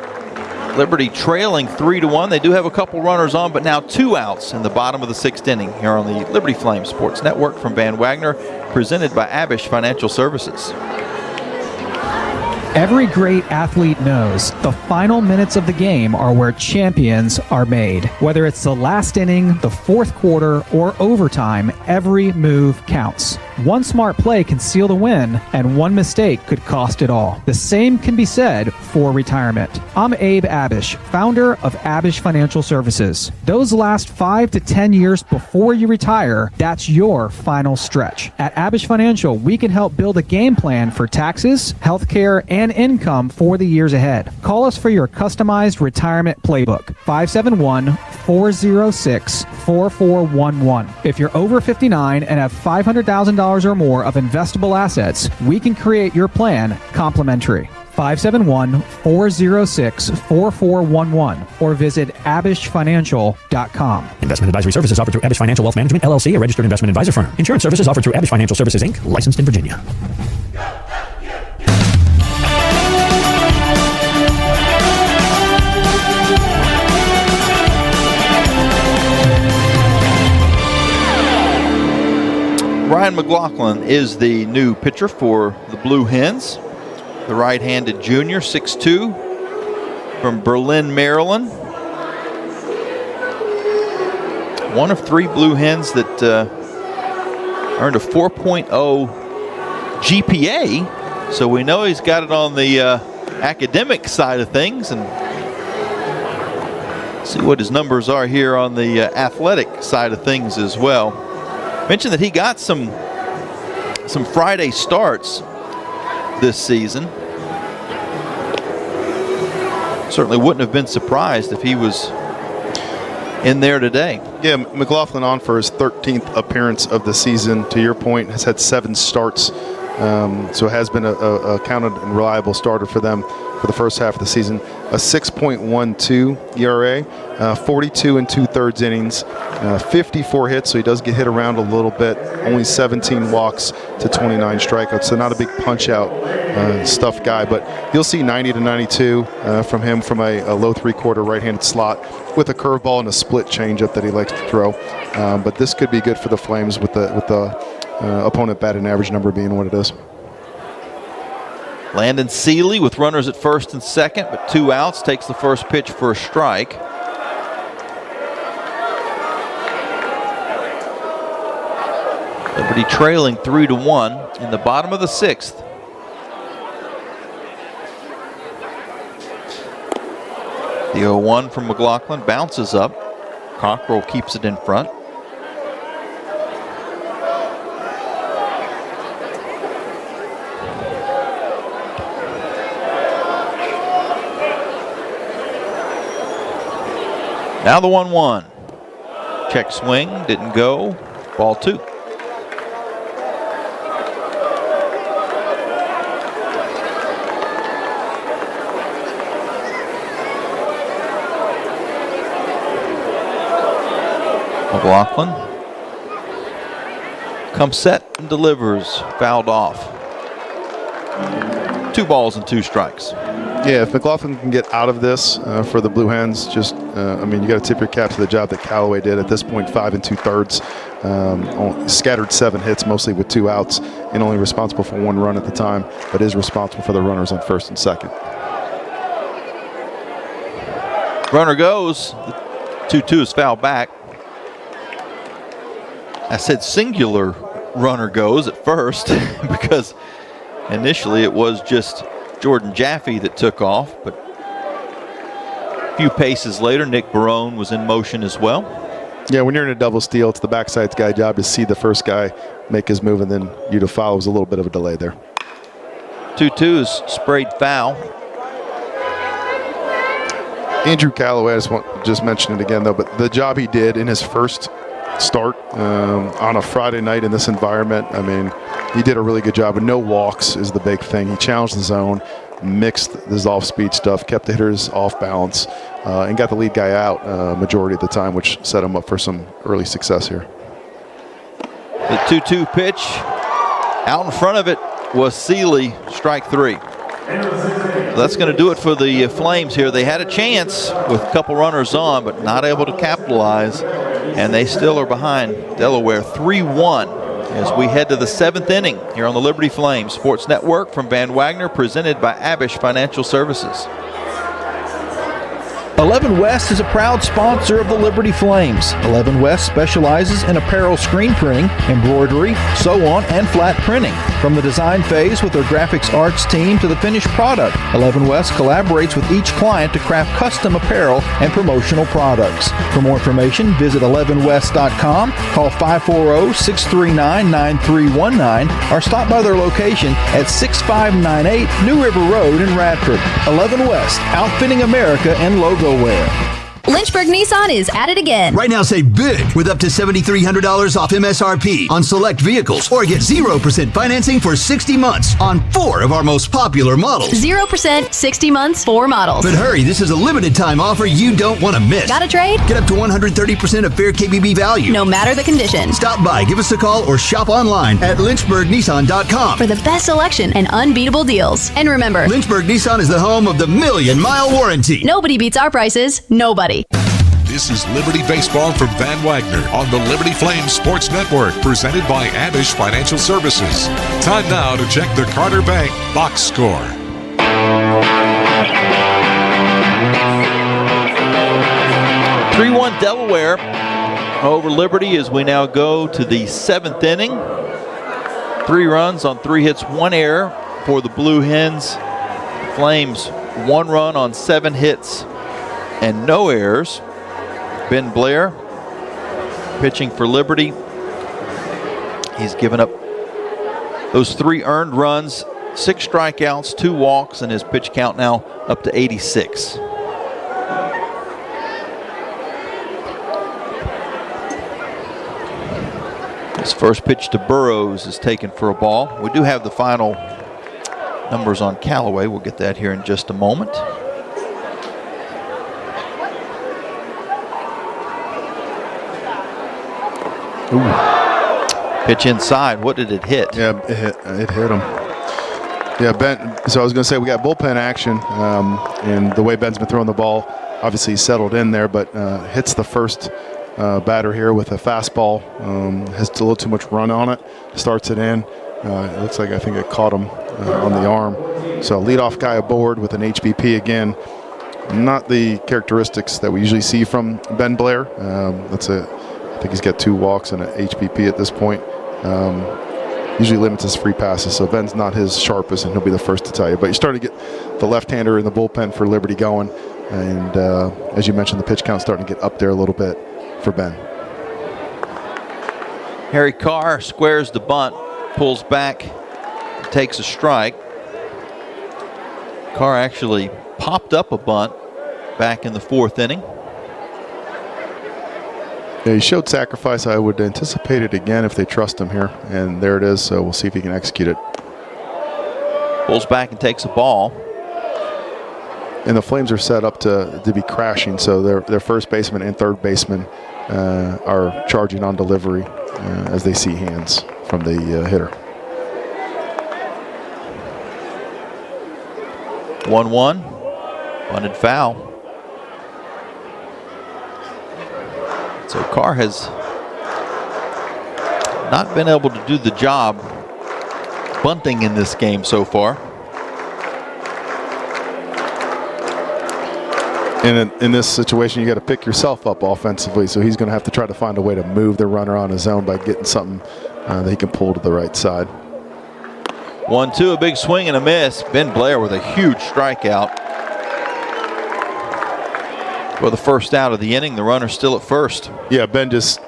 Liberty trailing 3-1. They do have a couple runners on, but now 2 outs in the bottom of the 6th inning here on the Liberty Flames Sports Network from Van Wagner, presented by Abish Financial Services. Every great athlete knows the final minutes of the game are where champions are made. Whether it's the last inning, the 4th quarter, or overtime, every move counts. One smart play can seal the win, and one mistake could cost it all. The same can be said for retirement. I'm Abe Abish, founder of Abish Financial Services. Those last 5 to 10 years before you retire, that's your final stretch. At Abish Financial, we can help build a game plan for taxes, healthcare, and income for the years ahead. Call us for your customized retirement playbook, 571 571-406-4411. If you're over 59 and have $500,000 or more of investable assets, we can create your plan complimentary. 571-406-4411 or visit abishfinancial.com. Investment advisory services offered through Abish Financial Wealth Management, LLC, a registered investment advisor firm. Insurance services offered through Abish Financial Services, Inc., licensed in Virginia. Ryan McLaughlin is the new pitcher for the Blue Hens. The right-handed junior, 6'2", from Berlin, Maryland. One of 3 Blue Hens that earned a 4.0 GPA, so we know he's got it on the academic side of things, and see what his numbers are here on the athletic side of things as well. Mentioned that he got some Friday starts this season. Certainly wouldn't have been surprised if he was in there today. Yeah, McLaughlin on for his 13th appearance of the season. To your point, has had 7 starts, so has been a counted and reliable starter for them for the first half of the season. A 6.12 ERA, 42 2/3 innings, 54 hits, so he does get hit around a little bit. Only 17 walks to 29 strikeouts, so not a big punch-out stuff guy, but you'll see 90 to 92 from him from a low 3/4 right-handed slot with a curveball and a split changeup that he likes to throw. But this could be good for the Flames with the opponent batting average number being what it is. Landon Seeley with runners at first and second, but 2 outs, takes the first pitch for a strike. Liberty trailing 3-1 in the bottom of the 6th. The 0-1 from McLaughlin bounces up. Cockrell keeps it in front. Now the 1-1. Check swing, didn't go. Ball 2. McLaughlin comes set and delivers, fouled off. 2 balls and 2 strikes. Yeah, if McLaughlin can get out of this for the Blue Hens, just, I mean, you got to tip your cap to the job that Callaway did at this point, 5 2/3. Scattered 7 hits, mostly with 2 outs, and only responsible for 1 run at the time, but is responsible for the runners on first and second. Runner goes. The 2-2 is fouled back. I said singular runner goes at first because initially it was just Jordan Jaffe that took off, but a few paces later, Nick Barone was in motion as well. Yeah, when you're in a double steal, it's the backside's guy's job to see the first guy make his move, and then you to follow. Was a little bit of a delay there. 2-2 is sprayed foul. Andrew Callaway, I just mention it again, though, but the job he did in his first start on a Friday night in this environment, I mean, he did a really good job. And no walks is the big thing. He challenged the zone, mixed his off-speed stuff, kept the hitters off balance, and got the lead guy out majority of the time, which set him up for some early success here. The 2-2 pitch, out in front of it was Seeley, strike 3. That's going to do it for the Flames here. They had a chance with a couple runners on, but not able to capitalize, and they still are behind Delaware 3-1 as we head to the 7th inning here on the Liberty Flames Sports Network from Van Wagner, presented by Abish Financial Services. 11 West is a proud sponsor of the Liberty Flames. 11 West specializes in apparel screen printing, embroidery, sew-on, and flat printing. From the design phase with their graphics arts team to the finished product, 11 West collaborates with each client to craft custom apparel and promotional products. For more information, visit 11west.com, call 540-639-9319, or stop by their location at 6598 New River Road in Radford. 11 West, outfitting America and logo wear. Lynchburg Nissan is at it again. Right now, save big with up to $7,300 off MSRP on select vehicles, or get 0% financing for 60 months on 4 of our most popular models. 0%, 60 months, 4 models. But hurry, this is a limited time offer you don't want to miss. Got a trade? Get up to 130% of fair KBB value. No matter the condition. Stop by, give us a call, or shop online at lynchburgnissan.com for the best selection and unbeatable deals. And remember, Lynchburg Nissan is the home of the million-mile warranty. Nobody beats our prices. Nobody. This is Liberty Baseball from Van Wagner on the Liberty Flames Sports Network, presented by Abish Financial Services. Time now to check the Carter Bank box score. 3-1 Delaware over Liberty as we now go to the 7th inning. 3 runs on 3 hits, 1 error for the Blue Hens. Flames 1 run on 7 hits and no errors. Ben Blair pitching for Liberty. He's given up those 3 earned runs, 6 strikeouts, 2 walks, and his pitch count now up to 86. His first pitch to Burrows is taken for a ball. We do have the final numbers on Callaway. We'll get that here in just a moment. Ooh. Pitch inside. What did it hit? Yeah, it hit him. Yeah, Ben. So I was going to say we got bullpen action, and the way Ben's been throwing the ball, obviously he's settled in there, but hits the first batter here with a fastball. Has a little too much run on it. Starts it in. It looks like I think it caught him on the arm. So leadoff guy aboard with an HBP again. Not the characteristics that we usually see from Ben Blair. I think he's got 2 walks and an HBP at this point. Usually limits his free passes, so Ben's not his sharpest, and he'll be the first to tell you. But you're starting to get the left-hander in the bullpen for Liberty going, and as you mentioned, the pitch count's starting to get up there a little bit for Ben. Harry Carr squares the bunt, pulls back, takes a strike. Carr actually popped up a bunt back in the 4th inning. Yeah, he showed sacrifice. I would anticipate it again if they trust him here. And there it is, so we'll see if he can execute it. Pulls back and takes a ball. And the Flames are set up to be crashing, so their first baseman and third baseman are charging on delivery as they see hands from the hitter. 1-1, bunted foul. So Carr has not been able to do the job bunting in this game so far. And in this situation, you got to pick yourself up offensively, so he's going to have to try to find a way to move the runner on his own by getting something that he can pull to the right side. 1-2, a big swing and a miss. Ben Blair with a huge strikeout. For the first out of the inning, the runner still at first. Yeah, Ben just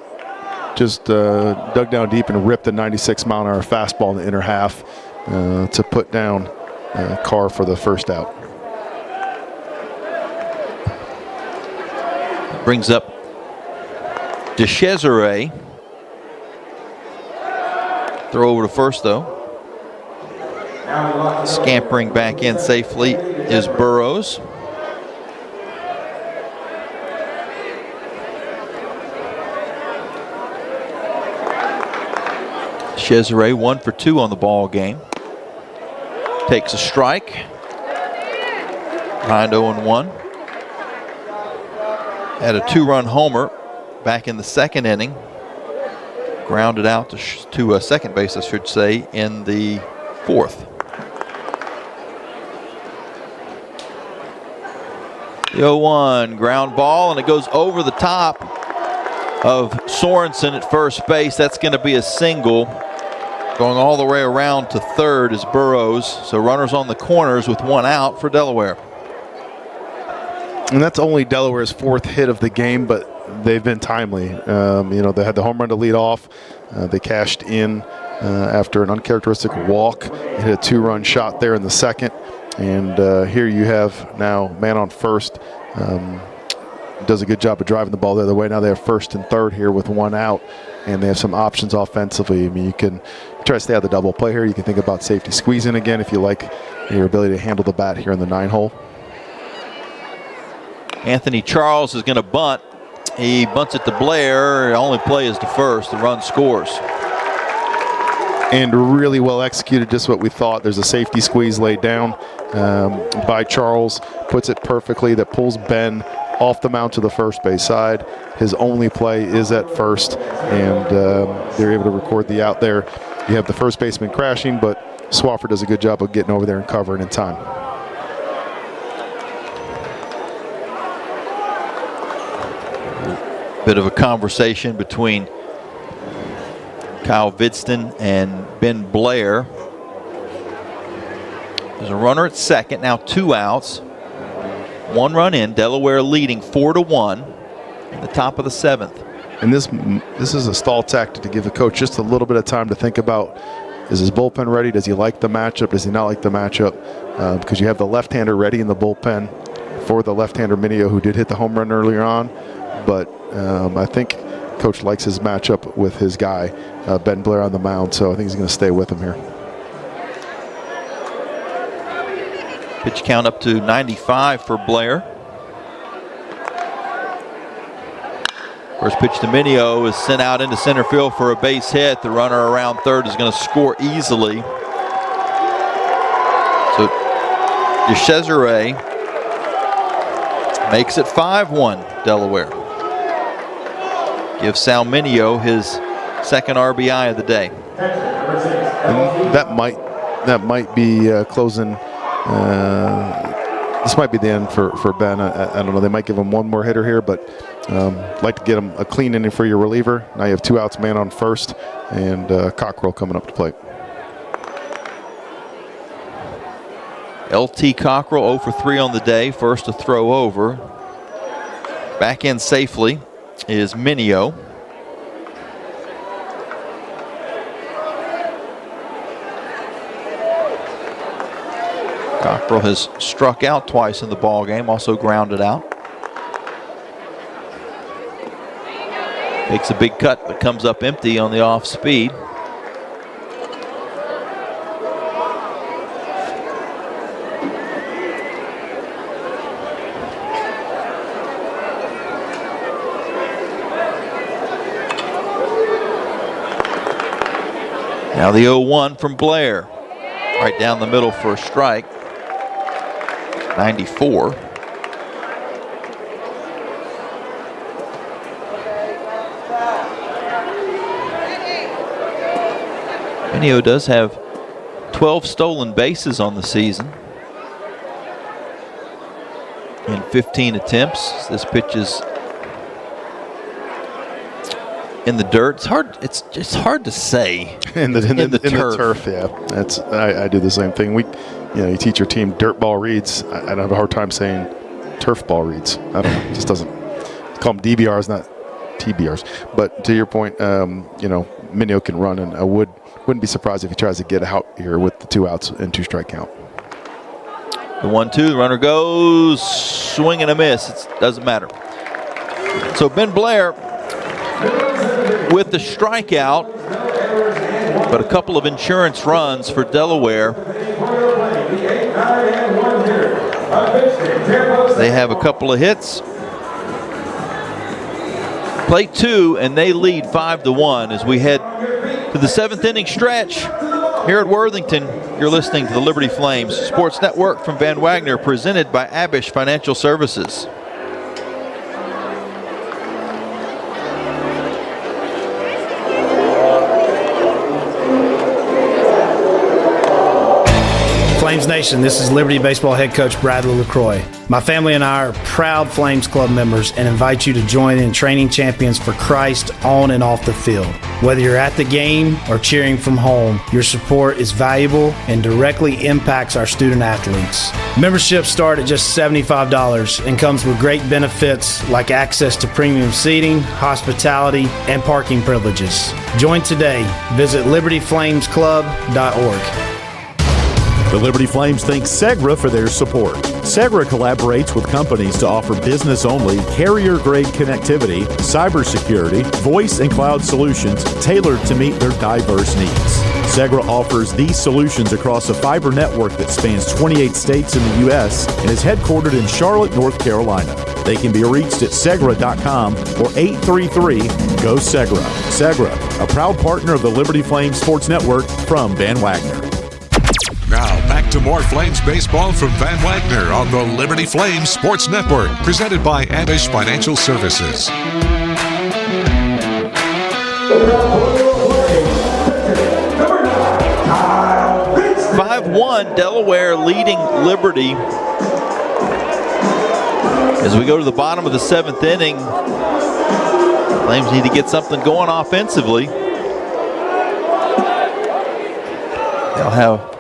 dug down deep and ripped a 96-mile-an-hour fastball in the inner half to put down Carr for the first out. Brings up DeCesare. Throw over to first, though. Scampering back in safely is Burrows. Cesare 1 for 2 on the ball game. Takes a strike. Behind 0-1. Had a 2-run homer back in the 2nd inning. Grounded out to second base, I should say, in the 4th. The 0-1 ground ball, and it goes over the top of Sorensen at first base. That's going to be a single. Going all the way around to third is Burrows. So runners on the corners with 1 out for Delaware. And that's only Delaware's 4th hit of the game, but they've been timely. They had the home run to lead off. They cashed in after an uncharacteristic walk. They hit a 2-run shot there in the 2nd. And here you have now man on first. does a good job of driving the ball the other way. Now they have first and third here with one out, and they have some options offensively. I mean, you can try to stay out of the double play here. You can think about safety squeezing again if you like your ability to handle the bat here in the 9-hole. Anthony Charles is going to bunt. He bunts it to Blair. The only play is to first. The run scores. And really well executed, just what we thought. There's a safety squeeze laid down by Charles. Puts it perfectly. That pulls Ben off the mound to the first base side. His only play is at first, and they're able to record the out there. You have the first baseman crashing, but Swafford does a good job of getting over there and covering in time. Bit of a conversation between Kyle Vidston and Ben Blair. There's a runner at second, now 2 outs. 1 run in, Delaware leading 4-1 in the top of the 7th. And this is a stall tactic to give the coach just a little bit of time to think about, is his bullpen ready? Does he like the matchup? Does he not like the matchup? Because you have the left-hander ready in the bullpen for the left-hander Minio, who did hit the home run earlier on. But I think coach likes his matchup with his guy, Ben Blair, on the mound, so I think he's going to stay with him here. Pitch count up to 95 for Blair. First pitch to Minio is sent out into center field for a base hit. The runner around third is going to score easily. So DeCesare makes it 5-1 Delaware. Gives Sal Minio his second RBI of the day. And that might be closing. This might be the end for Ben. I don't know. They might give him one more hitter here, but like to get him a clean inning for your reliever. Now you have 2 outs, man on first, and Cockrell coming up to plate. LT Cockrell 0 for 3 on the day. First to throw over. Back in safely is Minio. Cockrell has struck out twice in the ball game, also grounded out. Takes a big cut, but comes up empty on the off speed. Now the 0-1 from Blair. Right down the middle for a strike. 94. Minio does have 12 stolen bases on the season in 15 attempts. This pitch is in the dirt. It's just hard to say. in the turf, yeah. I do the same thing. You teach your team dirt ball reads. I have a hard time saying turf ball reads. I don't know. It just doesn't. Call them DBRs, not TBRs. But to your point, Minio can run, and I wouldn't be surprised if he tries to get out here with the 2 outs and 2 strike count. The 1-2, the runner goes, swing and a miss. It doesn't matter. So Ben Blair with the strikeout, but a couple of insurance runs for Delaware. They have a couple of hits. Play 2, and they lead 5-1 as we head to the 7th inning stretch here at Worthington. You're listening to the Liberty Flames Sports Network from Van Wagner, presented by Abish Financial Services. Flames Nation, this is Liberty Baseball head coach Bradley LaCroix. My family and I are proud Flames Club members and invite you to join in training champions for Christ on and off the field. Whether you're at the game or cheering from home, your support is valuable and directly impacts our student athletes. Memberships start at just $75 and comes with great benefits like access to premium seating, hospitality, and parking privileges. Join today. Visit libertyflamesclub.org. The Liberty Flames thank Segra for their support. Segra collaborates with companies to offer business-only, carrier-grade connectivity, cybersecurity, voice and cloud solutions tailored to meet their diverse needs. Segra offers these solutions across a fiber network that spans 28 states in the U.S. and is headquartered in Charlotte, North Carolina. They can be reached at Segra.com or 833-GO-SEGRA. Segra, a proud partner of the Liberty Flames Sports Network from Van Wagner. Now, back to more Flames baseball from Van Wagner on the Liberty Flames Sports Network, presented by Abish Financial Services. 5-1, Delaware leading Liberty. As we go to the bottom of the 7th inning, Flames need to get something going offensively. They'll have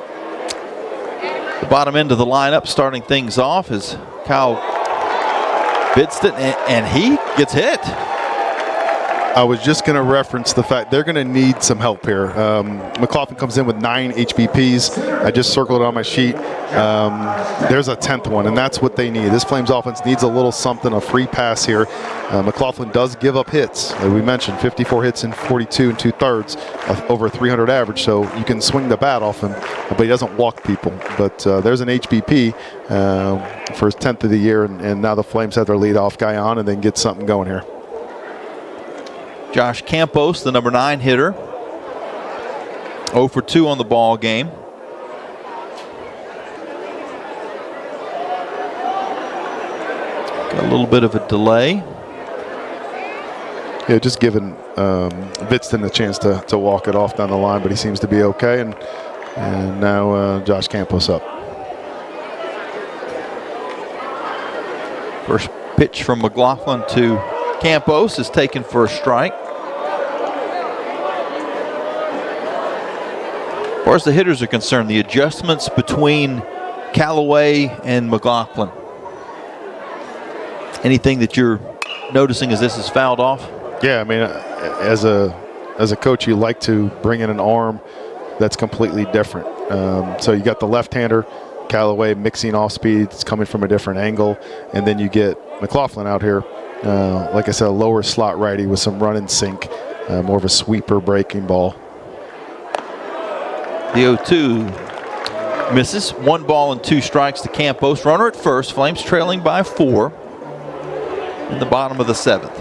the bottom end of the lineup starting things off is Kyle Bidston, and he gets hit. I was just going to reference the fact they're going to need some help here. McLaughlin comes in with 9 HBPs. I just circled it on my sheet. There's a 10th one, and that's what they need. This Flames offense needs a little something, a free pass here. McLaughlin does give up hits. Like we mentioned, 54 hits in 42 and 2/3, over 300 average, so you can swing the bat off him, but he doesn't walk people. But there's an HBP for his 10th of the year, and now the Flames have their leadoff guy on and then get something going here. Josh Campos, the number 9 hitter, 0 for 2 on the ball game. Got a little bit of a delay. Yeah, just giving Bidston a chance to walk it off down the line, but he seems to be okay. And now Josh Campos up. First pitch from McLaughlin to Campos is taken for a strike. As far as the hitters are concerned, the adjustments between Callaway and McLaughlin. Anything that you're noticing as this is fouled off? Yeah, I mean, as a coach, you like to bring in an arm that's completely different. So you got the left-hander, Callaway, mixing off speeds, coming from a different angle, and then you get McLaughlin out here. Like I said, a lower slot righty with some run and sink, more of a sweeper breaking ball. The 0-2 misses. 1 ball and 2 strikes to Campos. Runner at first. Flames trailing by 4 in the bottom of the 7th.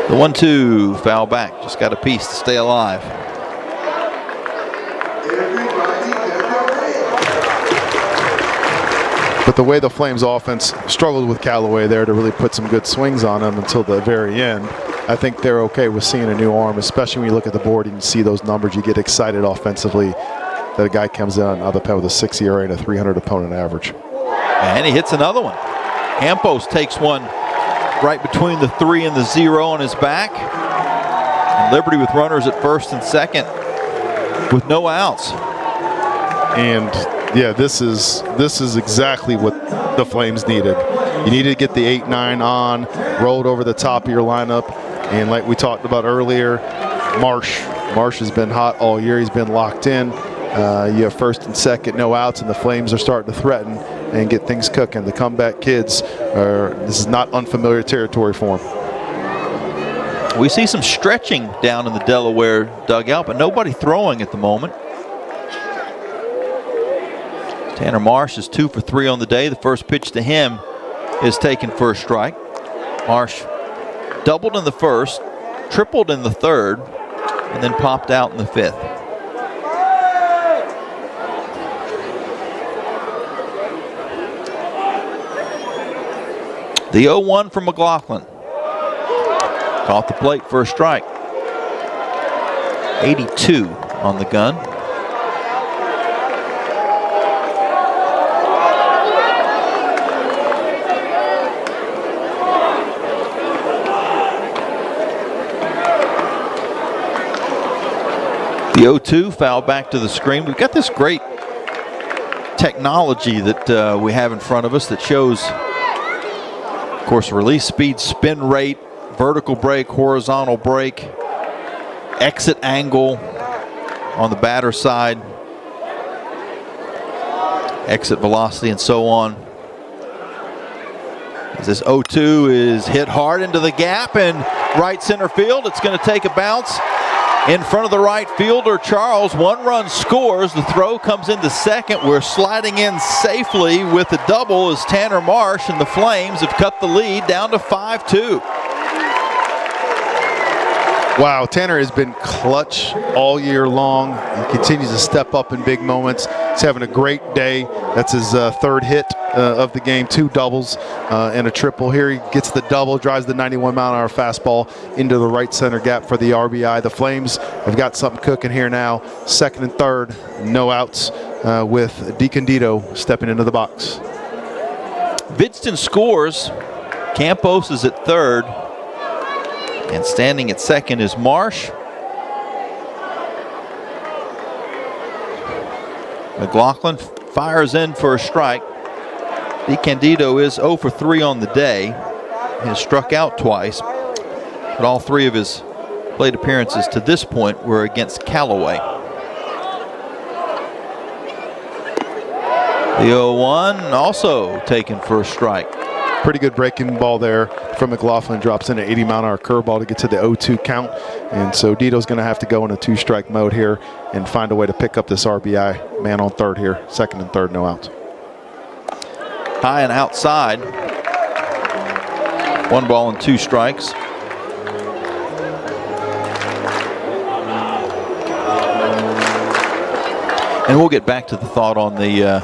The 1-2 foul back. Just got a piece to stay alive. But the way the Flames offense struggled with Callaway there to really put some good swings on him until the very end, I think they're okay with seeing a new arm, especially when you look at the board and you see those numbers. You get excited offensively that a guy comes in on the pen with a 6 ERA and a 300 opponent average. And he hits another one. Campos takes one right between the 3 and the 0 on his back. And Liberty with runners at first and second with no outs. And yeah, this is exactly what the Flames needed. You needed to get the 8-9 on, rolled over the top of your lineup, and like we talked about earlier, Marsh has been hot all year. He's been locked in. You have first and second, no outs, and the Flames are starting to threaten and get things cooking. The comeback kids this is not unfamiliar territory for them. We see some stretching down in the Delaware dugout, but nobody throwing at the moment. Tanner Marsh is 2 for 3 on the day. The first pitch to him is taken for a strike. Marsh doubled in the first, tripled in the third, and then popped out in the 5th. The 0-1 from McLaughlin. Off the plate for a strike. 82 on the gun. The 0-2 foul back to the screen. We've got this great technology that we have in front of us that shows, of course, release speed, spin rate, vertical break, horizontal break, exit angle on the batter side, exit velocity, and so on. As this 0-2 is hit hard into the gap and right center field. It's going to take a bounce in front of the right fielder, Charles. 1 run scores. The throw comes into second. We're sliding in safely with a double as Tanner Marsh and the Flames have cut the lead down to 5-2. Wow, Tanner has been clutch all year long. He continues to step up in big moments. He's having a great day. That's his third hit of the game, 2 doubles and a triple. Here he gets the double, drives the 91-mile-an-hour fastball into the right center gap for the RBI. The Flames have got something cooking here now. Second and third, no outs with DiCandido stepping into the box. Vidston scores. Campos is at third. And standing at second is Marsh. McLaughlin fires in for a strike. DiCandido is 0 for 3 on the day. He has struck out twice, but all 3 of his plate appearances to this point were against Callaway. The 0-1 also taken for a strike. Pretty good breaking ball there from McLaughlin. Drops in an 80-mile-an-hour curveball to get to the 0-2 count. And so Dito's going to have to go in a 2-strike mode here and find a way to pick up this RBI. Man on third here. Second and third, no outs. High and outside. 1 ball and 2 strikes. And we'll get back to the thought on the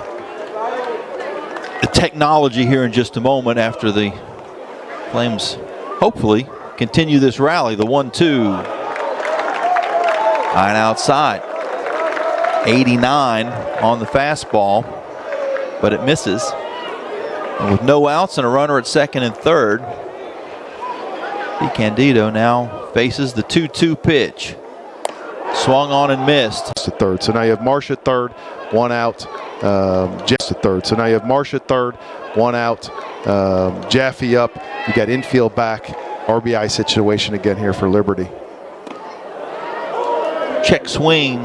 technology here in just a moment after the Flames hopefully continue this rally. The 1-2. High and outside. 89 on the fastball, but it misses. And with no outs and a runner at second and third, DiCandido now faces the 2-2 pitch. Swung on and missed. To third. So now you have Marsh at third, 1 out. Jeff's at third. So now you have Marsh at third, 1 out. Jaffe up. You got infield back. RBI situation again here for Liberty. Check swing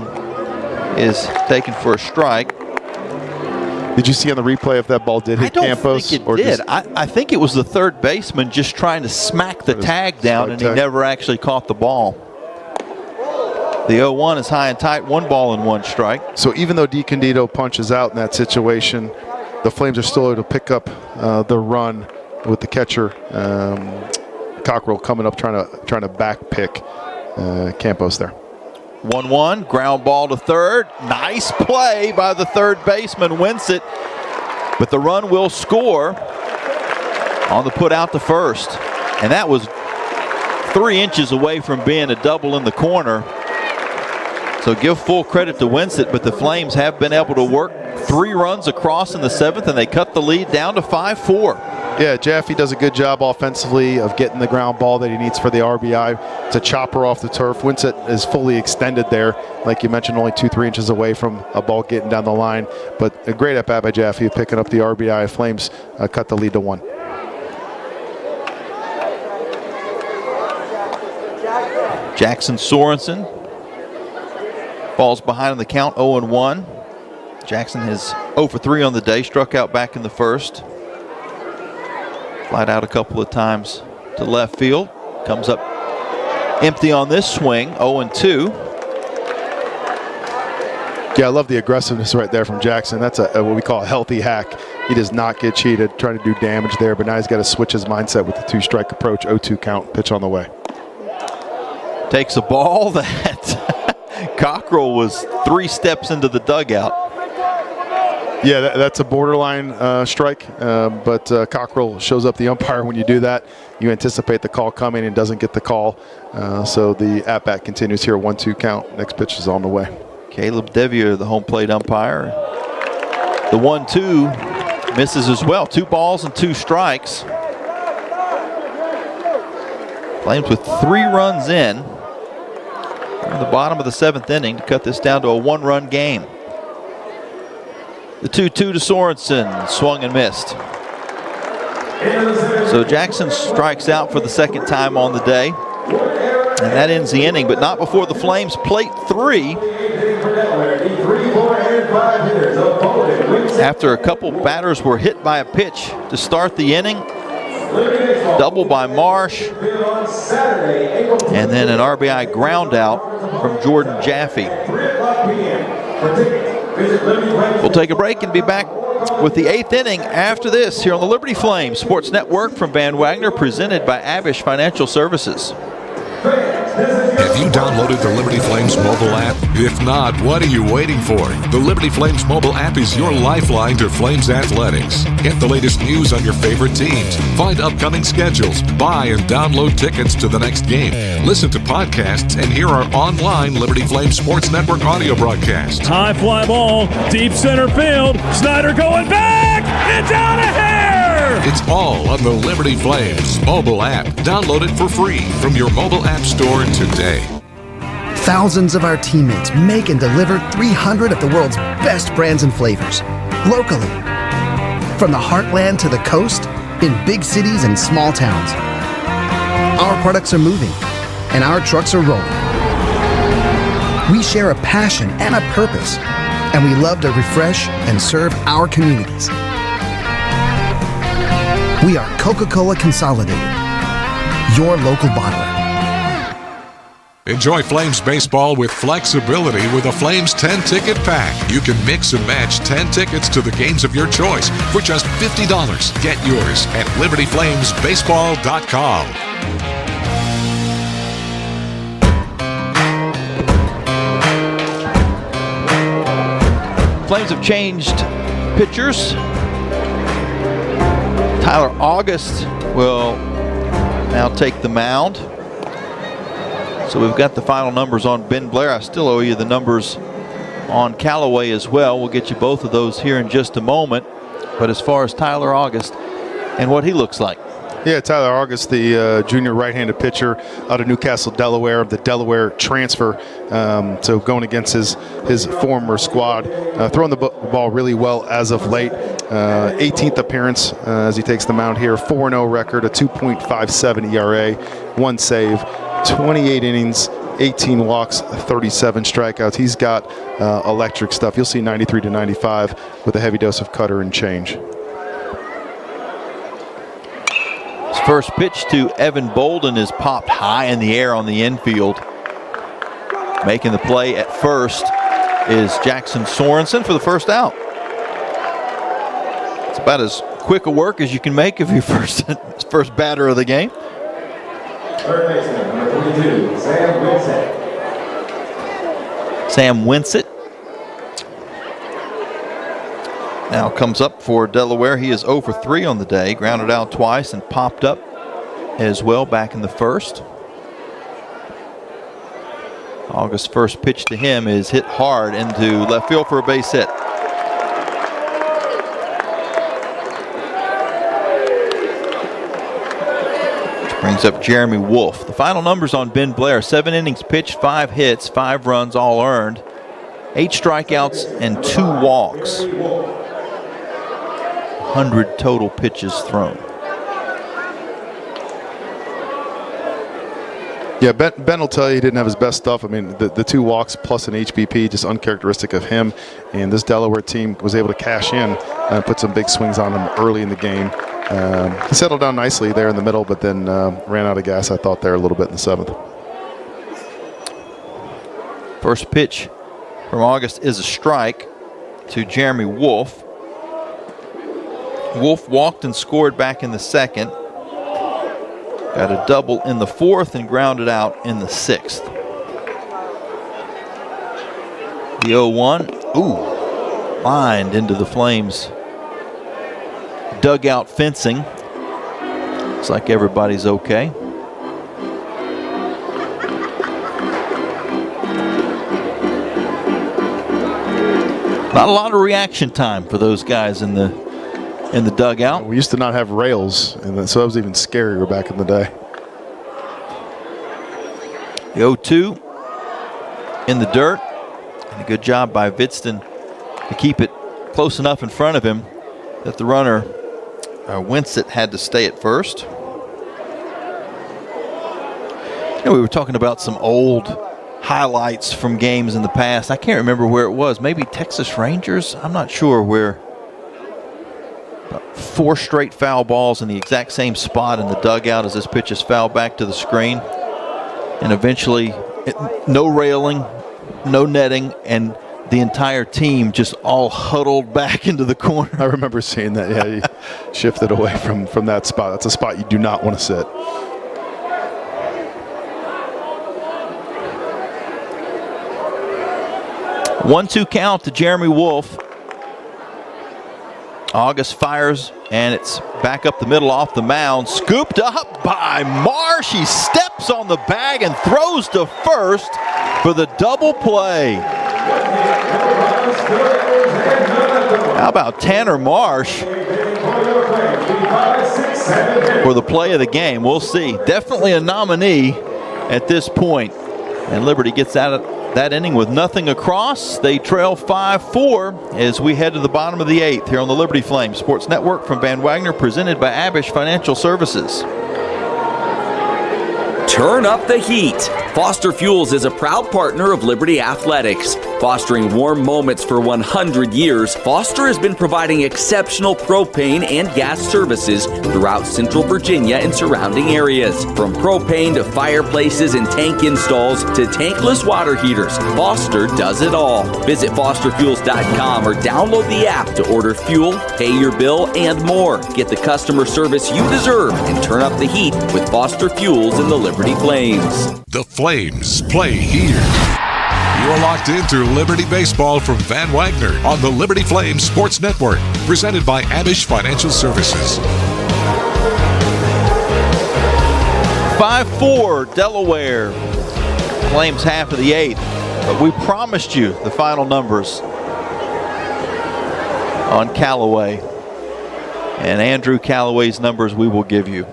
is taken for a strike. Did you see on the replay if that ball did hit Campos? I don't think it did. I think it was the third baseman just trying to smack the tag down, and he never actually caught the ball. The 0-1 is high and tight, 1 ball and 1 strike. So even though DiCandido punches out in that situation, the Flames are still able to pick up the run with the catcher Cockrell coming up trying to back pick Campos there. 1-1, ground ball to third. Nice play by the third baseman, wins it. But the run will score on the put out to first. And that was 3 inches away from being a double in the corner. So give full credit to Winsett, but the Flames have been able to work 3 runs across in the 7th, and they cut the lead down to 5-4. Yeah, Jaffe does a good job offensively of getting the ground ball that he needs for the RBI. It's a chopper off the turf. Winsett is fully extended there. Like you mentioned, only 2-3 inches away from a ball getting down the line. But a great at-bat by Jaffe picking up the RBI. Flames cut the lead to 1. Jackson Sorensen falls behind on the count, 0-1. Jackson has 0 for 3 on the day, struck out back in the first. Flied out a couple of times to left field. Comes up empty on this swing, 0-2. Yeah, I love the aggressiveness right there from Jackson. That's what we call a healthy hack. He does not get cheated, trying to do damage there, but now he's got to switch his mindset with the 2-strike approach, 0-2 count, pitch on the way. Takes a ball that Cockrell was 3 steps into the dugout. Yeah, that's a borderline strike, but Cockrell shows up the umpire when you do that. You anticipate the call coming and doesn't get the call. So the at-bat continues here, 1-2 count. Next pitch is on the way. Caleb Devier, the home plate umpire. The 1-2 misses as well. 2 balls and 2 strikes. Flames with 3 runs in the bottom of the 7th inning to cut this down to a 1-run game. The 2-2 to Sorensen, swung and missed. So Jackson strikes out for the second time on the day. And that ends the inning, but not before the Flames plate 3. After a couple batters were hit by a pitch to start the inning. Double by Marsh. And then an RBI ground out from Jordan Jaffe. We'll take a break and be back with the 8th inning after this here on the Liberty Flames Sports Network from Van Wagner, presented by Abish Financial Services. Have you downloaded the Liberty Flames mobile app? If not, what are you waiting for? The Liberty Flames mobile app is your lifeline to Flames athletics. Get the latest news on your favorite teams. Find upcoming schedules. Buy and download tickets to the next game. Listen to podcasts and hear our online Liberty Flames Sports Network audio broadcast. High fly ball, deep center field. Snyder going back. It's out of here. It's all on the Liberty Flames mobile app. Download it for free from your mobile app store today. Thousands of our teammates make and deliver 300 of the world's best brands and flavors, locally. From the heartland to the coast, in big cities and small towns. Our products are moving, and our trucks are rolling. We share a passion and a purpose, and we love to refresh and serve our communities. We are Coca-Cola Consolidated, your local bottler. Enjoy Flames baseball with flexibility with a Flames 10-ticket pack. You can mix and match 10 tickets to the games of your choice for just $50. Get yours at libertyflamesbaseball.com. Flames have changed pitchers. Tyler August will now take the mound. So we've got the final numbers on Ben Blair. I still owe you the numbers on Callaway as well. We'll get you both of those here in just a moment. But as far as Tyler August and what he looks like. Yeah, Tyler August, the junior right-handed pitcher out of Newcastle, Delaware, the Delaware transfer. So going against his former squad, throwing the ball really well as of late. 18th appearance as he takes the mound here. 4-0 record, a 2.57 ERA, 1 save, 28 innings, 18 walks, 37 strikeouts. He's got electric stuff. You'll see 93 to 95 with a heavy dose of cutter and change. His first pitch to Evan Bolden is popped high in the air on the infield. Making the play at first is Jackson Sorensen for the first out. It's about as quick a work as you can make of your first batter of the game. Third baseman, number 22, Sam Winsett. Sam Winsett now comes up for Delaware. He is 0 for 3 on the day, grounded out twice and popped up as well back in the first. August's first pitch to him is hit hard into left field for a base hit. Brings up Jeremy Wolf. The final numbers on Ben Blair: 7 innings pitched, 5 hits, 5 runs all earned, 8 strikeouts and 2 walks. 100 total pitches thrown. Yeah, Ben will tell you he didn't have his best stuff. I mean, the 2 walks plus an HBP, just uncharacteristic of him. And this Delaware team was able to cash in and put some big swings on him early in the game. He settled down nicely there in the middle, but then ran out of gas, I thought, there a little bit in the 7th. First pitch from August is a strike to Jeremy Wolf. Wolf walked and scored back in the 2nd. Got a double in the 4th and grounded out in the 6th. The 0-1. Ooh, lined into the Flames dugout fencing. Looks like everybody's okay. Not a lot of reaction time for those guys in the dugout. We used to not have rails, and so that was even scarier back in the day. The 0-2 in the dirt. And a good job by Vidston to keep it close enough in front of him that the runner Winsett had to stay at first. We were talking about some old highlights from games in the past. I can't remember where it was. Maybe Texas Rangers? I'm not sure where. 4 straight foul balls in the exact same spot in the dugout as this pitch is fouled back to the screen. And eventually, no railing, no netting, and the entire team just all huddled back into the corner. I remember seeing that. Yeah, he shifted away from that spot. That's a spot you do not want to sit. 1-2 count to Jeremy Wolf. August fires, and it's back up the middle off the mound. Scooped up by Marsh. He steps on the bag and throws to first for the double play. How about Tanner Marsh for the play of the game? We'll see. Definitely a nominee at this point. And Liberty gets out of that inning with nothing across. They trail 5-4 as we head to the bottom of the 8th here on the Liberty Flames Sports Network from Van Wagner, presented by Abish Financial Services. Turn up the heat. Foster Fuels is a proud partner of Liberty Athletics. Fostering warm moments for 100 years, Foster has been providing exceptional propane and gas services throughout Central Virginia and surrounding areas. From propane to fireplaces and tank installs to tankless water heaters, Foster does it all. Visit fosterfuels.com or download the app to order fuel, pay your bill, and more. Get the customer service you deserve and turn up the heat with Foster Fuels and the Liberty Flames. The Flames play here. You're locked into Liberty Baseball from Van Wagner on the Liberty Flames Sports Network, presented by Abish Financial Services. 5-4 Delaware. Flames half of the 8th. But we promised you the final numbers on Callaway. And Andrew Callaway's numbers we will give you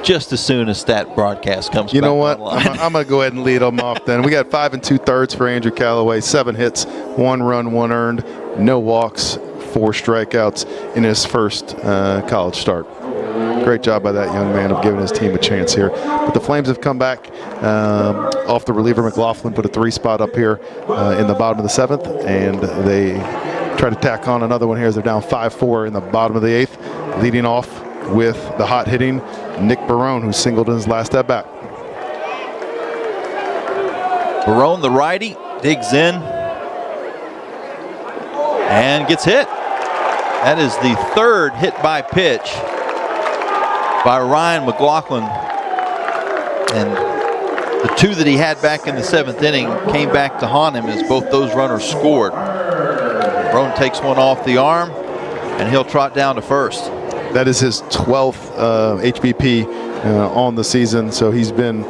just as soon as Stat Broadcast comes back. You know what? Online. I'm going to go ahead and lead them off then. We got 5 2/3 for Andrew Callaway, 7 hits, 1 run, 1 earned, no walks, 4 strikeouts in his first college start. Great job by that young man of giving his team a chance here. But the Flames have come back off the reliever. McLaughlin put a 3 spot up here in the bottom of the 7th, and they try to tack on another one here as they're down 5-4 in the bottom of the 8th, leading off with the hot hitting Nick Barone, who singled in his last at bat. Barone, the righty, digs in and gets hit. That is the 3rd hit by pitch by Ryan McLaughlin. And the 2 that he had back in the 7th inning came back to haunt him as both those runners scored. Barone takes one off the arm, and he'll trot down to first. That is his 12th HBP on the season, so he's been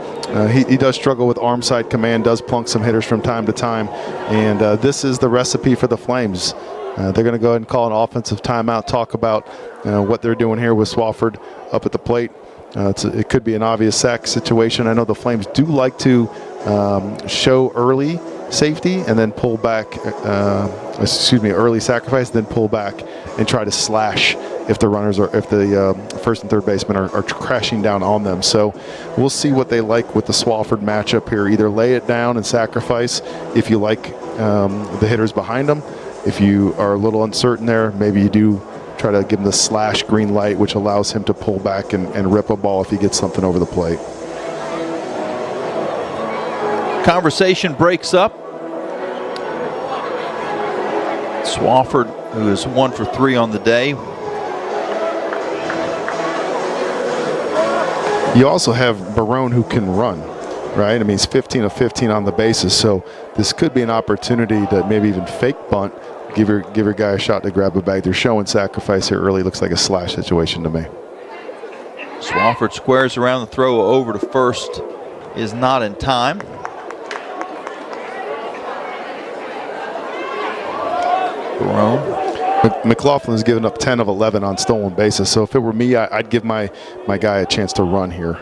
he does struggle with arm side command, does plunk some hitters from time to time, and this is the recipe for the Flames. They're going to go ahead and call an offensive timeout, talk about what they're doing here with Swafford up at the plate. It could be an obvious sack situation. I know the Flames do like to show early safety and then pull back, early sacrifice, then pull back and try to slash if the runners are, if the first and third basemen are crashing down on them. So we'll see what they like with the Swafford matchup here. Either lay it down and sacrifice if you like the hitters behind them. If you are a little uncertain there, maybe you do try to give him the slash green light, which allows him to pull back and rip a ball if he gets something over the plate. Conversation breaks up. Swafford, who is 1 for 3 on the day. You also have Barone, who can run, right? I mean, he's 15 of 15 on the bases, so this could be an opportunity to maybe even fake bunt, give your guy a shot to grab a bag. They're showing sacrifice here early. Looks like a slash situation to me. Swafford squares around the throw over to first, is not in time. Barone. McLaughlin's given up 10 of 11 on stolen bases, so if it were me, I'd give my guy a chance to run here.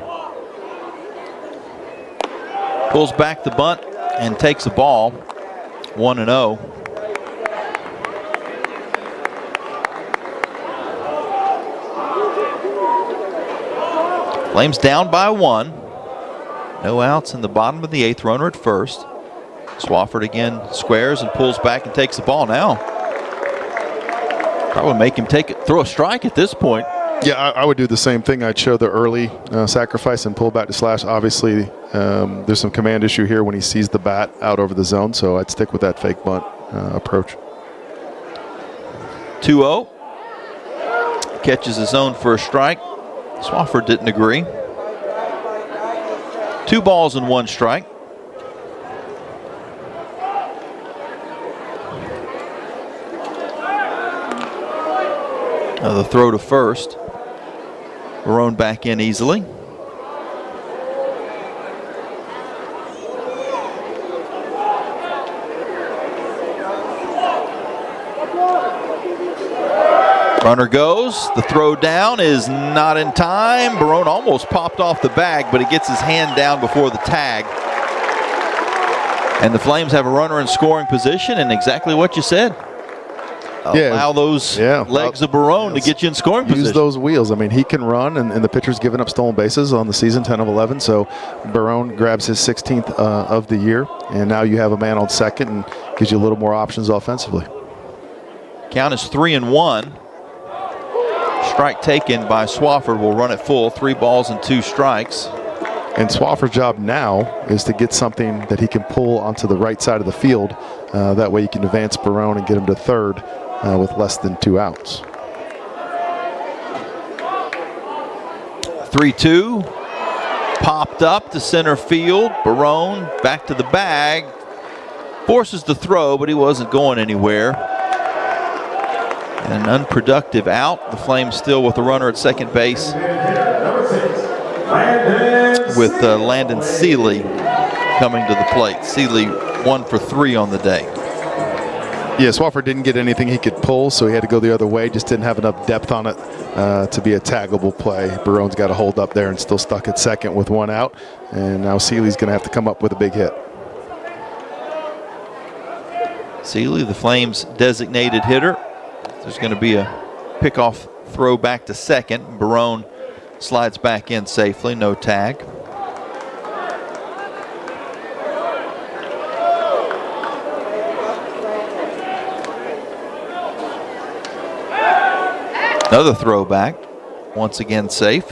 Pulls back the bunt and takes the ball, 1-0. Flames down by 1. No outs in the bottom of the 8th, runner at first. Swafford again squares and pulls back and takes the ball now. Probably make him throw a strike at this point. Yeah, I would do the same thing. I'd show the early sacrifice and pull back to slash. Obviously, there's some command issue here when he sees the bat out over the zone, so I'd stick with that fake bunt approach. 2-0. Catches his own for a strike. Swafford didn't agree. 2 balls and 1 strike. The throw to first. Barone back in easily. Runner goes. The throw down is not in time. Barone almost popped off the bag, but he gets his hand down before the tag. And the Flames have a runner in scoring position, and exactly what you said. Allow those legs of Barone to get you in scoring position. Use those wheels. I mean, he can run, and the pitcher's given up stolen bases on the season, 10 of 11. So Barone grabs his 16th of the year, and now you have a man on second and gives you a little more options offensively. Count is 3-1. Strike taken by Swafford. Will run it full. 3 balls and 2 strikes. And Swafford's job now is to get something that he can pull onto the right side of the field. That way you can advance Barone and get him to third with less than 2 outs. 3-2. Popped up to center field. Barone back to the bag. Forces the throw, but he wasn't going anywhere. And an unproductive out. The Flames still with a runner at second base with Landon Seeley coming to the plate. Seeley 1 for 3 on the day. Yeah, Swafford didn't get anything he could pull, so he had to go the other way. Just didn't have enough depth on it to be a taggable play. Barone's got to hold up there and still stuck at second with 1 out. And now Seeley's going to have to come up with a big hit. Seeley, the Flames' designated hitter. There's going to be a pickoff throw back to second. Barone slides back in safely, no tag. Another throwback, once again safe.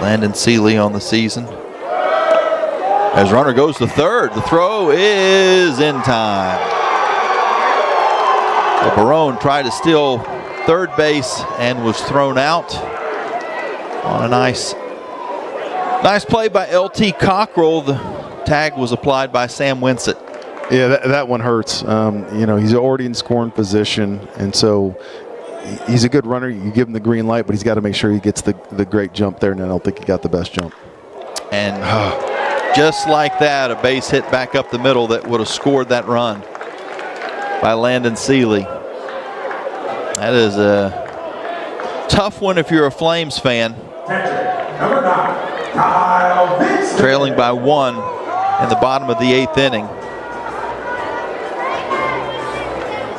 Landon Seeley on the season. As runner goes to third, the throw is in time. Well, Barone tried to steal third base and was thrown out on a nice play by L.T. Cockrell. The tag was applied by Sam Winsett. Yeah, that one hurts. He's already in scoring position, and so he's a good runner. You give him the green light, but he's got to make sure he gets the great jump there, and I don't think he got the best jump. And just like that, a base hit back up the middle that would have scored that run by Landon Seeley. That is a tough one if you're a Flames fan. Number 9, trailing by 1 in the bottom of the 8th inning.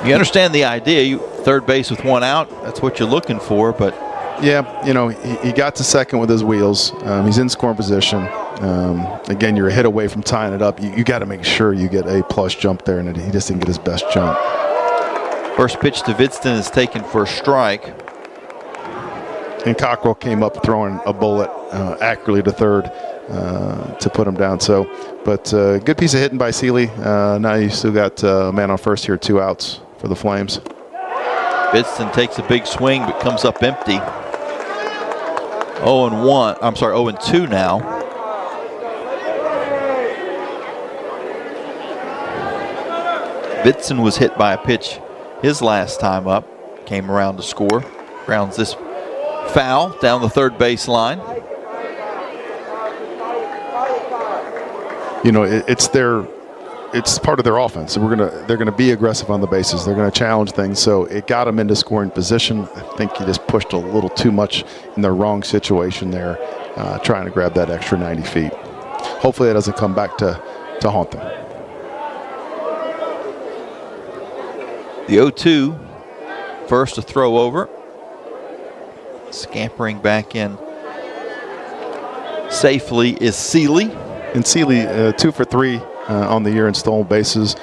You understand the idea. Third base with 1 out, that's what you're looking for, but yeah, he got to second with his wheels. He's in scoring position. Again, you're a hit away from tying it up. You got to make sure you get a plus jump there, and he just didn't get his best jump. First pitch to Vidston is taken for a strike. And Cockrell came up throwing a bullet accurately to third to put him down. But good piece of hitting by Seeley. Now you still got a man on first here, 2 outs for the Flames. Vidston takes a big swing but comes up empty. 0-1. I'm sorry, 0-2 now. Vidston was hit by a pitch his last time up. Came around to score. Grounds this foul down the third base line. It's part of their offense. They're gonna be aggressive on the bases. They're gonna challenge things. So it got them into scoring position. I think he just pushed a little too much in the wrong situation there, trying to grab that extra 90 feet. Hopefully that doesn't come back to haunt them. The 0-2, first to throw over. Scampering back in safely is Seeley. And Seeley, 2 for 3 on the year in stolen bases.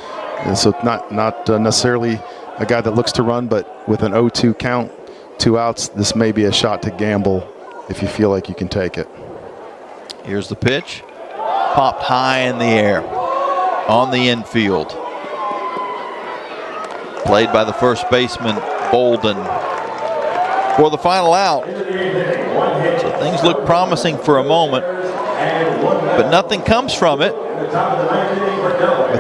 So not necessarily a guy that looks to run, but with an 0-2 count, 2 outs, this may be a shot to gamble if you feel like you can take it. Here's the pitch. Popped high in the air on the infield. Played by the first baseman, Bolden, for the final out. So things look promising for a moment, but nothing comes from it with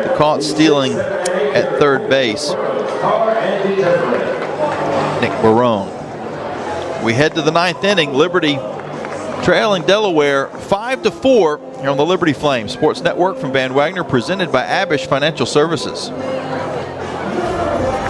the caught stealing at third base, Nick Barone. We head to the 9th inning. Liberty trailing Delaware 5-4 here on the Liberty Flames Sports Network from Van Wagner, presented by Abish Financial Services.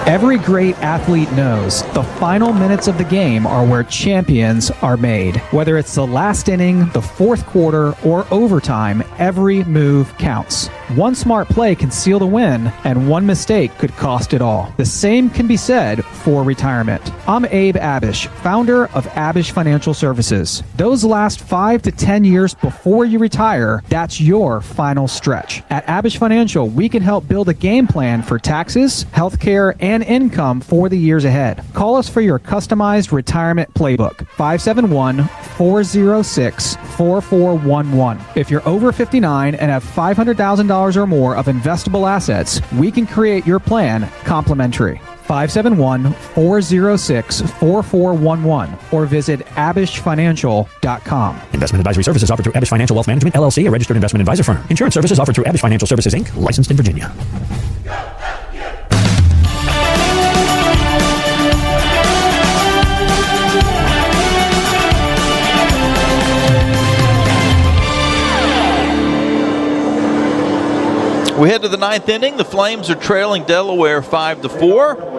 Every great athlete knows the final minutes of the game are where champions are made. Whether it's the last inning, the fourth quarter, or overtime, every move counts. One smart play can seal the win, and one mistake could cost it all. The same can be said for retirement. I'm Abe Abish, founder of Abish Financial Services. Those last 5 to 10 years before you retire, that's your final stretch. At Abish Financial, we can help build a game plan for taxes, healthcare, and income for the years ahead. Call us for your customized retirement playbook, 571-406-4411. If you're over 59 and have $500,000 or more of investable assets, we can create your plan complimentary. 571-406-4411 or visit abishfinancial.com. Investment advisory services offered through Abish Financial Wealth Management, LLC, a registered investment advisor firm. Insurance services offered through Abish Financial Services, Inc., licensed in Virginia. We head to the 9th inning. The Flames are trailing Delaware 5-4.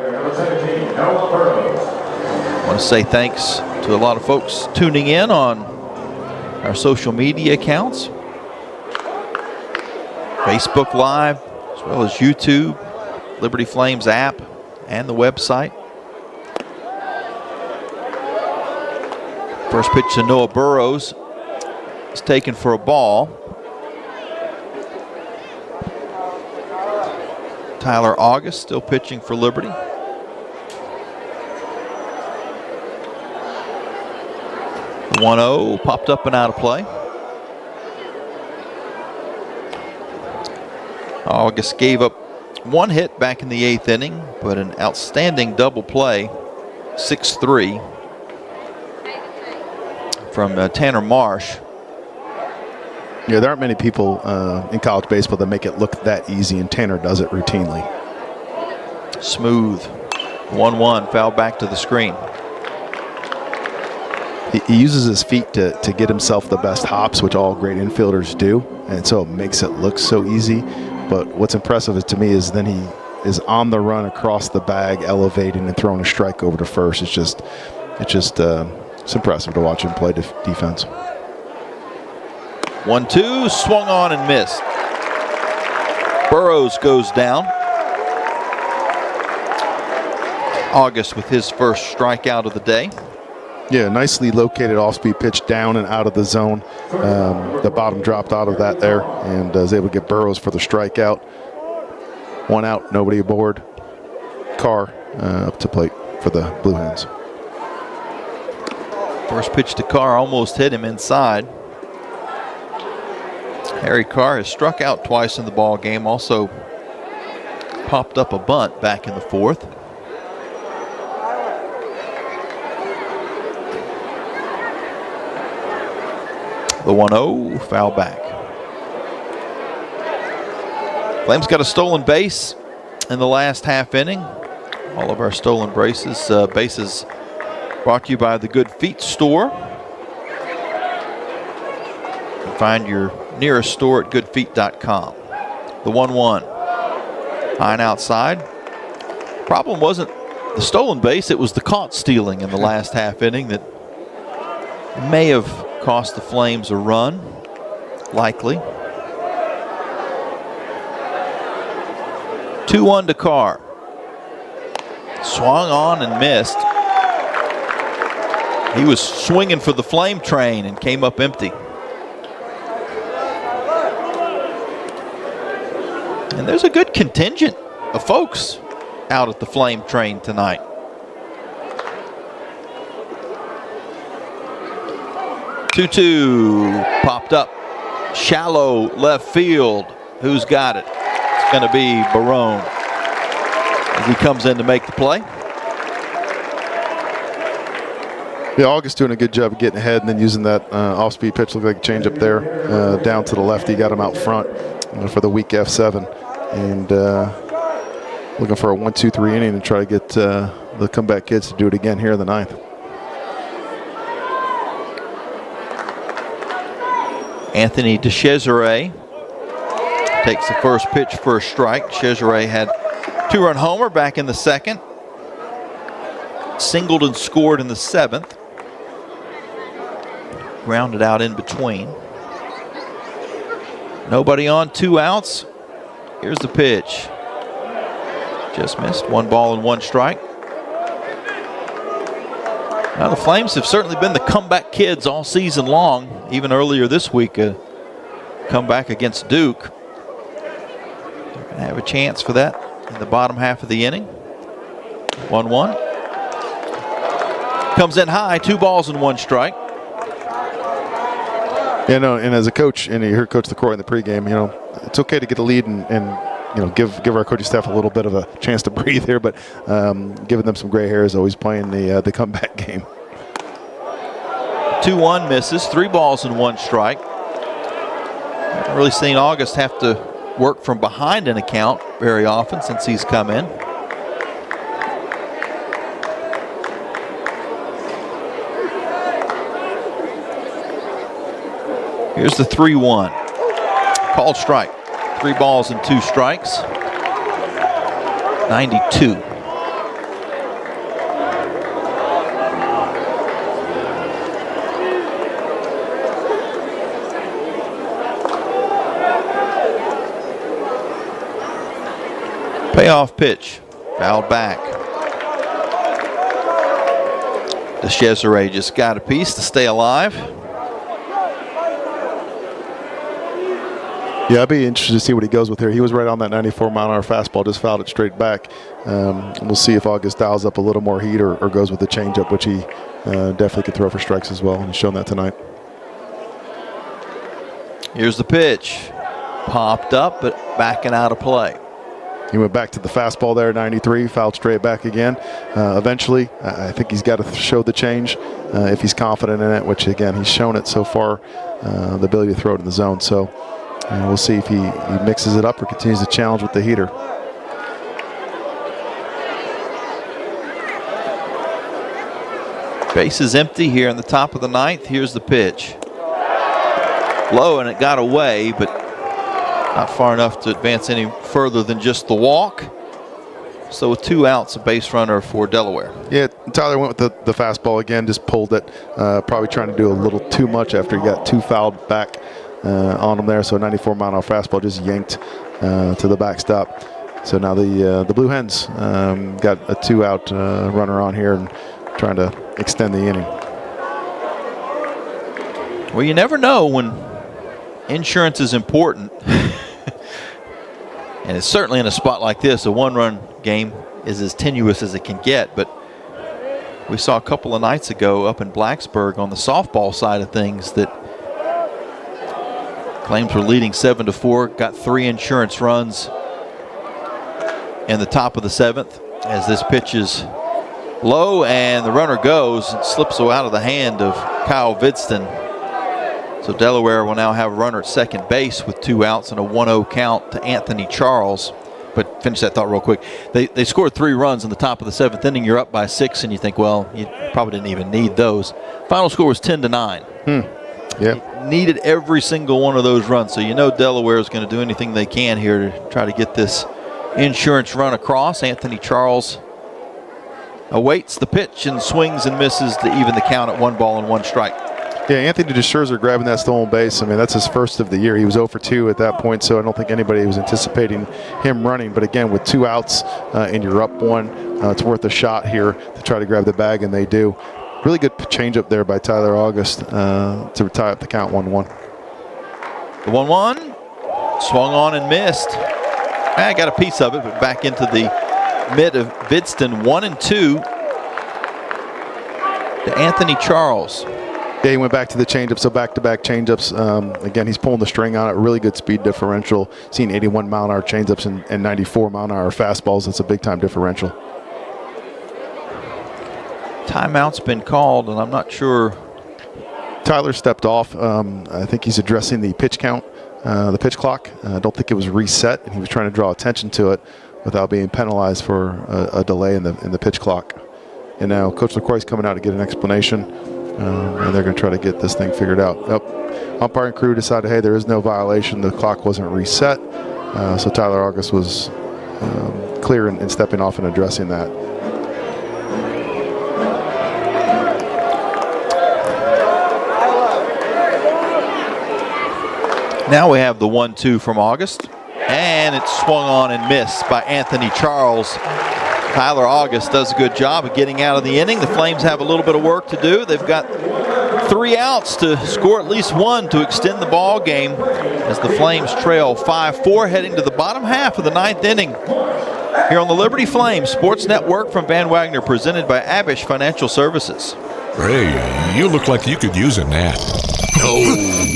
I want to say thanks to a lot of folks tuning in on our social media accounts, Facebook Live, as well as YouTube, Liberty Flames app, and the website. First pitch to Noah Burrows is taken for a ball. Tyler August still pitching for Liberty. The 1-0 popped up and out of play. August gave up one hit back in the 8th inning, but an outstanding double play, 6-3, from Tanner Marsh. Yeah, there aren't many people in college baseball that make it look that easy, and Tanner does it routinely. Smooth. 1-1, foul back to the screen. He uses his feet to get himself the best hops, which all great infielders do, and so it makes it look so easy. But what's impressive to me is then he is on the run across the bag, elevating and throwing a strike over to first. It's impressive to watch him play defense. 1-2, swung on and missed. Burrows goes down. August with his first strikeout of the day. Yeah, nicely located off-speed pitch down and out of the zone. The bottom dropped out of that there and was able to get Burrows for the strikeout. 1 out, nobody aboard. Carr up to plate for the Blue Hens. First pitch to Carr almost hit him inside. Harry Carr has struck out twice in the ball game, also popped up a bunt back in the 4th. The 1-0, foul back. Flames got a stolen base in the last half inning. All of our stolen bases brought to you by the Good Feet Store. You can find your nearest store at goodfeet.com. The 1-1. High and outside. Problem wasn't the stolen base, it was the caught stealing in the last half inning that may have cost the Flames a run, likely. 2-1 to Carr. Swung on and missed. He was swinging for the flame train and came up empty. And there's a good contingent of folks out at the flame train tonight. Two popped up. Shallow left field. Who's got it? It's going to be Barone as he comes in to make the play. Yeah, August doing a good job of getting ahead and then using that off-speed pitch. Looked like a change up there down to the left. He got him out front for the weak F7. And looking for a 1-2-3 inning to try to get the comeback kids to do it again here in the ninth. Anthony DeCesare takes the first pitch for a strike. DeCesare had 2-run homer back in the second. Singled and scored in the seventh. Grounded out in between. Nobody on, 2 outs. Here's the pitch. Just missed. 1 ball and 1 strike. Now the Flames have certainly been the comeback kids all season long. Even earlier this week, a comeback against Duke. They're going to have a chance for that in the bottom half of the inning. 1-1. Comes in high, 2 balls and 1 strike. And as a coach, and you heard Coach LaCroix in the pregame, it's okay to get a lead and give our coaching staff a little bit of a chance to breathe here, but giving them some gray hairs, always playing the comeback game. 2-1 misses, 3 balls and 1 strike. Haven't really seen August have to work from behind an account very often since he's come in. Here's the 3-1. Called strike. 3 balls and 2 strikes. 92. Payoff pitch. Fouled back. DeCesare just got a piece to stay alive. Yeah, I'd be interested to see what he goes with here. He was right on that 94-mile-an-hour fastball, just fouled it straight back. We'll see if August dials up a little more heat or goes with the changeup, which he definitely could throw for strikes as well, and he's shown that tonight. Here's the pitch. Popped up, but backing out of play. He went back to the fastball there, 93, fouled straight back again. Eventually, I think he's got to show the change if he's confident in it, which, again, he's shown it so far, the ability to throw it in the zone. So we'll see if he mixes it up or continues to challenge with the heater. Base is empty here in the top of the ninth. Here's the pitch. Low, and it got away, but not far enough to advance any further than just the walk. So with 2 outs, a base runner for Delaware. Yeah, Tyler went with the fastball again, just pulled it. Probably trying to do a little too much after he got 2 fouled back on him there. So 94-mile-an-hour fastball just yanked to the backstop. So now the Blue Hens got a 2-out runner on here and trying to extend the inning. Well, you never know when insurance is important. And it's certainly in a spot like this, a 1-run game is as tenuous as it can get. But we saw a couple of nights ago up in Blacksburg on the softball side of things that Flames were leading 7-4, got 3 insurance runs in the top of the 7th as this pitch is low and the runner goes and slips out of the hand of Kyle Vidston. So Delaware will now have a runner at second base with 2 outs and a 1-0 count to Anthony Charles. But finish that thought real quick. They scored 3 runs in the top of the 7th inning. You're up by 6, and you think, well, you probably didn't even need those. Final score was 10-9. Yeah. Needed every single one of those runs. So you know Delaware is going to do anything they can here to try to get this insurance run across. Anthony Charles awaits the pitch and swings and misses to even the count at 1 ball and 1 strike. Yeah, Anthony DeScherzer grabbing that stolen base. I mean, that's his first of the year. He was 0 for 2 at that point, so I don't think anybody was anticipating him running. But again, with 2 outs and you're up 1, it's worth a shot here to try to grab the bag, and they do. Really good changeup there by Tyler August to tie up the count 1-1. The 1-1 swung on and missed. I got a piece of it, but back into the mid of Vidston. 1-2 to Anthony Charles. Yeah, he went back to the changeup, so back-to-back changeups. Again, he's pulling the string on it. Really good speed differential. Seeing 81-mile-an-hour changeups and 94-mile-an-hour fastballs. That's a big-time differential. Timeout's been called, and I'm not sure. Tyler stepped off. I think he's addressing the pitch count, the pitch clock. I don't think it was reset, and he was trying to draw attention to it without being penalized for a delay in the pitch clock. And now Coach LaCroix's coming out to get an explanation. And they're going to try to get this thing figured out. Umpiring crew decided, hey, there is no violation. The clock wasn't reset. So Tyler August was clear in stepping off and addressing that. Now we have the 1-2 from August. And it's swung on and missed by Anthony Charles. Tyler August does a good job of getting out of the inning. The Flames have a little bit of work to do. They've got 3 outs to score at least 1 to extend the ball game as the Flames trail 5-4 heading to the bottom half of the 9th inning. Here on the Liberty Flames Sports Network from Van Wagner, presented by Abish Financial Services. Hey, you look like you could use a nap. No,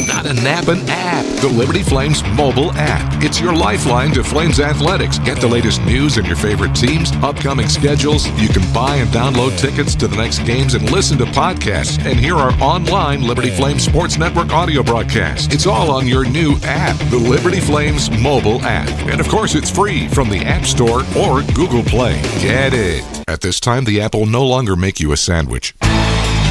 not a nap, an app. The Liberty Flames mobile app. It's your lifeline to Flames athletics. Get the latest news and your favorite teams, upcoming schedules. You can buy and download tickets to the next games and listen to podcasts and hear our online Liberty Flames Sports Network audio broadcast. It's all on your new app, the Liberty Flames mobile app. And of course, it's free from the App Store or Google Play. Get it. At this time, the app will no longer make you a sandwich.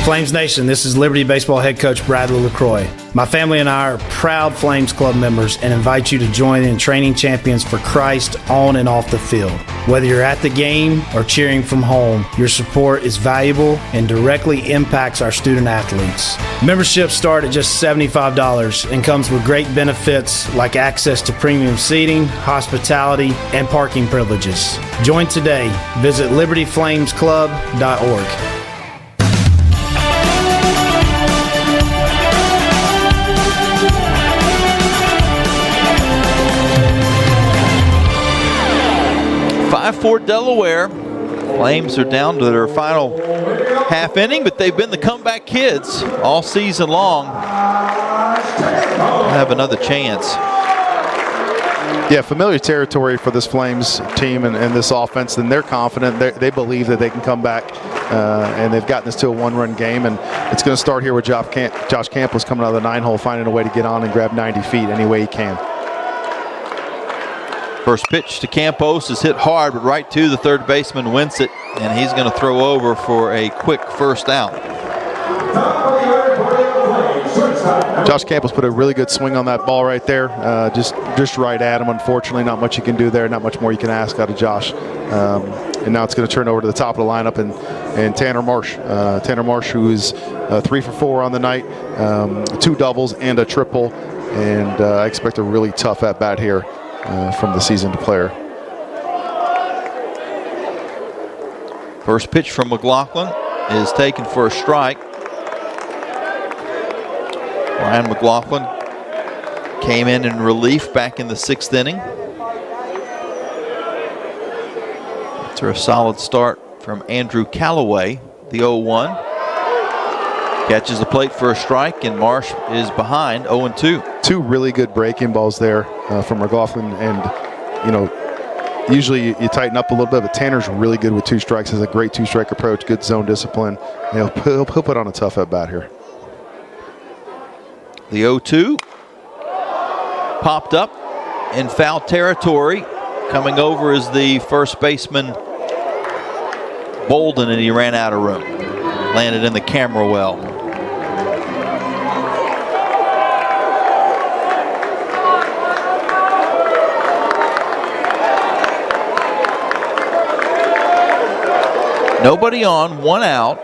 Flames Nation, this is Liberty Baseball head coach Bradley LaCroix. My family and I are proud Flames Club members and invite you to join in training champions for Christ on and off the field. Whether you're at the game or cheering from home, your support is valuable and directly impacts our student athletes. Memberships start at just $75 and comes with great benefits like access to premium seating, hospitality, and parking privileges. Join today. Visit libertyflamesclub.org. For Delaware, Flames are down to their final half inning, but they've been the comeback kids all season long. Have another chance. Yeah, familiar territory for this Flames team and this offense, and they're confident. They believe that they can come back, and they've gotten this to a 1-run game, and it's going to start here with Josh Campos coming out of the 9-hole, finding a way to get on and grab 90 feet any way he can. First pitch to Campos is hit hard, but right to the third baseman wins it, and he's going to throw over for a quick first out. Josh Campos put a really good swing on that ball right there, just right at him. Unfortunately, not much you can do there, not much more you can ask out of Josh. And now it's going to turn over to the top of the lineup and Tanner Marsh. Tanner Marsh, who is 3 for 4 on the night, 2 doubles and a triple, and I expect a really tough at-bat here. From the seasoned player. First pitch from McLaughlin is taken for a strike. Ryan McLaughlin came in relief back in the 6th inning. After a solid start from Andrew Callaway, the 0-1. Catches the plate for a strike, and Marsh is behind 0-2. 2 really good breaking balls there from McLaughlin, and usually you tighten up a little bit, but Tanner's really good with 2 strikes. Has a great 2-strike approach, good zone discipline. He'll put on a tough at bat here. The 0-2 popped up in foul territory. Coming over is the first baseman Bolden, and he ran out of room. Landed in the camera well. Nobody on, 1 out.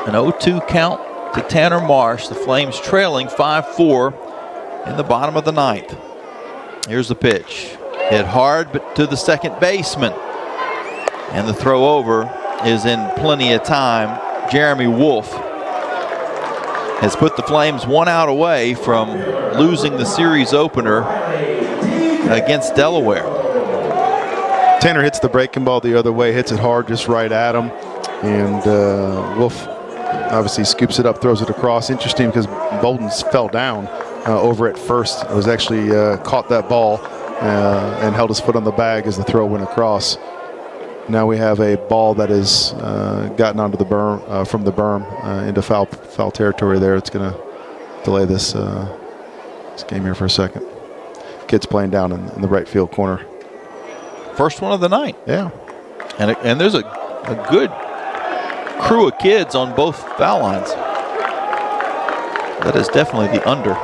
An 0-2 count to Tanner Marsh. The Flames trailing 5-4 in the bottom of the ninth. Here's the pitch. Hit hard, but to the second baseman. And the throw over is in plenty of time. Jeremy Wolf has put the Flames 1 out away from losing the series opener against Delaware. Tanner hits the breaking ball the other way, hits it hard just right at him. And Wolf obviously scoops it up, throws it across. Interesting because Bolden fell down over at first. It was actually caught that ball and held his foot on the bag as the throw went across. Now we have a ball that has gotten onto the berm, from the berm into foul territory there. It's going to delay this game here for a second. Kid's playing down in the right field corner. First one of the night. Yeah. And there's a good crew of kids on both foul lines. That is definitely the under.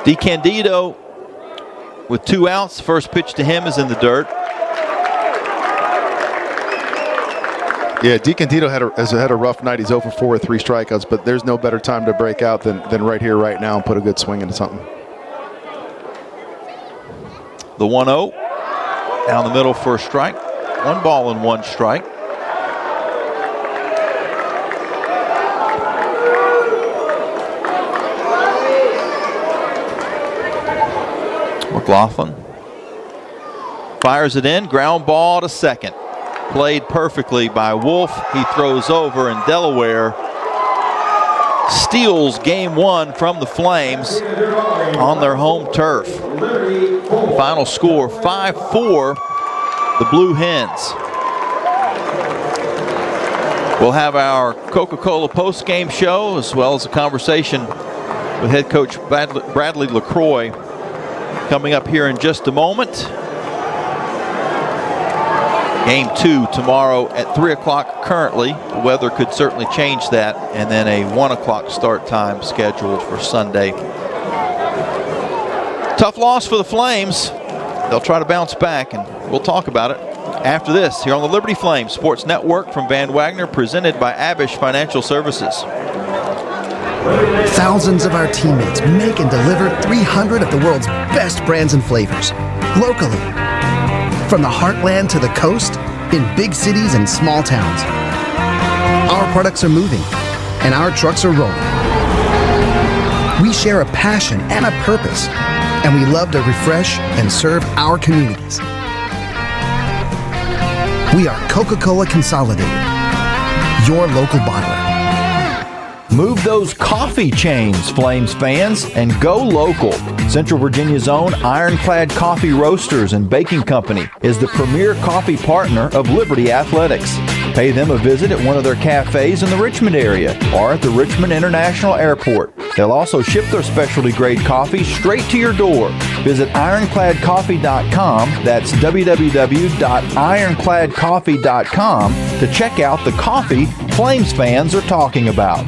DeCandido with 2 outs. First pitch to him is in the dirt. Yeah, DeCandido has had a rough night. He's 0 for 4 with 3 strikeouts, but there's no better time to break out than right here, right now, and put a good swing into something. The 1-0 down the middle for a strike. 1 ball and 1 strike. McLaughlin fires it in. Ground ball to second. Played perfectly by Wolf. He throws over, and Delaware steals game 1 from the Flames on their home turf. Final score 5-4, the Blue Hens. We'll have our Coca-Cola post-game show as well as a conversation with head coach Bradley LaCroix coming up here in just a moment. Game 2 tomorrow at 3 o'clock currently. The weather could certainly change that. And then a 1 o'clock start time scheduled for Sunday. Tough loss for the Flames. They'll try to bounce back, and we'll talk about it after this here on the Liberty Flames Sports Network from Van Wagner, presented by Abish Financial Services. Thousands of our teammates make and deliver 300 of the world's best brands and flavors, locally. From the heartland to the coast, in big cities and small towns. Our products are moving, and our trucks are rolling. We share a passion and a purpose, and we love to refresh and serve our communities. We are Coca-Cola Consolidated, your local bottler. Move those coffee chains, Flames fans, and go local. Central Virginia's own Ironclad Coffee Roasters and Baking Company is the premier coffee partner of Liberty Athletics. Pay them a visit at one of their cafes in the Richmond area or at the Richmond International Airport. They'll also ship their specialty grade coffee straight to your door. Visit ironcladcoffee.com, that's www.ironcladcoffee.com, to check out the coffee Flames fans are talking about.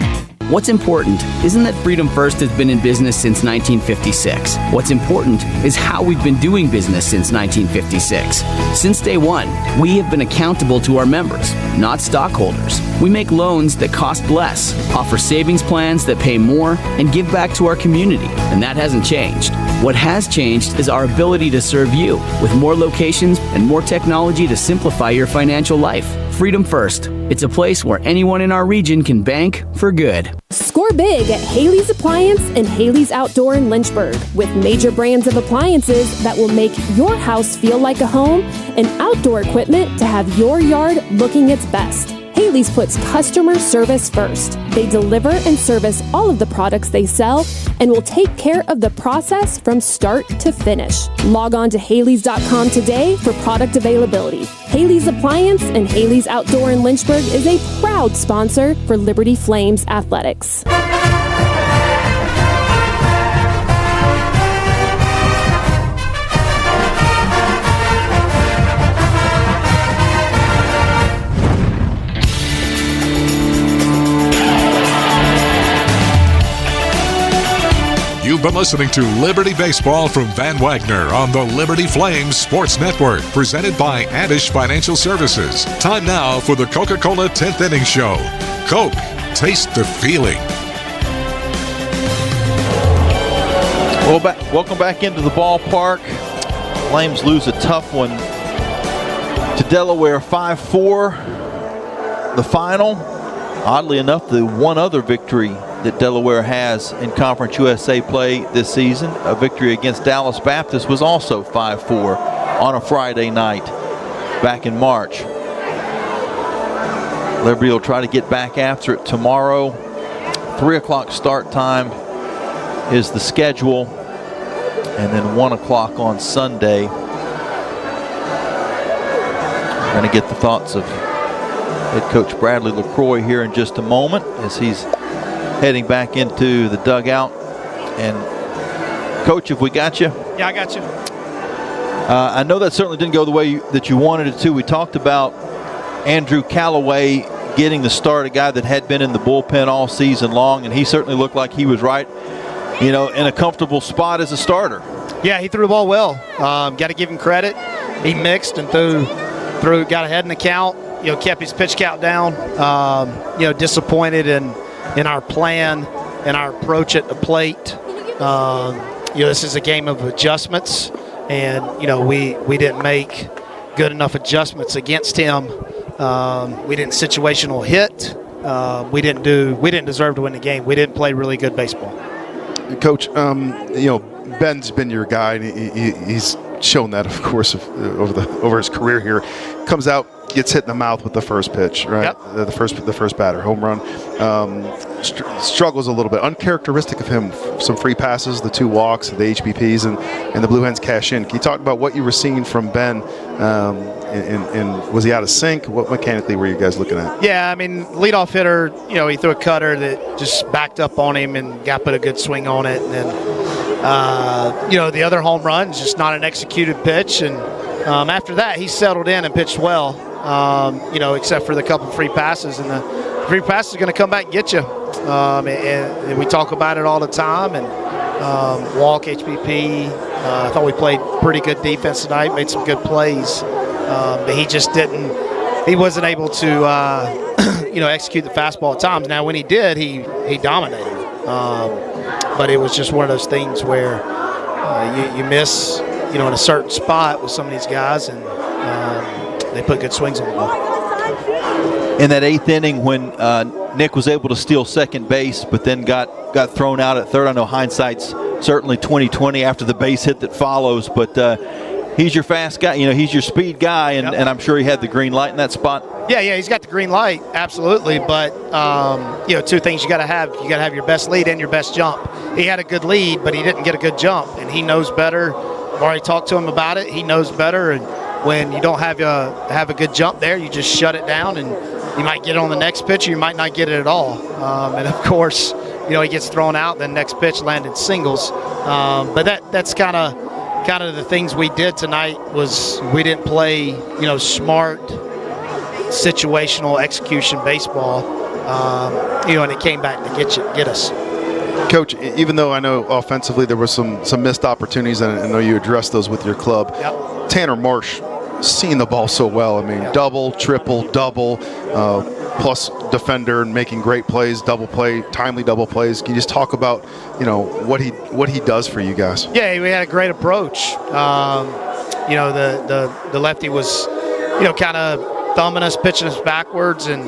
What's important isn't that Freedom First has been in business since 1956. What's important is how we've been doing business since 1956. Since day one, we have been accountable to our members, not stockholders. We make loans that cost less, offer savings plans that pay more, and give back to our community, and that hasn't changed. What has changed is our ability to serve you with more locations and more technology to simplify your financial life. Freedom First. It's a place where anyone in our region can bank for good. Score big at Haley's Appliance and Haley's Outdoor in Lynchburg with major brands of appliances that will make your house feel like a home and outdoor equipment to have your yard looking its best. Haley's puts customer service first. They deliver and service all of the products they sell and will take care of the process from start to finish. Log on to Haleys.com today for product availability. Haley's Appliance and Haley's Outdoor in Lynchburg is a proud sponsor for Liberty Flames Athletics. You've been listening to Liberty Baseball from Van Wagner on the Liberty Flames Sports Network, presented by Abish Financial Services. Time now for the Coca-Cola 10th Inning Show. Coke, taste the feeling. Well, welcome back into the ballpark. Flames lose a tough one to Delaware 5-4. The final, oddly enough, the one other victory that Delaware has in Conference USA play this season, a victory against Dallas Baptist, was also 5-4 on a Friday night back in March. Liberty will try to get back after it tomorrow. 3 o'clock start time is the schedule, and then 1 o'clock on Sunday. We're going to get the thoughts of head coach Bradley LaCroix here in just a moment as he's heading back into the dugout. And Coach, if we got you? Yeah, I got you. I know that certainly didn't go the way that you wanted it to. We talked about Andrew Callaway getting the start, a guy that had been in the bullpen all season long, and he certainly looked like he was right, in a comfortable spot as a starter. Yeah, he threw the ball well. Got to give him credit. He mixed and threw, got ahead in the count. Kept his pitch count down. Disappointed in our plan and our approach at the plate. This is a game of adjustments, and we didn't make good enough adjustments against him. We didn't situational hit. We didn't deserve to win the game. We didn't play really good baseball. Coach, Ben's been your guy, and he's shown that, of course, over his career here. Comes out, gets hit in the mouth with the first pitch, right? Yep. The first batter, home run. Struggles a little bit. Uncharacteristic of him. Some free passes, the 2 walks, the HBPs, and the Blue Hens cash in. Can you talk about what you were seeing from Ben? And was he out of sync? What mechanically were you guys looking at? Yeah, leadoff hitter. He threw a cutter that just backed up on him and put a good swing on it, and then the other home run is just not an executed pitch, and after that he settled in and pitched well, except for the couple free passes, and the free passes are going to come back and get you, and we talk about it all the time, and walk, HBP. I thought we played pretty good defense tonight, made some good plays, but he wasn't able to execute the fastball at times. Now when he did, he dominated. But it was just one of those things where you miss, in a certain spot with some of these guys, and they put good swings on the ball. In that 8th inning, when Nick was able to steal second base, but then got thrown out at third. I know hindsight's certainly 20/20 after the base hit that follows, but he's your fast guy. He's your speed guy, and I'm sure he had the green light in that spot. Yeah, he's got the green light, absolutely. But 2 things you got to have. You got to have your best lead and your best jump. He had a good lead, but he didn't get a good jump, and he knows better. I've already talked to him about it. He knows better, and when you don't have a good jump there, you just shut it down, and you might get it on the next pitch, or you might not get it at all. And of course, he gets thrown out. Then next pitch landed singles. But that's kind of the things we did tonight. Was we didn't play smart situational execution baseball, and it came back to get us. Coach, even though I know offensively there were some missed opportunities, and I know you addressed those with your club, Tanner Marsh seeing the ball so well. Double, triple, double, plus defender and making great plays, double play, timely double plays. Can you just talk about what he does for you guys? Yeah, we had a great approach. The lefty was kind of thumbing us, pitching us backwards, and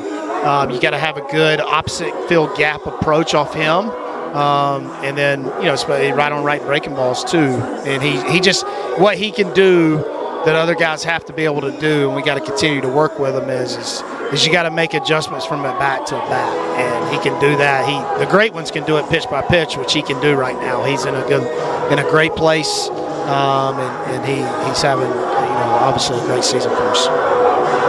you got to have a good opposite field gap approach off him. And then right on right breaking balls too, and he just what he can do that other guys have to be able to do, and we got to continue to work with him is you got to make adjustments from at bat to at bat, and he can do that. The great ones can do it pitch by pitch, which he can do right now. He's in a great place, and he's having obviously a great season for us.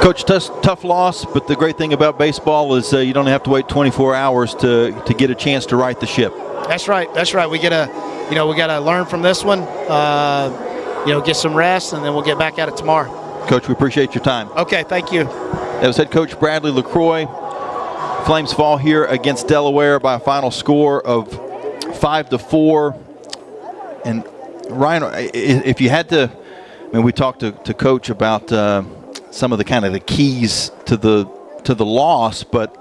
Coach, tough loss, but the great thing about baseball is you don't have to wait 24 hours to get a chance to right the ship. That's right. We gotta learn from this one. Get some rest, and then we'll get back at it tomorrow. Coach, we appreciate your time. Okay, thank you. That was head coach Bradley LaCroix. Flames fall here against Delaware by a final score of 5-4. And Ryan, if you had to, we talked to Coach about some of the kind of the keys to the loss, but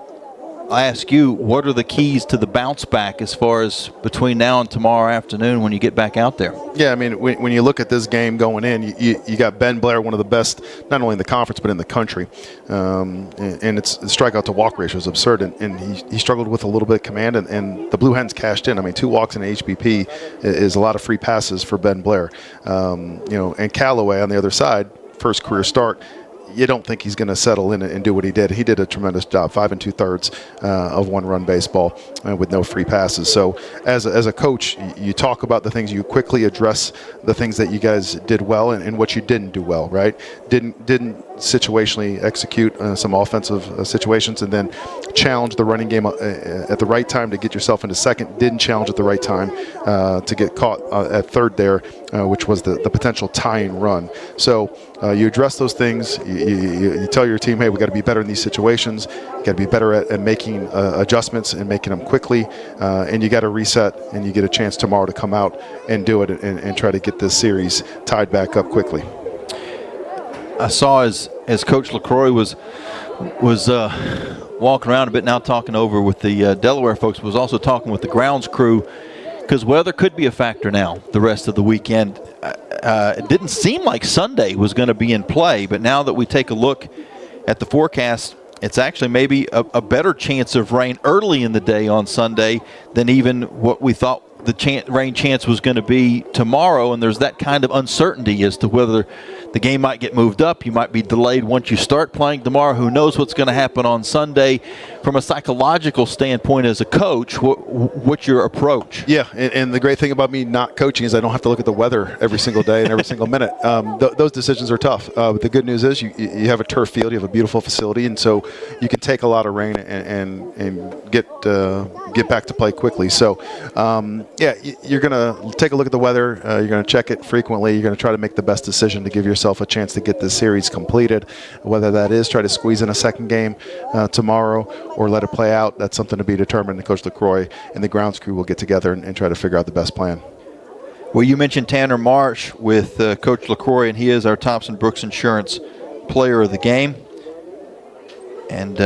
I ask you, what are the keys to the bounce back as far as between now and tomorrow afternoon when you get back out there? Yeah, I mean, when you look at this game going in, you got Ben Blair, one of the best, not only in the conference, but in the country. And its strikeout to walk ratio is absurd. And he struggled with a little bit of command, and the Blue Hens cashed in. I mean, 2 walks in HBP is a lot of free passes for Ben Blair. And Callaway on the other side, first career start, you don't think he's going to settle in and do what he did. He did a tremendous job, 5 2/3 of one-run baseball with no free passes. So as a coach, you talk about the things, you quickly address the things that you guys did well and what you didn't do well, right? Didn't situationally execute some offensive situations, and then challenge the running game at the right time to get yourself into second. Didn't challenge at the right time to get caught at third there, which was the potential tying run. So you address those things. You tell your team, hey, we got to be better in these situations. Got to be better at making adjustments and making them quickly. And you got to reset, and you get a chance tomorrow to come out and do it and try to get this series tied back up quickly. I saw as Coach LaCroix was walking around a bit now, talking over with the Delaware folks, was also talking with the grounds crew, because weather could be a factor now the rest of the weekend. It didn't seem like Sunday was going to be in play, but now that we take a look at the forecast, it's actually maybe a better chance of rain early in the day on Sunday than even what we thought the rain chance was going to be tomorrow, and there's that kind of uncertainty as to whether the game might get moved up. You might be delayed once you start playing tomorrow. Who knows what's going to happen on Sunday? From a psychological standpoint as a coach, what's your approach? Yeah, and the great thing about me not coaching is I don't have to look at the weather every single day and every single minute. Those decisions are tough. But the good news is you have a turf field, you have a beautiful facility, and so you can take a lot of rain and get back to play quickly. So, you're going to take a look at the weather. You're going to check it frequently. You're going to try to make the best decision to give yourself a chance to get this series completed, whether that is try to squeeze in a second game tomorrow or let it play out. That's something to be determined. Coach LaCroix and the grounds crew will get together and try to figure out the best plan. Well, you mentioned Tanner Marsh with Coach LaCroix, and he is our Thompson Brooks Insurance Player of the Game. And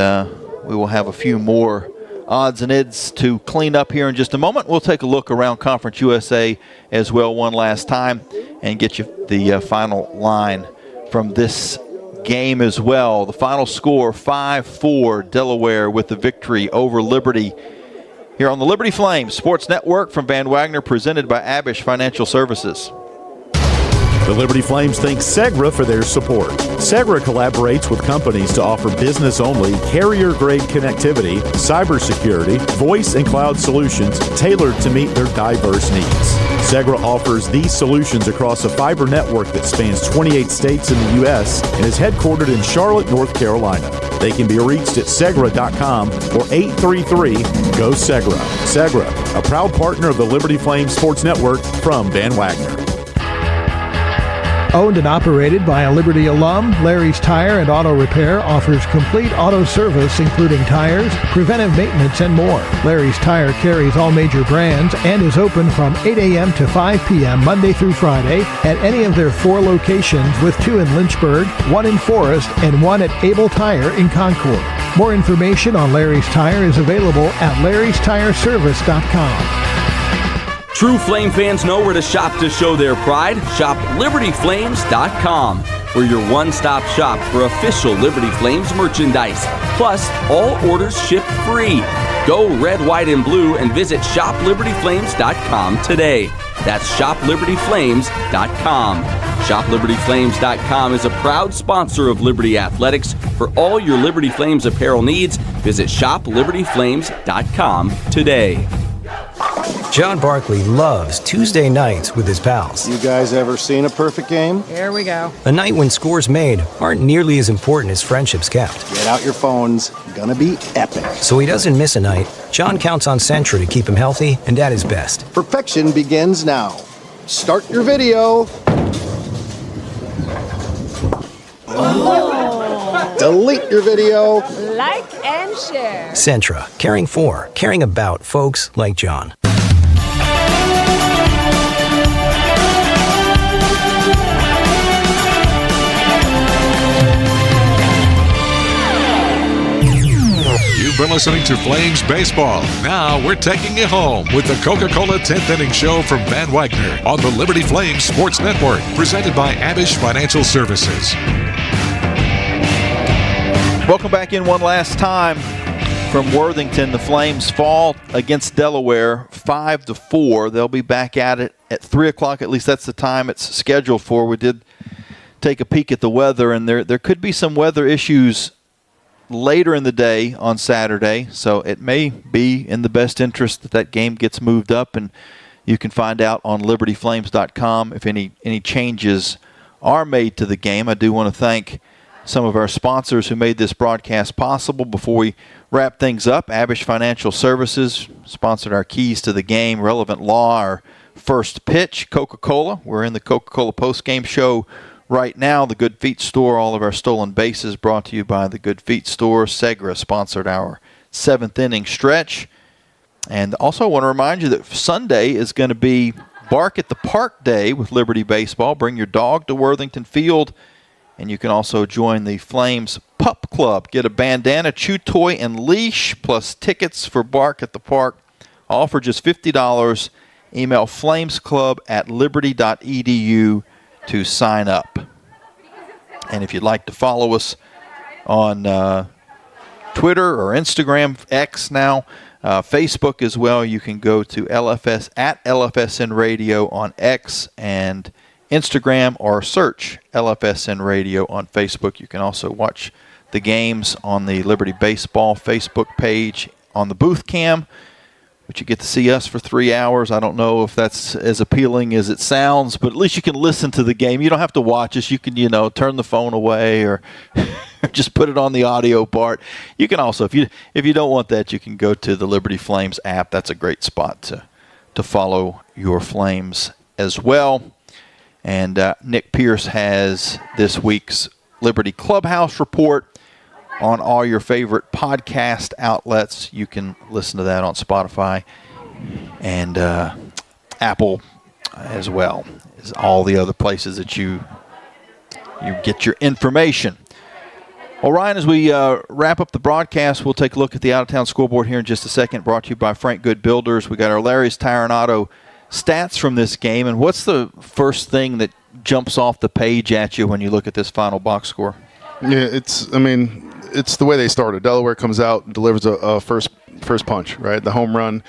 we will have a few more odds and ends to clean up here in just a moment. We'll take a look around Conference USA as well one last time and get you the final line from this game as well. The final score, 5-4, Delaware with the victory over Liberty here on the Liberty Flames Sports Network from Van Wagner, presented by Abish Financial Services. The Liberty Flames thank Segra for their support. Segra collaborates with companies to offer business-only, carrier-grade connectivity, cybersecurity, voice and cloud solutions tailored to meet their diverse needs. Segra offers these solutions across a fiber network that spans 28 states in the U.S. and is headquartered in Charlotte, North Carolina. They can be reached at Segra.com or 833-GO-SEGRA. Segra, a proud partner of the Liberty Flames Sports Network from Van Wagner. Owned and operated by a Liberty alum, Larry's Tire and Auto Repair offers complete auto service including tires, preventive maintenance, and more. Larry's Tire carries all major brands and is open from 8 a.m. to 5 p.m. Monday through Friday at any of their 4 locations, with 2 in Lynchburg, 1 in Forest, and 1 at Able Tire in Concord. More information on Larry's Tire is available at larrystireservice.com. True Flame fans know where to shop to show their pride. Shop LibertyFlames.com. We're your one-stop shop for official Liberty Flames merchandise. Plus, all orders ship free. Go red, white, and blue and visit ShopLibertyFlames.com today. That's ShopLibertyFlames.com. ShopLibertyFlames.com is a proud sponsor of Liberty Athletics. For all your Liberty Flames apparel needs, visit ShopLibertyFlames.com today. John Barkley loves Tuesday nights with his pals. You guys ever seen a perfect game? Here we go. A night when scores made aren't nearly as important as friendships kept. Get out your phones. Gonna be epic. So he doesn't miss a night. John counts on Sentra to keep him healthy and at his best. Perfection begins now. Start your video. Oh. Delete your video. Like and share. Sentra, caring for, caring about folks like John. been listening to Flames Baseball. Now we're taking you home with the Coca-Cola 10th Inning Show from Van Wagner on the Liberty Flames Sports Network, presented by Abish Financial Services. Welcome back in one last time from Worthington. The Flames fall against Delaware 5-4. They'll be back at it at 3 o'clock. At least that's the time it's scheduled for. We did take a peek at the weather, and there could be some weather issues later in the day on Saturday, so it may be in the best interest that that game gets moved up, and you can find out on libertyflames.com if any changes are made to the game. I do want to thank some of our sponsors who made this broadcast possible. Before we wrap things up, Abish Financial Services sponsored our Keys to the Game, Relevant Law, our First Pitch, Coca-Cola. We're in the Coca-Cola postgame show right now. The Good Feet Store, all of our stolen bases brought to you by the Good Feet Store. Segra sponsored our 7th inning stretch. And also I want to remind you that Sunday is going to be Bark at the Park Day with Liberty Baseball. Bring your dog to Worthington Field. And you can also join the Flames Pup Club. Get a bandana, chew toy, and leash, plus tickets for Bark at the Park, all for just $50. Email flamesclub@liberty.edu to sign up. And if you'd like to follow us on Twitter or Instagram, X now, Facebook as well, you can go to LFSN Radio on X and Instagram, or search LFSN Radio on Facebook. You can also watch the games on the Liberty Baseball Facebook page on the booth cam, but you get to see us for 3 hours. I don't know if that's as appealing as it sounds, but at least you can listen to the game. You don't have to watch us. You can, turn the phone away or just put it on the audio part. You can also, if you don't want that, you can go to the Liberty Flames app. That's a great spot to follow your Flames as well. And Nick Pierce has this week's Liberty Clubhouse report on all your favorite podcast outlets. You can listen to that on Spotify and Apple as well as all the other places that you get your information. Well, Ryan, as we wrap up the broadcast, we'll take a look at the out-of-town scoreboard here in just a second, brought to you by Frank Good Builders. We got our Larry's Tire and Auto stats from this game, and what's the first thing that jumps off the page at you when you look at this final box score? Yeah, it's the way they started. Delaware comes out and delivers a first punch, right? The home run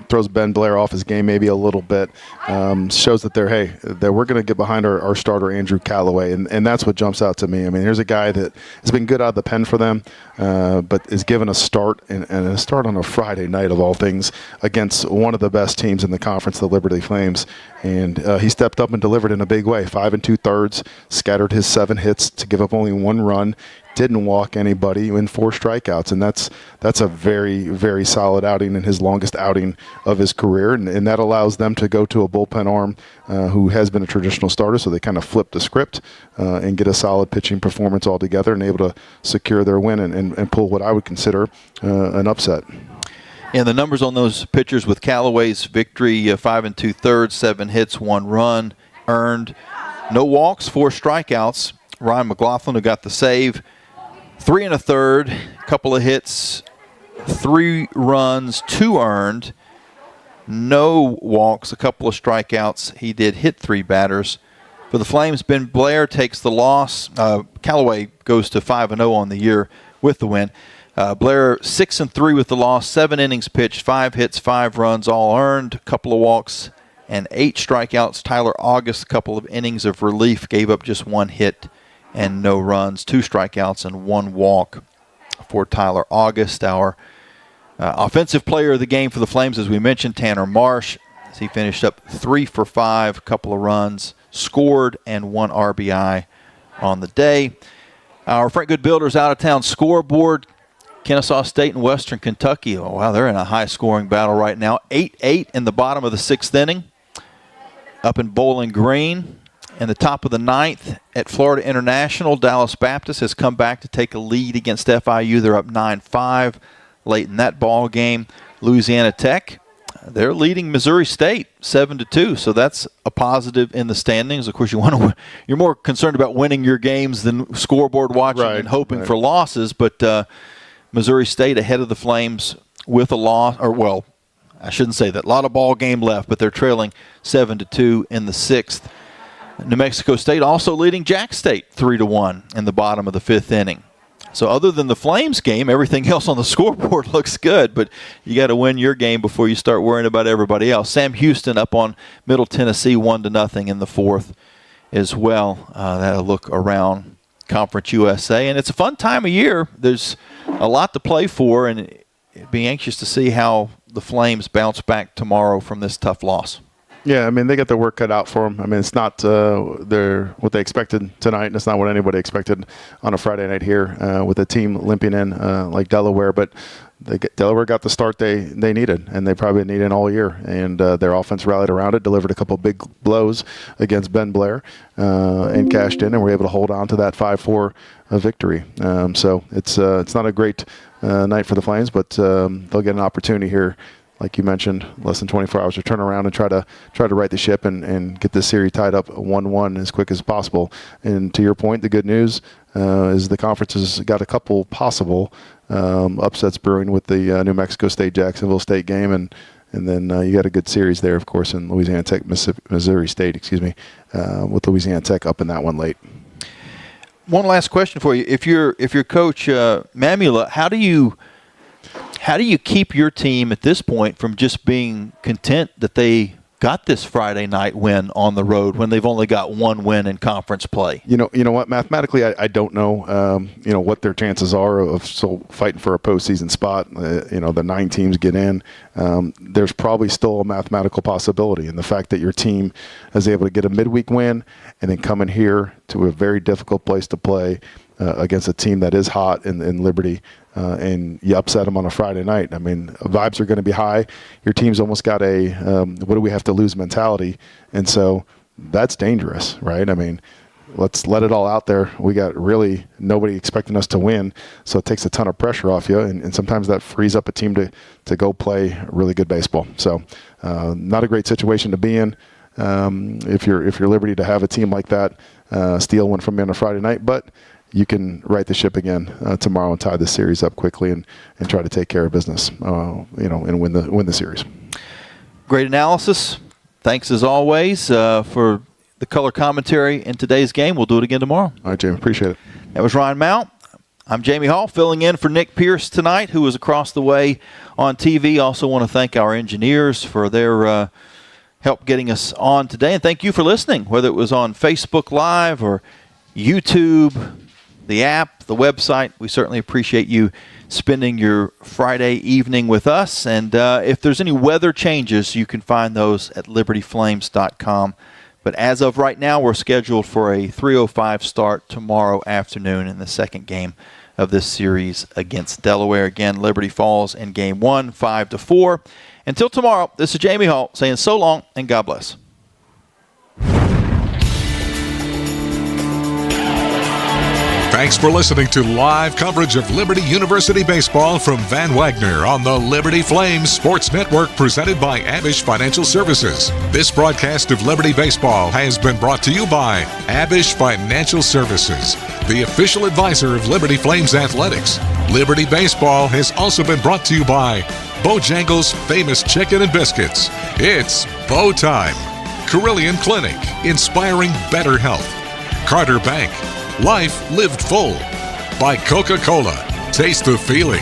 throws Ben Blair off his game maybe a little bit, shows that we're going to get behind our starter, Andrew Callaway, and that's what jumps out to me. I mean, here's a guy that has been good out of the pen for them, but is given a start, and a start on a Friday night of all things against one of the best teams in the conference, the Liberty Flames, and he stepped up and delivered in a big way. 5 2/3, scattered his 7 hits to give up only 1 run. Didn't walk anybody, in 4 strikeouts, and that's a very, very solid outing and his longest outing of his career, and that allows them to go to a bullpen arm who has been a traditional starter, so they kind of flip the script and get a solid pitching performance altogether and able to secure their win and pull what I would consider an upset. And the numbers on those pitchers with Callaway's victory, 5 2/3, 7 hits, 1 run earned, no walks, 4 strikeouts. Ryan McLaughlin, who got the save, 3 1/3, couple of hits, 3 runs, 2 earned, no walks, a couple of strikeouts. He did hit 3 batters. For the Flames, Ben Blair takes the loss. Callaway goes to 5-0 on the year with the win. Blair 6-3 with the loss, 7 innings pitched, 5 hits, 5 runs, all earned, a couple of walks, and 8 strikeouts. Tyler August, a couple of innings of relief, gave up just 1 hit and no runs, 2 strikeouts and 1 walk for Tyler August. Our offensive player of the game for the Flames, as we mentioned, Tanner Marsh, as he finished up 3 for 5, a couple of runs scored, and 1 RBI on the day. Our Frank Good Builders out-of-town scoreboard, Kennesaw State and Western Kentucky. Oh, wow, they're in a high-scoring battle right now. 8-8 in the bottom of the 6th inning up in Bowling Green. In the top of the 9th at Florida International, Dallas Baptist has come back to take a lead against FIU. They're up 9-5 late in that ball game. Louisiana Tech, they're leading Missouri State 7-2, so that's a positive in the standings. Of course, you're more concerned about winning your games than scoreboard watching and hoping for losses, but Missouri State ahead of the Flames with a loss, or well, I shouldn't say that. A lot of ball game left, but they're trailing 7-2 in the 6th. New Mexico State also leading Jack State 3-1 in the bottom of the 5th inning. So other than the Flames game, everything else on the scoreboard looks good, but you got to win your game before you start worrying about everybody else. Sam Houston up on Middle Tennessee 1-0 in the 4th as well. That'll look around Conference USA, and it's a fun time of year. There's a lot to play for, and be anxious to see how the Flames bounce back tomorrow from this tough loss. Yeah, I mean, they got their work cut out for them. I mean, it's not what they expected tonight, and it's not what anybody expected on a Friday night here with a team limping in like Delaware. But Delaware got the start they needed, and they probably needed all year. And their offense rallied around it, delivered a couple big blows against Ben Blair, and cashed in, and were able to hold on to that 5-4 victory. So it's not a great night for the Flames, but they'll get an opportunity here, like you mentioned, less than 24 hours to turn around and try to right the ship and get this series tied up 1-1 as quick as possible. And to your point, the good news is the conference has got a couple possible upsets brewing with the New Mexico State-Jacksonville State game, and then you got a good series there, of course, in Louisiana Tech, Missouri State, with Louisiana Tech up in that one late. One last question for you: If you're Coach Mamula, how do you keep your team at this point from just being content that they got this Friday night win on the road when they've only got one win in conference play? You know what? Mathematically, I don't know. What their chances are of fighting for a postseason spot. The 9 teams get in. There's probably still a mathematical possibility, and the fact that your team is able to get a midweek win and then come in here to a very difficult place to play against a team that is hot in Liberty. And you upset them on a Friday night. I mean, vibes are going to be high. Your team's almost got a what do we have to lose mentality. And so that's dangerous, right? I mean, let's let it all out there. We got really nobody expecting us to win, so it takes a ton of pressure off you. And sometimes that frees up a team to go play really good baseball. So not a great situation to be in if you're Liberty to have a team like that steal one from you on a Friday night. But you can right the ship again tomorrow and tie the series up quickly and try to take care of business, and win the series. Great analysis. Thanks as always for the color commentary in today's game. We'll do it again tomorrow. All right, Jamie. Appreciate it. That was Ryan Mount. I'm Jamie Hall, filling in for Nick Pierce tonight, who is across the way on TV. Also want to thank our engineers for their help getting us on today. And thank you for listening, whether it was on Facebook Live or YouTube, the app, the website. We certainly appreciate you spending your Friday evening with us. And if there's any weather changes, you can find those at libertyflames.com. But as of right now, we're scheduled for a 3:05 start tomorrow afternoon in the second game of this series against Delaware. Again, Liberty falls in Game 1, 5-4. Until tomorrow, this is Jamie Hall saying so long and God bless. Thanks for listening to live coverage of Liberty University baseball from Van Wagner on the Liberty Flames Sports Network, presented by Abish Financial Services. This broadcast of Liberty Baseball has been brought to you by Abish Financial Services, the official advisor of Liberty Flames Athletics. Liberty Baseball has also been brought to you by Bojangles Famous Chicken and Biscuits. It's Bo Time. Carillion Clinic, inspiring better health. Carter Bank, life lived full. By Coca-Cola, taste the feeling.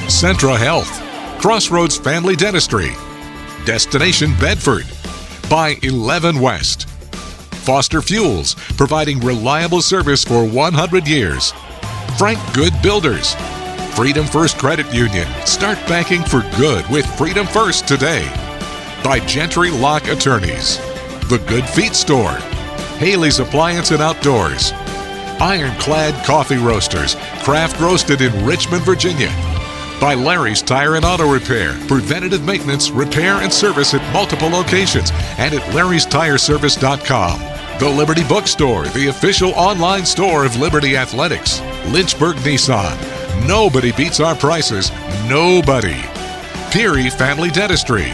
Centra Health, Crossroads Family Dentistry. Destination Bedford. By 11 West. Foster Fuels, providing reliable service for 100 years. Frank Good Builders. Freedom First Credit Union. Start banking for good with Freedom First today. By Gentry Lock Attorneys. The Good Feet Store. Haley's Appliance and Outdoors. Ironclad Coffee Roasters, craft roasted in Richmond, Virginia. By Larry's Tire and Auto Repair, preventative maintenance, repair, and service at multiple locations and at larrystireservice.com. The Liberty Bookstore, the official online store of Liberty Athletics. Lynchburg Nissan, nobody beats our prices, nobody. Peary Family Dentistry.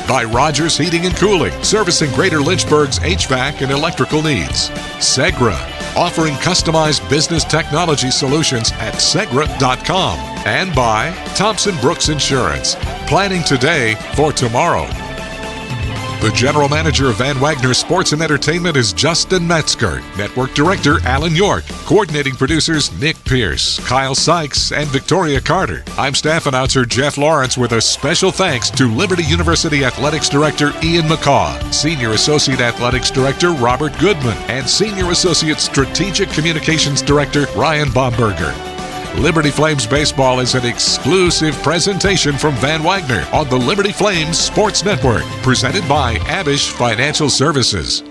By Rogers Heating and Cooling, servicing Greater Lynchburg's HVAC and electrical needs. Segra, offering customized business technology solutions at Segra.com. And by Thompson Brooks Insurance, planning today for tomorrow. The General Manager of Van Wagner Sports and Entertainment is Justin Metzger. Network Director Alan York. Coordinating producers Nick Pierce, Kyle Sykes, and Victoria Carter. I'm staff announcer Jeff Lawrence with a special thanks to Liberty University Athletics Director Ian McCaw, Senior Associate Athletics Director Robert Goodman, and Senior Associate Strategic Communications Director Ryan Baumberger. Liberty Flames Baseball is an exclusive presentation from Van Wagner on the Liberty Flames Sports Network, presented by Abish Financial Services.